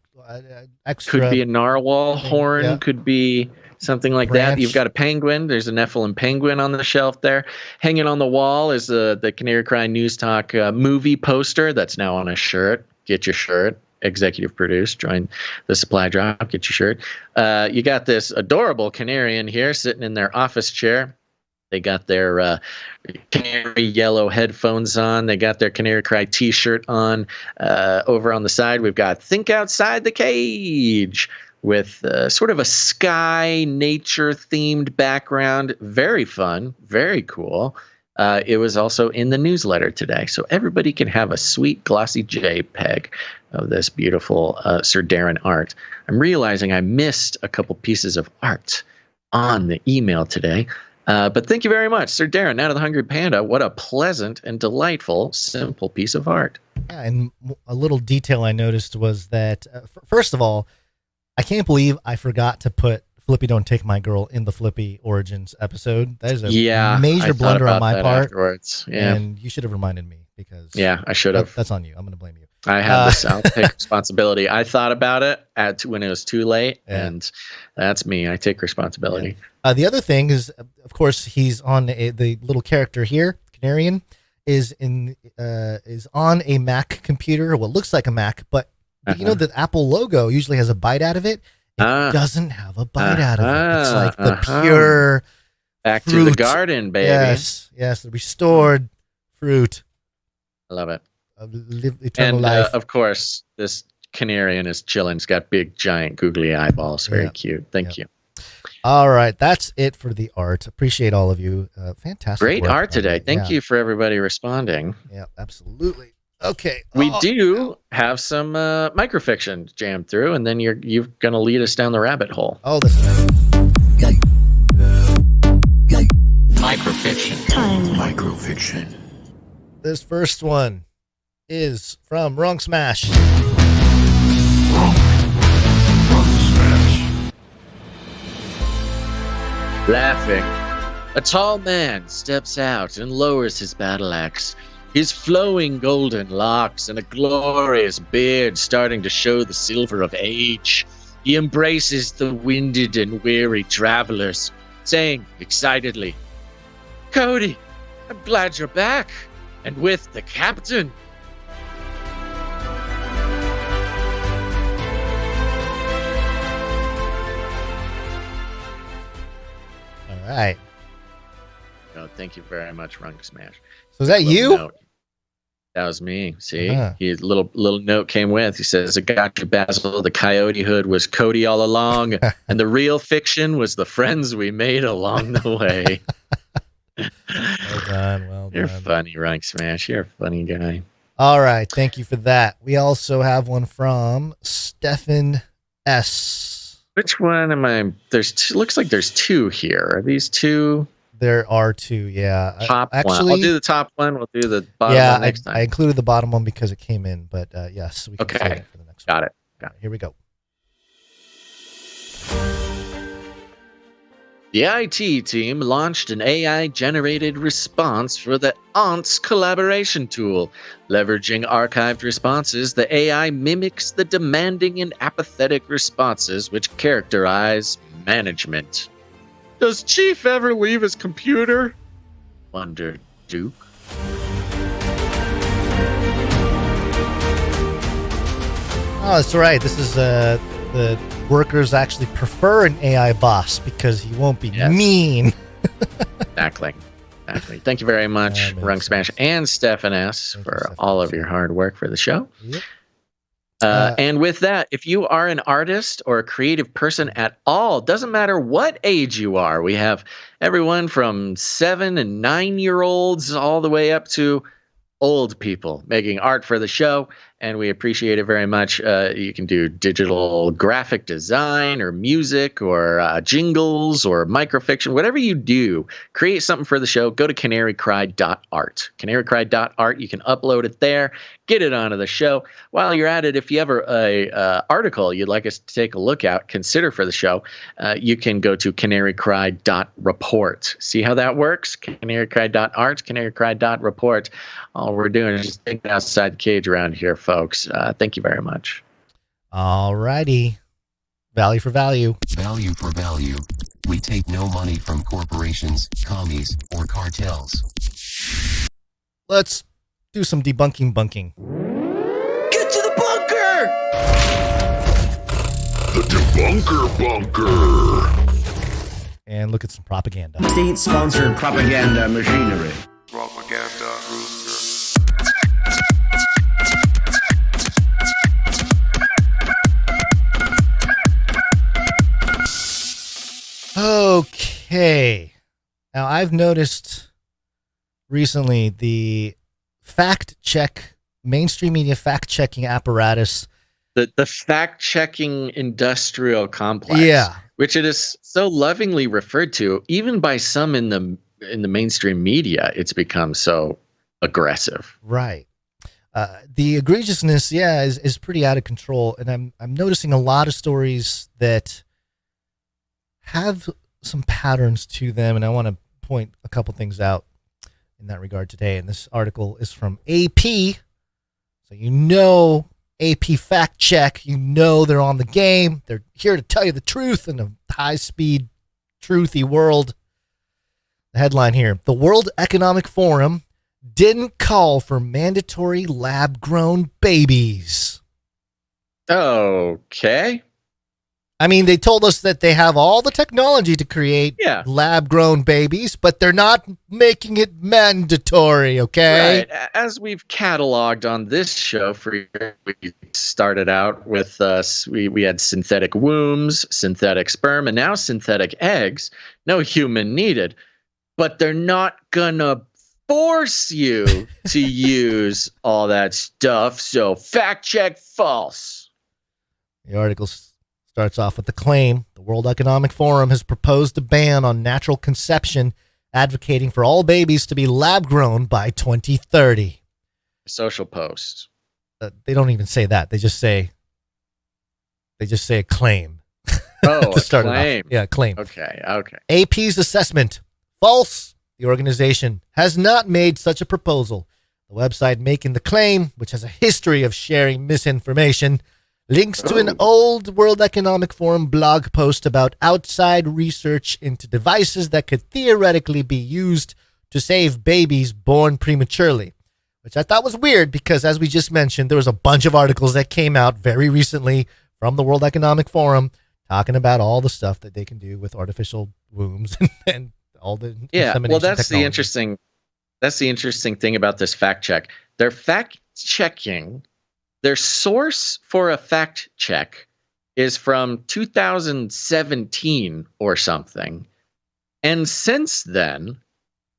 D: extra.
A: Could be a narwhal horn. Could be something like that. You've got a penguin. There's a Nephilim penguin on the shelf there. Hanging on the wall is the Canary Cry News Talk movie poster that's now on a shirt. Get your shirt. Executive produced. Join the supply drop. Get your shirt. You got this adorable canarian here sitting in their office chair. They got their canary yellow headphones on. They got their Canary Cry t-shirt on. Over on the side, we've got Think Outside the Cage with sort of a sky nature-themed background. Very fun. Very cool. It was also in the newsletter today, so everybody can have a sweet glossy JPEG of this beautiful Sir Darren art. I'm realizing I missed a couple pieces of art on the email today, but thank you very much, Sir Darren, out of the Hungry Panda. What a pleasant and delightful, simple piece of art.
D: Yeah, and a little detail I noticed was that, first of all, I can't believe I forgot to put Flippy Don't Take My Girl in the Flippy Origins episode. That is a major blunder on my part.
A: Afterwards. Yeah.
D: And you should have reminded me because
A: I should have.
D: That's on you. I'm going to blame you.
A: I have this. I'll take responsibility. I thought about it when it was too late, and that's me. I take responsibility.
D: Yeah. The other thing is, of course, he's on the little character here, Canarian, is on a Mac computer. What looks like a Mac, but you know the Apple logo usually has a bite out of it. It doesn't have a bite out of it. It's like the pure
A: back
D: fruit.
A: To the garden, baby.
D: Yes, the restored fruit.
A: I love it.
D: Eternal life.
A: Of course, this canarian is chilling. It's got big, giant, googly eyeballs. Very cute. Thank you.
D: All right, that's it for the art. Appreciate all of you. Fantastic.
A: Great art today. Thank you for everybody responding.
D: Yeah, absolutely. Okay.
A: We do have some microfiction jammed through, and then you're going to lead us down the rabbit hole.
D: Oh, this
K: microfiction. Microfiction.
D: This first one is from Wrong Smash.
A: Laughing, a tall man steps out and lowers his battle axe. His flowing golden locks and a glorious beard starting to show the silver of age. He embraces the winded and weary travelers, saying excitedly, "Cody, I'm glad you're back. And with the captain.
D: All right.
A: Oh, thank you very much, Runk Smash.
D: So is that you?
A: Note. That was me. See, He little note came with. He says, "I got you, Basil. The coyote hood was Cody all along, and the real fiction was the friends we made along the way."
D: Well done. Well done.
A: You're funny, Rank Smash. You're a funny guy.
D: All right. Thank you for that. We also have one from Stefan S.
A: Which one am I? There's two, looks like there's two here. Are these two?
D: There are two, yeah.
A: Top
D: Actually,
A: one. I'll do the top one. We'll do the bottom one next time.
D: I included the bottom one because it came in, but yes, we can save it for the next one.
A: Got it.
D: Here we go.
A: The IT team launched an AI-generated response for the AUNTS collaboration tool. Leveraging archived responses, the AI mimics the demanding and apathetic responses which characterize management. Does Chief ever leave his computer? Wondered Duke.
D: Oh, that's right. This is the workers actually prefer an AI boss because he won't be mean.
A: Exactly. Thank you very much, Rung Smash and Stefan S. for all of your hard work for the show.
D: Yep.
A: And with that, if you are an artist or a creative person at all, doesn't matter what age you are, we have everyone from 7 and 9-year-olds all the way up to old people making art for the show, and we appreciate it very much. You can do digital graphic design or music or jingles or microfiction, whatever you do, create something for the show. Go to canarycry.art. Canarycry.art. You can upload it there, get it onto the show. While you're at it, if you have a article you'd like us to take a look at, consider for the show, you can go to canarycry.report. See how that works? Canarycry.art, canarycry.report. All we're doing is just thinking outside the cage around here, folks. Thank you very much.
D: All righty. Value for value.
R: Value for value. We take no money from corporations, commies, or cartels.
D: Let's do some debunking bunking.
A: Get to the bunker!
U: The debunker bunker.
D: And look at some propaganda.
V: State-sponsored propaganda machinery.
U: Propaganda rooster.
D: Okay. Now, I've noticed recently the mainstream media fact-checking apparatus.
A: The fact-checking industrial complex.
D: Yeah.
A: Which it is so lovingly referred to, even by some in the mainstream media, it's become so aggressive.
D: Right. The egregiousness, is pretty out of control, and I'm noticing a lot of stories that have some patterns to them, and I want to point a couple things out in that regard today. And this article is from AP, so AP Fact Check, they're on the game. They're here to tell you the truth in a high-speed, truthy world. The headline here: the World Economic Forum didn't call for mandatory lab-grown babies.
A: Okay.
D: I mean, they told us that they have all the technology to create lab-grown babies, but they're not making it mandatory, okay?
A: Right. As we've cataloged on this show, we started out with we had synthetic wombs, synthetic sperm, and now synthetic eggs. No human needed. But they're not gonna force you to use all that stuff, so fact check false.
D: The article starts off with the claim: the World Economic Forum has proposed a ban on natural conception, advocating for all babies to be lab-grown by 2030.
A: Social post.
D: They don't even say that. They just say a claim.
A: Oh,
D: to start
A: a claim.
D: It off. Yeah, claim.
A: Okay.
D: AP's assessment: false. The organization has not made such a proposal. The website making the claim, which has a history of sharing misinformation, links to an old World Economic Forum blog post about outside research into devices that could theoretically be used to save babies born prematurely, which I thought was weird because, as we just mentioned, there was a bunch of articles that came out very recently from the World Economic Forum talking about all the stuff that they can do with artificial wombs and all the
A: well, that's
D: technology.
A: That's the interesting thing about this fact check. They're fact checking. Their source for a fact check is from 2017 or something. And since then,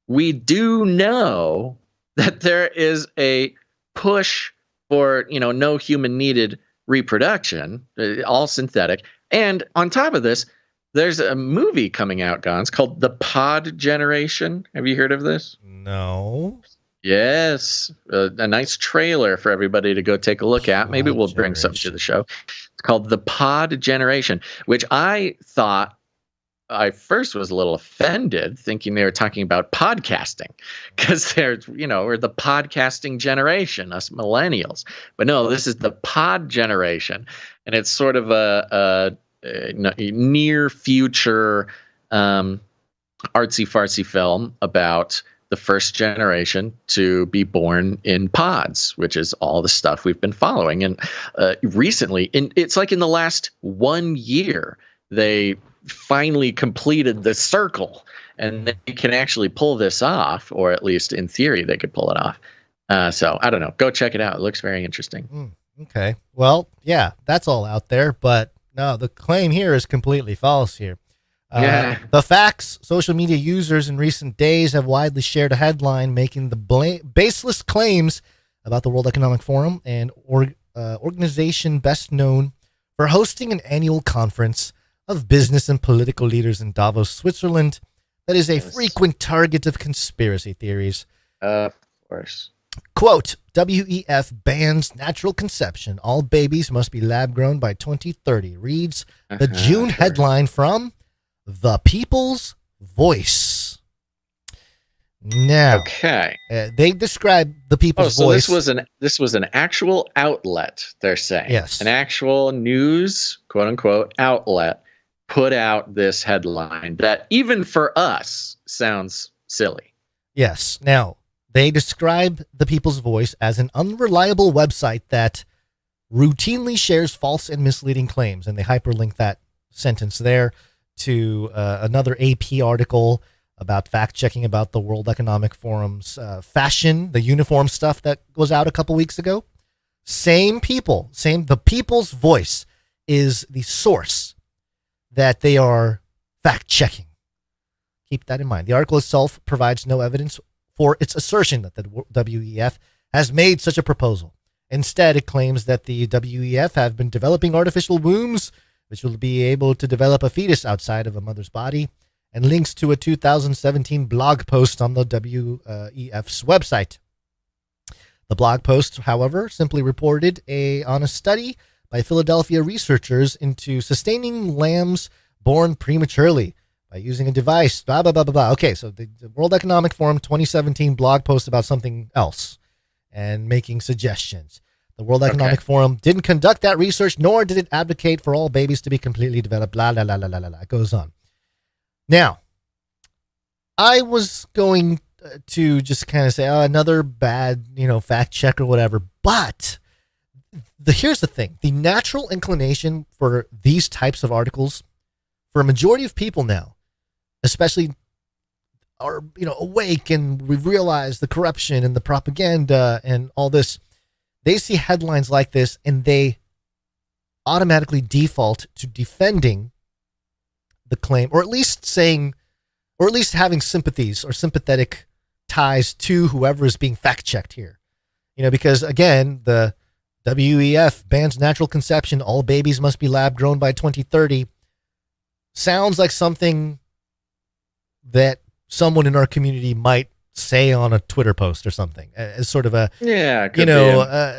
A: we do know that there is a push for, no human needed reproduction, all synthetic. And on top of this, there's a movie coming out, Gons, called The Pod Generation. Have you heard of this?
D: No.
A: Yes. A nice trailer for everybody to go take a look at. Maybe we'll bring something to the show. It's called The Pod Generation, which I thought I first was a little offended, thinking they were talking about podcasting, because we're the podcasting generation, us millennials. But no, this is the Pod Generation, and it's sort of a near future artsy fartsy film about the first generation to be born in pods, which is all the stuff we've been following. And recently, it's like in the last 1 year, they finally completed the circle, and they can actually pull this off, or at least in theory, they could pull it off. So I don't know. Go check it out. It looks very interesting.
D: Okay. Well, yeah, that's all out there, but no, the claim here is completely false here. The facts, social media users in recent days have widely shared a headline making the baseless claims about the World Economic Forum, and organization best known for hosting an annual conference of business and political leaders in Davos, Switzerland, that is a frequent target of conspiracy theories.
A: Of course.
D: Quote, WEF bans natural conception. All babies must be lab grown by 2030, reads the June headline from The People's Voice. Now,
A: okay,
D: they describe the People's Voice.
A: This was an actual outlet, they're saying.
D: Yes.
A: An actual news, quote unquote, outlet put out this headline that even for us sounds silly.
D: Yes. Now, they describe the People's Voice as an unreliable website that routinely shares false and misleading claims. And they hyperlink that sentence there to another AP article about fact-checking about the World Economic Forum's fashion, the uniform stuff that was out a couple weeks ago. The People's Voice is the source that they are fact-checking. Keep that in mind. The article itself provides no evidence for its assertion that the WEF has made such a proposal. Instead, it claims that the WEF have been developing artificial wombs, which will be able to develop a fetus outside of a mother's body, and links to a 2017 blog post on the WEF's website. The blog post, however, simply reported on a study by Philadelphia researchers into sustaining lambs born prematurely by using a device, blah, blah, blah, blah, blah. Okay, so the World Economic Forum 2017 blog post about something else and making suggestions. The World Economic Forum didn't conduct that research, nor did it advocate for all babies to be completely developed, blah, blah, blah, blah, blah, blah. It goes on. Now, I was going to just kind of say, another bad, fact check or whatever, but here's the thing. The natural inclination for these types of articles, for a majority of people now, especially are, awake and we've realized the corruption and the propaganda and all this, they see headlines like this and they automatically default to defending the claim, or at least having sympathies or sympathetic ties to whoever is being fact checked here. Because again, the WEF bans natural conception. All babies must be lab grown by 2030. Sounds like something that someone in our community might say on a Twitter post or something, as sort of a,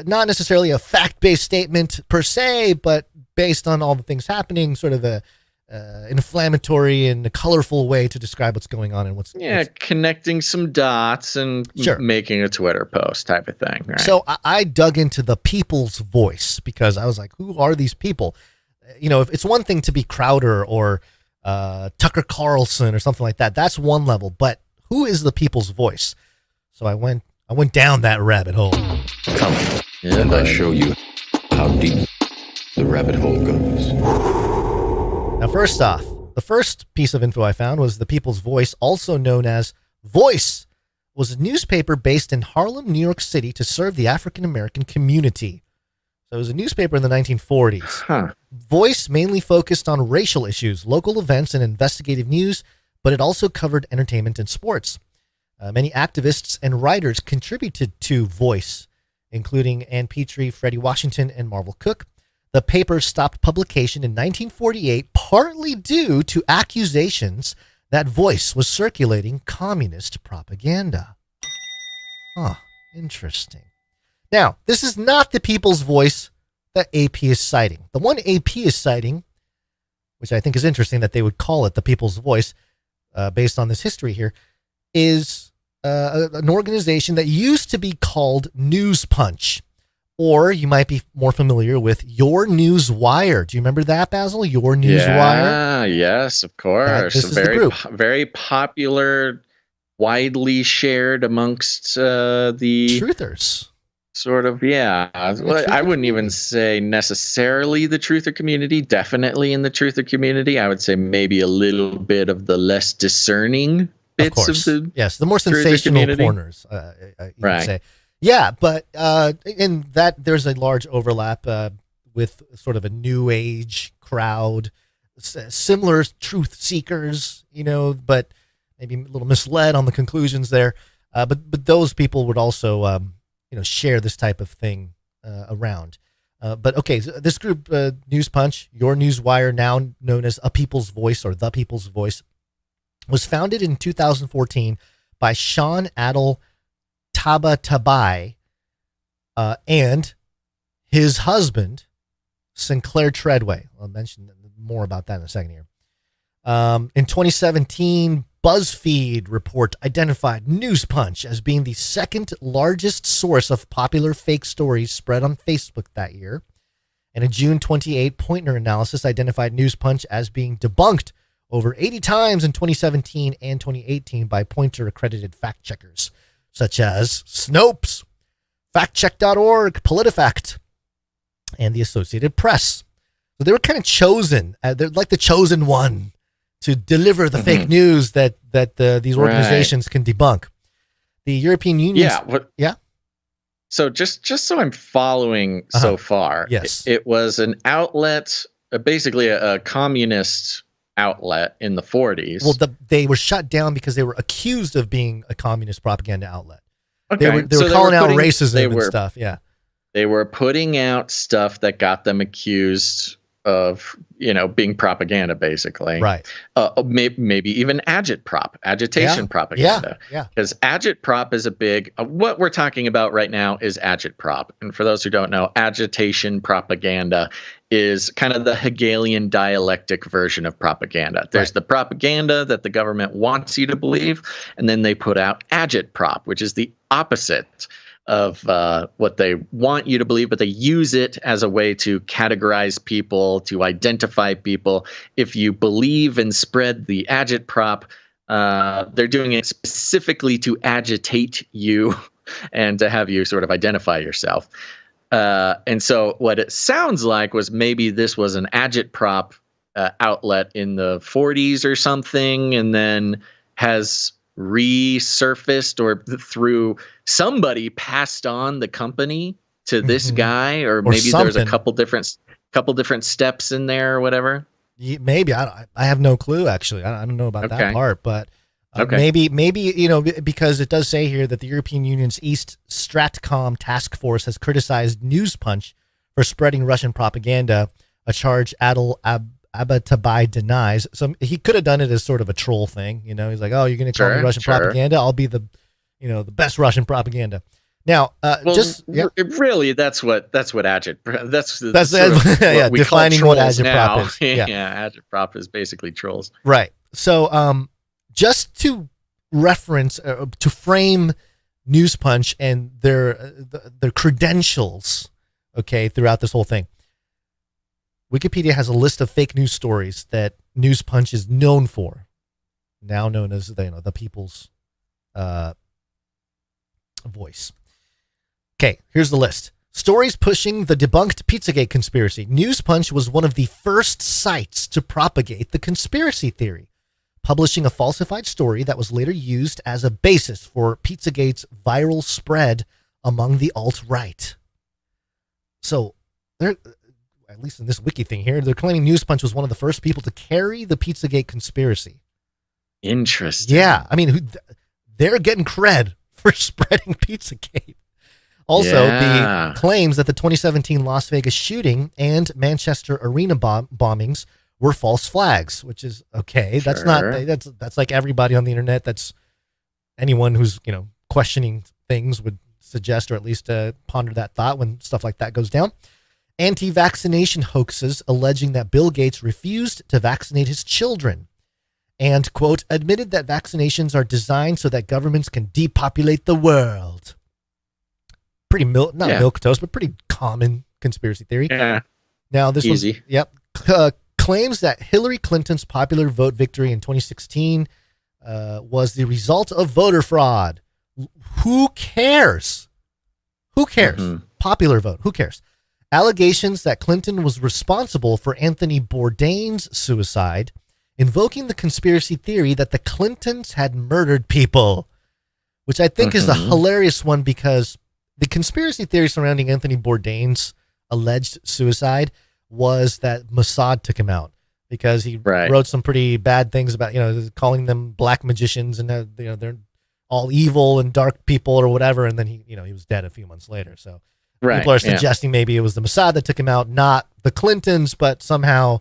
D: not necessarily a fact-based statement per se, but based on all the things happening, sort of a inflammatory and a colorful way to describe what's going on and what's
A: connecting some dots and making a Twitter post type of thing. Right?
D: So I dug into the People's Voice because I was like, who are these people? If it's one thing to be Crowder or Tucker Carlson or something like that, that's one level. But Who is the people's voice? So I went down that rabbit hole.
M: And I show you how deep the rabbit hole goes.
D: Now, first off, the first piece of info I found was the People's Voice, also known as Voice, was a newspaper based in Harlem, New York City to serve the African-American community. So it was a newspaper in the 1940s. Voice mainly focused on racial issues, local events, and investigative news, but it also covered entertainment and sports. Many activists and writers contributed to Voice, including Ann Petrie, Freddie Washington, and Marvel Cook. The paper stopped publication in 1948, partly due to accusations that Voice was circulating communist propaganda. Interesting. Now, this is not the People's Voice that AP is citing. The one AP is citing, which I think is interesting that they would call it the People's Voice, based on this history here, is an organization that used to be called News Punch. Or you might be more familiar with Your News Wire. Do you remember that, Basil? Your News Wire?
A: Yes, of course.
D: This is the group.
A: Very popular, widely shared amongst the
D: truthers.
A: Sort of, yeah. I wouldn't even say necessarily the truther community. Definitely in the truther community. I would say maybe a little bit of the less discerning bits of the
D: the more sensational corners. You could say. Yeah, but in that there's a large overlap with sort of a new age crowd, similar truth seekers, but maybe a little misled on the conclusions there. But those people would also, share this type of thing around. But okay, so this group, News Punch, Your News Wire, now known as A People's Voice or The People's Voice, was founded in 2014 by Sean Adel Tabatabai and his husband, Sinclair Treadway. I'll mention more about that in a second here. In 2017, BuzzFeed report identified News Punch as being the second largest source of popular fake stories spread on Facebook that year. And a June 28 Poynter analysis identified News Punch as being debunked over 80 times in 2017 and 2018 by Poynter accredited fact checkers, such as Snopes, factcheck.org, PolitiFact, and the Associated Press. So they were kind of chosen. They're like the chosen one to deliver the fake news that these organizations can debunk. The European Union. Yeah.
A: So just so I'm following so far,
D: yes,
A: it was an outlet, basically a communist outlet in the 40s.
D: Well, they were shut down because they were accused of being a communist propaganda outlet.
A: Okay.
D: They were calling out racism and stuff. Yeah.
A: They were putting out stuff that got them accused of, being propaganda, basically.
D: Right.
A: Maybe even agitation propaganda.
D: Yeah.
A: Because agitprop is a big, what we're talking about right now is agitprop. And for those who don't know, agitation propaganda is kind of the Hegelian dialectic version of propaganda. There's the propaganda that the government wants you to believe, and then they put out agitprop, which is the opposite of what they want you to believe, but they use it as a way to categorize people, to identify people. If you believe and spread the agitprop, they're doing it specifically to agitate you and to have you sort of identify yourself. And so what it sounds like was maybe this was an agitprop outlet in the 40s or something, and then has resurfaced or through somebody passed on the company to this guy, or maybe there's a couple different steps in there or whatever.
D: Maybe I have no clue, actually. I don't know about that part, but maybe because it does say here that the European Union's East Stratcom task force has criticized News Punch for spreading Russian propaganda, a charge Adel Abatabai denies. So he could have done it as sort of a troll thing. He's like, oh, you're going to call me Russian propaganda? I'll be the best Russian propaganda. Now,
A: really, that's what agit. That's
D: what we defining what agitprop is.
A: Yeah, agitprop is basically trolls.
D: Right. So, just to reference, to frame News Punch and their credentials, throughout this whole thing. Wikipedia has a list of fake news stories that News Punch is known for, now known as the People's voice. Okay, here's the list. Stories pushing the debunked Pizzagate conspiracy. Newspunch was one of the first sites to propagate the conspiracy theory, publishing a falsified story that was later used as a basis for Pizzagate's viral spread among the alt-right. So, they're, at least in this wiki thing here, they're claiming Newspunch was one of the first people to carry the Pizzagate conspiracy.
A: Interesting.
D: Yeah, I mean, they're getting cred for spreading Pizzagate. Also, the claims that the 2017 Las Vegas shooting and Manchester Arena bombings were false flags, which is okay.
A: Sure.
D: That's like everybody on the internet. That's anyone who's, questioning things would suggest, or at least ponder that thought when stuff like that goes down. Anti-vaccination hoaxes alleging that Bill Gates refused to vaccinate his children and, quote, admitted that vaccinations are designed so that governments can depopulate the world. Pretty milquetoast, but pretty common conspiracy theory.
A: Yeah.
D: Now this
A: Easy.
D: Claims that Hillary Clinton's popular vote victory in 2016 was the result of voter fraud. Who cares? Who cares?
A: Mm-hmm.
D: Popular vote. Who cares? Allegations that Clinton was responsible for Anthony Bourdain's suicide, invoking the conspiracy theory that the Clintons had murdered people, which I think is a hilarious one because the conspiracy theory surrounding Anthony Bourdain's alleged suicide was that Mossad took him out because he wrote some pretty bad things about, calling them black magicians and, they're all evil and dark people or whatever. And then he was dead a few months later. So people are suggesting maybe it was the Mossad that took him out, not the Clintons, but somehow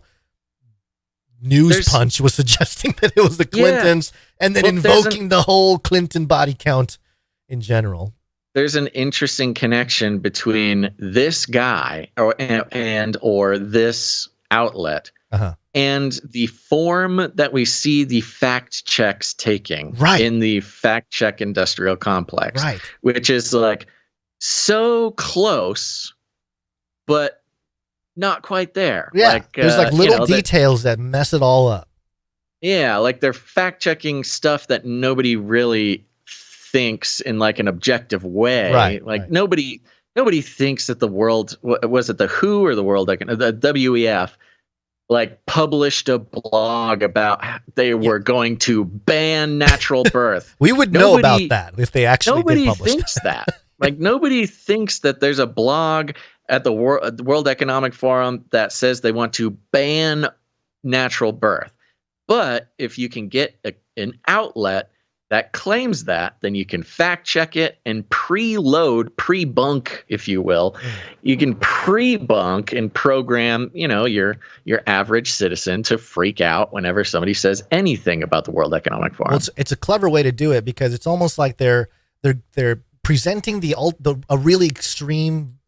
D: Newspunch was suggesting that it was the Clintons and then invoking the whole Clinton body count in general.
A: There's an interesting connection between this guy or this outlet and the form that we see the fact checks taking in the fact check industrial complex, which is like so close, but not quite there.
D: Yeah, there's like little details that mess it all up.
A: Yeah, like they're fact checking stuff that nobody really thinks in like an objective way. Nobody thinks that the world, was it the WHO or the World the WEF, like published a blog about they were going to ban natural birth.
D: We would know about that if they actually
A: nobody
D: did publish
A: thinks that. Like nobody thinks that there's a blog at the World Economic Forum that says they want to ban natural birth. But if you can get an outlet that claims that, then you can fact check it and pre-bunk, if you will. You can pre-bunk and program, your average citizen to freak out whenever somebody says anything about the World Economic Forum.
D: Well, it's a clever way to do it because it's almost like they're presenting a really extreme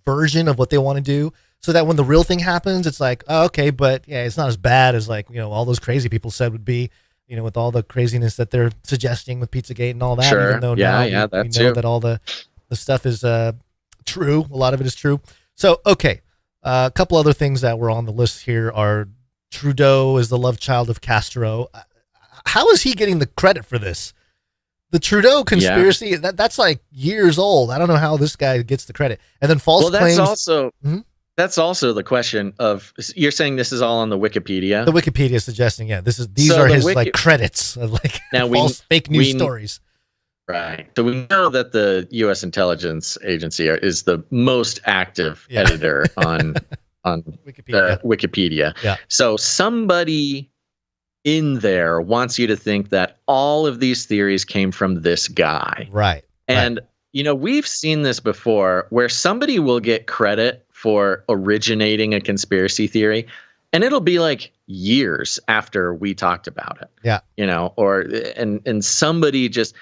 D: version of what they want to do, so that when the real thing happens, it's like, oh, okay, but yeah, it's not as bad as like all those crazy people said would be. With all the craziness that they're suggesting with Pizzagate and all that, even though now we know that all the stuff is true. A lot of it is true. So, okay. A couple other things that were on the list here are Trudeau is the love child of Castro. How is he getting the credit for this? The Trudeau conspiracy, that's like years old. I don't know how this guy gets the credit. And then false claims.
A: That's also the question of, you're saying this is all on the Wikipedia?
D: The Wikipedia is suggesting, these are his like credits of like false fake news stories.
A: Right. So we know that the U.S. intelligence agency is the most active editor on Wikipedia.
D: Yeah.
A: So somebody in there wants you to think that all of these theories came from this guy.
D: Right.
A: And, we've seen this before where somebody will get credit for originating a conspiracy theory, and it'll be like years after we talked about it.
D: Yeah.
A: And somebody just,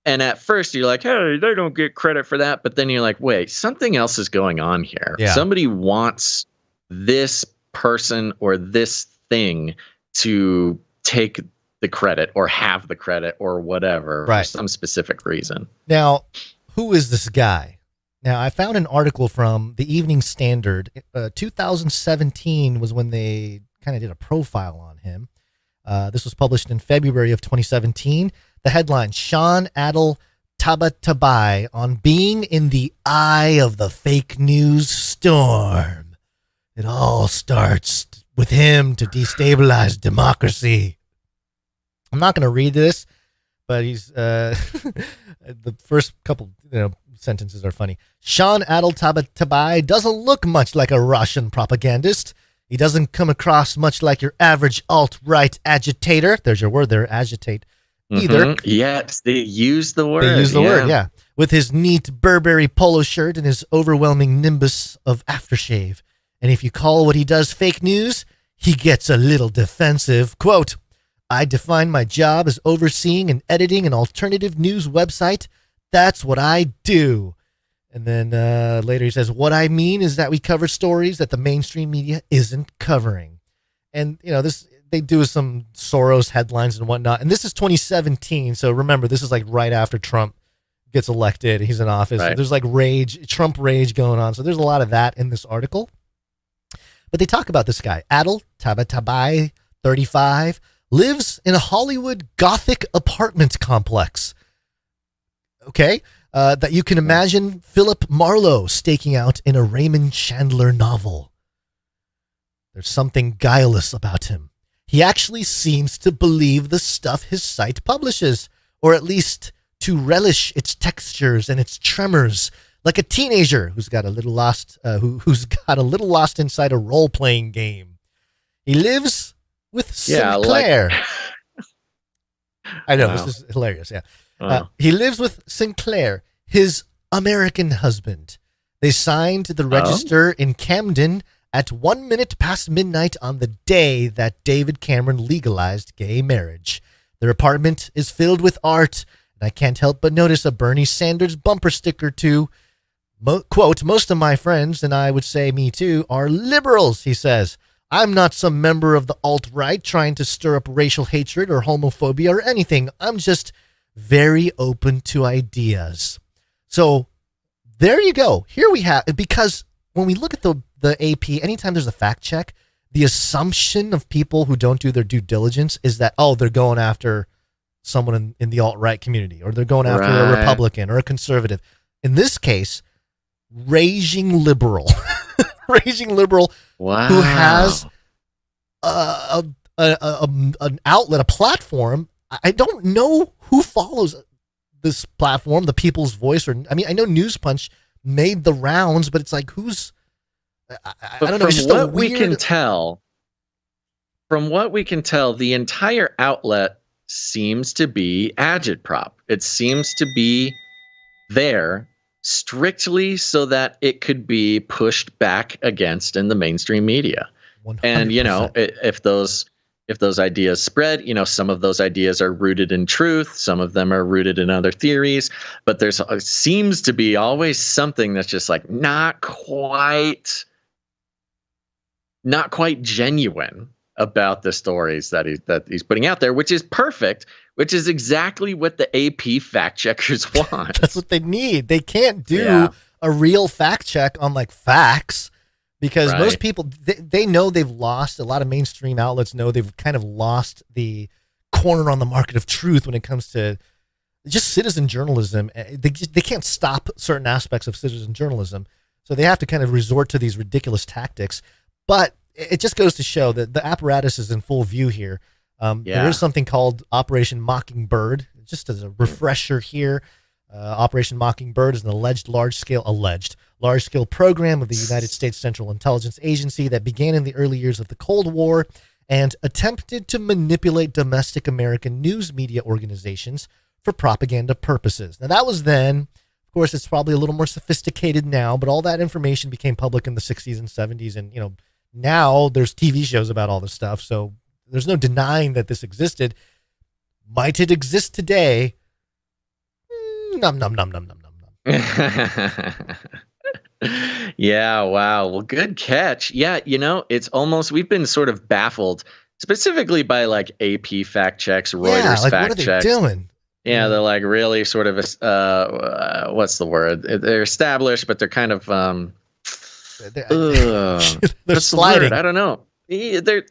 A: and at first you're like, hey, they don't get credit for that. But then you're like, wait, something else is going on here.
D: Yeah.
A: Somebody wants this person or this thing to take the credit or have the credit or whatever for some specific reason.
D: Now, who is this guy? Now, I found an article from the Evening Standard. 2017 was when they kind of did a profile on him. This was published in February of 2017. The headline, Sean Adel Tabatabai on being in the eye of the fake news storm. It all starts with him to destabilize democracy. I'm not going to read this, but he's the first couple sentences are funny. Sean Adel Tabatabai doesn't look much like a Russian propagandist. He doesn't come across much like your average alt-right agitator. There's your word there, agitate. Either.
A: Yes, they use the word.
D: They use the word, yeah. With his neat Burberry polo shirt and his overwhelming nimbus of aftershave. And if you call what he does fake news, he gets a little defensive. Quote, I define my job as overseeing and editing an alternative news website. That's what I do. And then later he says, what I mean is that we cover stories that the mainstream media isn't covering. And, this... they do some Soros headlines and whatnot. And this is 2017. So remember, this is like right after Trump gets elected. He's in office.
A: Right.
D: So there's like Trump rage going on. So there's a lot of that in this article. But they talk about this guy, Adel Tabatabai, 35, lives in a Hollywood Gothic apartment complex. Okay. That you can imagine Philip Marlowe staking out in a Raymond Chandler novel. There's something guileless about him. He actually seems to believe the stuff his site publishes, or at least to relish its textures and its tremors, like a teenager who's got a little lost, who's got a little lost inside a role-playing game. He lives with Sinclair. I know, wow. This is hilarious. Yeah, wow. He lives with Sinclair, his American husband. They signed the register in Camden at 1 minute past midnight on the day that David Cameron legalized gay marriage. Their apartment is filled with art, and I can't help but notice a Bernie Sanders bumper sticker too. Quote, most of my friends, and I would say me too, are liberals, he says. I'm not some member of the alt-right trying to stir up racial hatred or homophobia or anything. I'm just very open to ideas. So there you go. Here we have, because when we look at the AP, anytime there's a fact check, the assumption of people who don't do their due diligence is that, they're going after someone in the alt-right community, or they're going after a Republican or a conservative. In this case, raging liberal,
A: wow.
D: who has an outlet, a platform. I don't know who follows this platform, the People's Voice, I know News Punch made the rounds, but it's like, who's... I don't know. It's just
A: what we can tell, from what we can tell, the entire outlet seems to be agitprop. It seems to be there strictly so that it could be pushed back against in the mainstream media. 100%. And if those ideas spread, some of those ideas are rooted in truth, some of them are rooted in other theories, but there's seems to be always something that's just like not quite genuine about the stories that he's putting out there, which is perfect, which is exactly what the AP fact checkers want.
D: That's what they need. They can't do a real fact check on like facts, because most people, they know they've lost. A lot of mainstream outlets know they've kind of lost the corner on the market of truth when it comes to just citizen journalism. They can't stop certain aspects of citizen journalism, so they have to kind of resort to these ridiculous tactics. But it just goes to show that the apparatus is in full view here. There is something called Operation Mockingbird. Just as a refresher here, Operation Mockingbird is an alleged large-scale program of the United States Central Intelligence Agency that began in the early years of the Cold War and attempted to manipulate domestic American news media organizations for propaganda purposes. Now, that was then. Of course, it's probably a little more sophisticated now, but all that information became public in the 60s and 70s, and now there's TV shows about all this stuff, so there's no denying that this existed. Might it exist today? Nom, nom, nom, nom, nom, nom,
A: nom. Yeah, wow. Well, good catch. Yeah, it's almost, we've been sort of baffled, specifically by like AP fact checks, Reuters fact checks.
D: What are they doing?
A: Yeah, they're like really sort of, what's the word? They're established, but they're kind of,
D: they're sliding.
A: I don't know. they're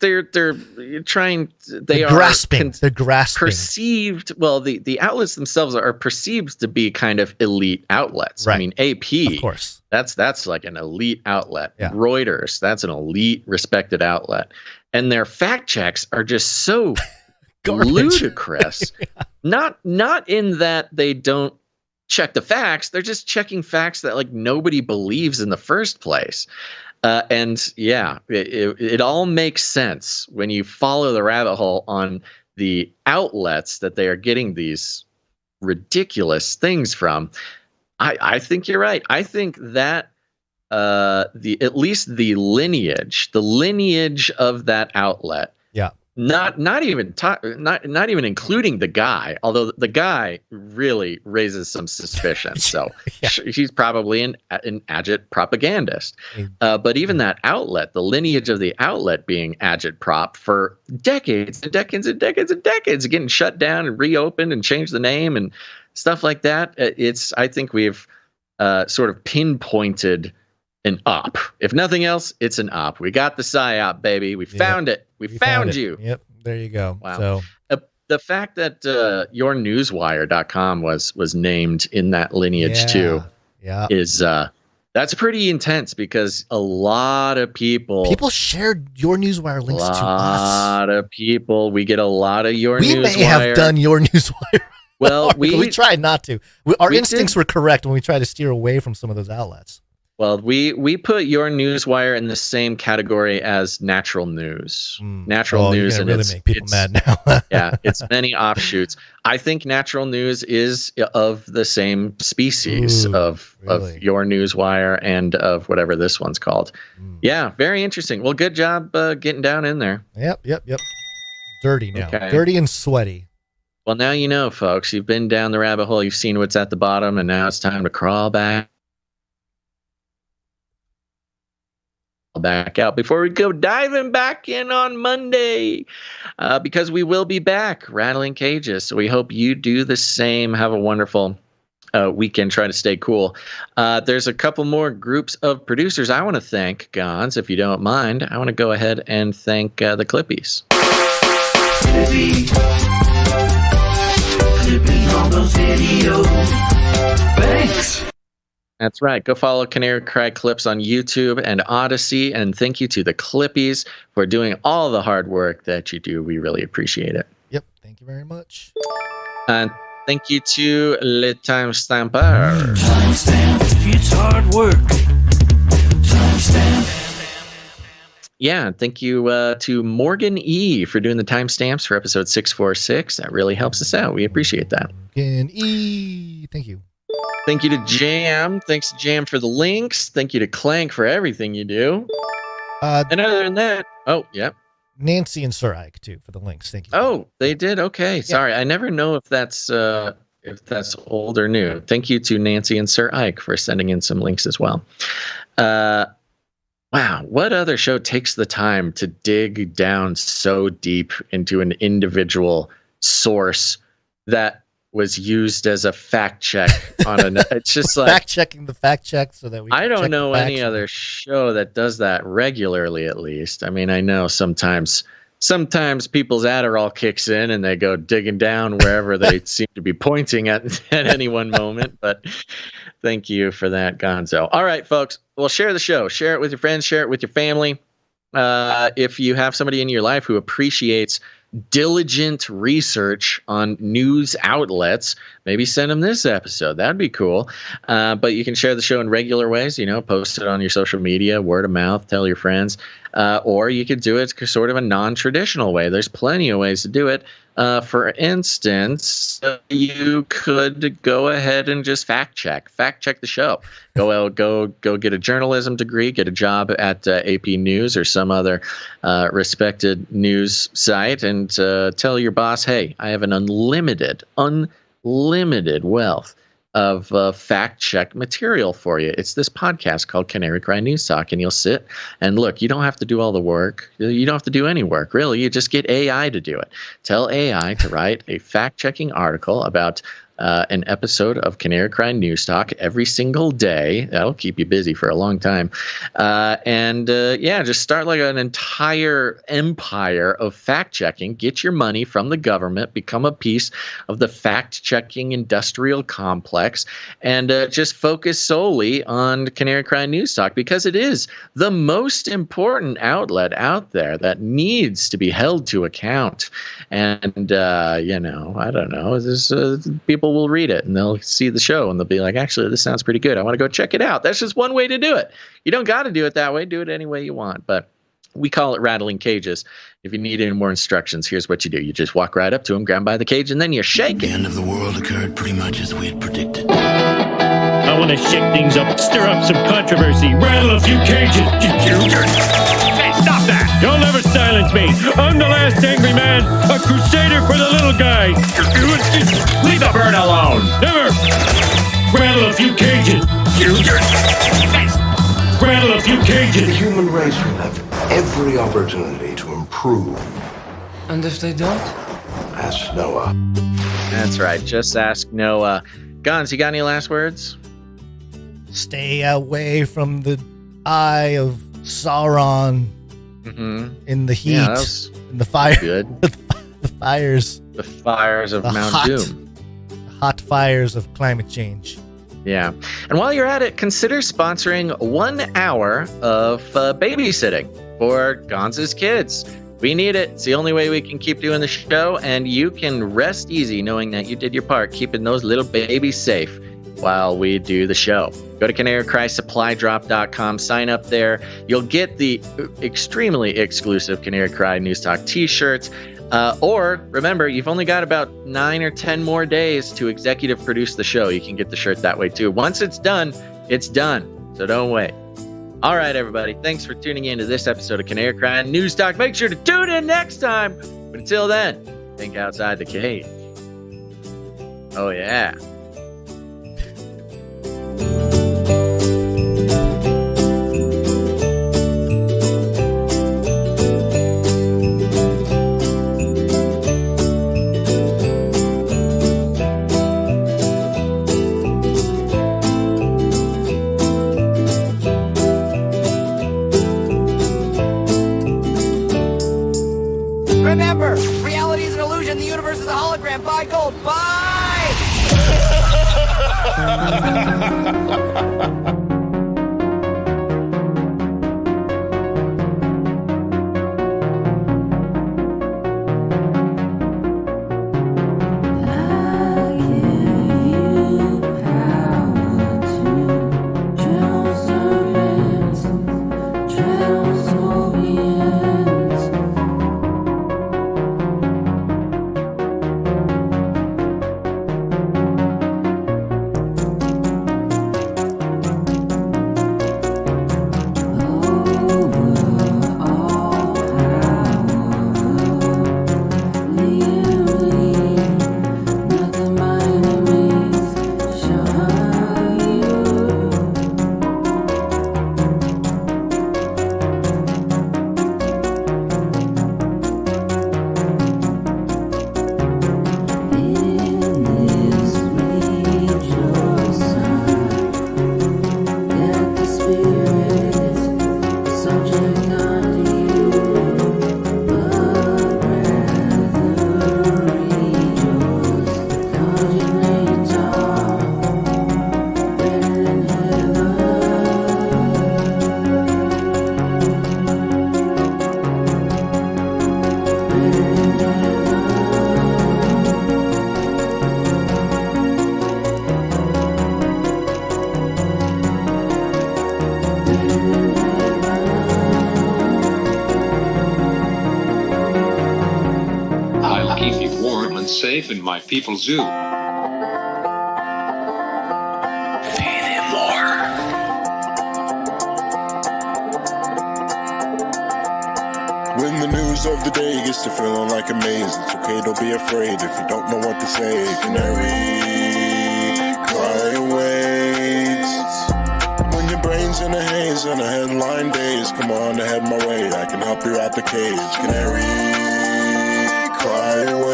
A: trying. They're
D: grasping. They're grasping.
A: Perceived. Well, the outlets themselves are perceived to be kind of elite outlets.
D: Right.
A: I mean, AP,
D: of course,
A: that's like an elite outlet.
D: Yeah.
A: Reuters, that's an elite, respected outlet, and their fact checks are just so ludicrous. Yeah. Not in that they don't check the facts; they're just checking facts that like nobody believes in the first place. And yeah, it all makes sense when you follow the rabbit hole on the outlets that they are getting these ridiculous things from. I think you're right. I think that at least the lineage of that outlet.
D: Yeah.
A: Not even including the guy, although the guy really raises some suspicion. So yeah. She's probably an agit propagandist. But even that outlet, the lineage of the outlet being agitprop for decades and decades and decades and decades, getting shut down and reopened and changed the name and stuff like that. I think we've sort of pinpointed an op. If nothing else, it's an op. We got the PSYOP, baby. We found it. We found you.
D: Yep. There you go.
A: Wow.
D: So
A: the fact that yournewswire.com was named in that lineage too is that's pretty intense because a lot of people
D: shared your Newswire links to us.
A: A lot of people. We get a lot of your Newswire.
D: We may have done your Newswire.
A: Well,
D: we tried not to. Our instincts were correct when we tried to steer away from some of those outlets.
A: Well, we put your Newswire in the same category as natural news. Natural news,
D: and
A: really
D: make people mad now.
A: Yeah, it's many offshoots. I think natural news is of the same species of your Newswire and of whatever this one's called. Yeah, very interesting. Well, good job getting down in there.
D: Yep. Dirty now. Okay. Dirty and sweaty.
A: Well, now you know, folks. You've been down the rabbit hole. You've seen what's at the bottom, and now it's time to crawl back out before we go diving back in on Monday, because we will be back rattling cages. So we hope you do the same. Have a wonderful weekend. Try to stay cool. There's a couple more groups of producers I want to thank, Gons, if you don't mind. I want to go ahead and thank the Clippies. Clipping all those videos. Thanks. That's right. Go follow Canary Cry Clips on YouTube and Odyssey. And thank you to the Clippies for doing all the hard work that you do. We really appreciate it.
D: Yep. Thank you very much.
A: And thank you to Le Timestamper.
K: Timestamp. It's hard work. Timestamp.
A: Yeah. Thank you to Morgan E. for doing the timestamps for episode 646. That really helps us out. We appreciate that.
D: Morgan E. Thank you.
A: Thank you to Jam. Thanks to Jam for the links. Thank you to Clank for everything you do. And other than that,
D: Nancy and Sir Ike too for the links. Thank you.
A: Oh, they did. Okay, yeah. Sorry, I never know if that's old or new. Thank you to Nancy and Sir Ike for sending in some links as well. Wow, what other show takes the time to dig down so deep into an individual source that was used as a fact check on it's just like
D: fact checking the fact check so that we can
A: I don't know any other show that does that regularly, at least. I mean, I know sometimes people's Adderall kicks in and they go digging down wherever they seem to be pointing at any one moment, but thank you for that, Gonzo. All right, folks, well, share the show, share it with your friends, share it with your family. If you have somebody in your life who appreciates diligent research on news outlets, maybe send them this episode. That'd be cool. But you can share the show in regular ways, post it on your social media, word of mouth, tell your friends, or you could do it sort of a non-traditional way. There's plenty of ways to do it. For instance, you could go ahead and just fact check the show. Go get a journalism degree, get a job at AP News or some other respected news site, and tell your boss, hey, I have an unlimited wealth of fact check material for you. It's this podcast called Canary Cry News Talk, and you'll sit and look. You don't have to do all the work. You don't have to do any work, really. You just get AI to do it. Tell AI to write a fact checking article about an episode of Canary Cry News Talk every single day. That'll keep you busy for a long time. Just start like an entire empire of fact-checking. Get your money from the government. Become a piece of the fact-checking industrial complex. And just focus solely on Canary Cry News Talk, because it is the most important outlet out there that needs to be held to account. And, I don't know, people will read it and they'll see the show and they'll be like, actually, this sounds pretty good. I want to go check it out. That's just one way to do it. You don't got to do it that way. Do it any way you want. But we call it rattling cages. If you need any more instructions, here's what you do. You just walk right up to him, grab him by the cage, and then you shake it.
K: The end of the world occurred pretty much as we had predicted. I want to shake things up, stir up some controversy, rattle a few cages. Hey, stop that! You'll never silence me. I'm the last angry man, a crusader for the little guy. Leave the bird alone. Never. Rattle a few cages. Rattle a few cages.
C: The human race will have every opportunity to improve.
E: And if they don't?
C: Ask Noah.
A: That's right. Just ask Noah. Guns, you got any last words?
D: Stay away from the eye of Sauron in the heat, in the fire.
A: Good.
D: The fires.
A: The fires of Mount Doom.
D: The hot fires of climate change.
A: Yeah. And while you're at it, consider sponsoring 1 hour of babysitting for Gonz's kids. We need it. It's the only way we can keep doing the show, and you can rest easy knowing that you did your part keeping those little babies safe while we do the show. Go to canarycrysupply.com, sign up there. You'll get the extremely exclusive Canary Cry News Talk t-shirts. Or remember, you've only got about 9 or 10 more days to executive produce the show. You can get the shirt that way too. Once it's done, it's done. So don't wait. All right, everybody. Thanks for tuning in to this episode of Canary Cry News Talk. Make sure to tune in next time. But until then, think outside the cage. Oh, yeah.
I: Remember, reality is an illusion. The universe is a hologram. Buy gold. Buy!
W: Safe in my people's zoo.
K: Feed him more.
H: When the news of the day gets to feeling like a maze, it's okay, don't be afraid if you don't know what to say. Canary, cry awaits. When your brain's in a haze on a headline days, come on to head my way, I can help you out the cage. Canary, cry awaits.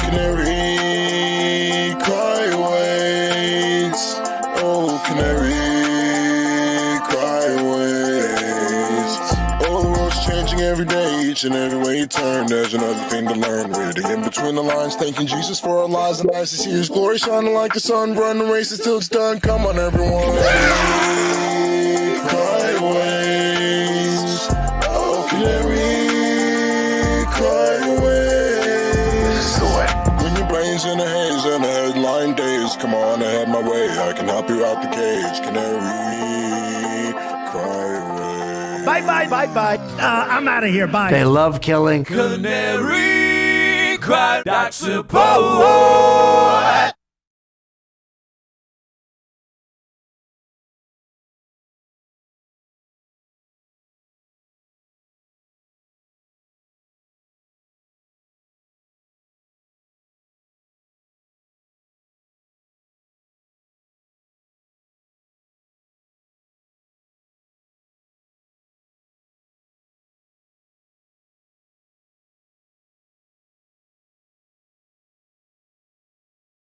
H: Canary, changing every day, each and every way you turn. There's another thing to learn. Reading in between the lines, thanking Jesus for our lives. And nice to see His glory shining like the sun. Run the race until it's done. Come on, everyone. Cry waves. Oh, Canary, cry waves. When your brain's in a haze and a headline days, come on, I have my way. I can help you out the cage. Canary, cry away.
B: Bye. I'm out of here. Bye.
V: They love killing.
B: Canary cry, that's support.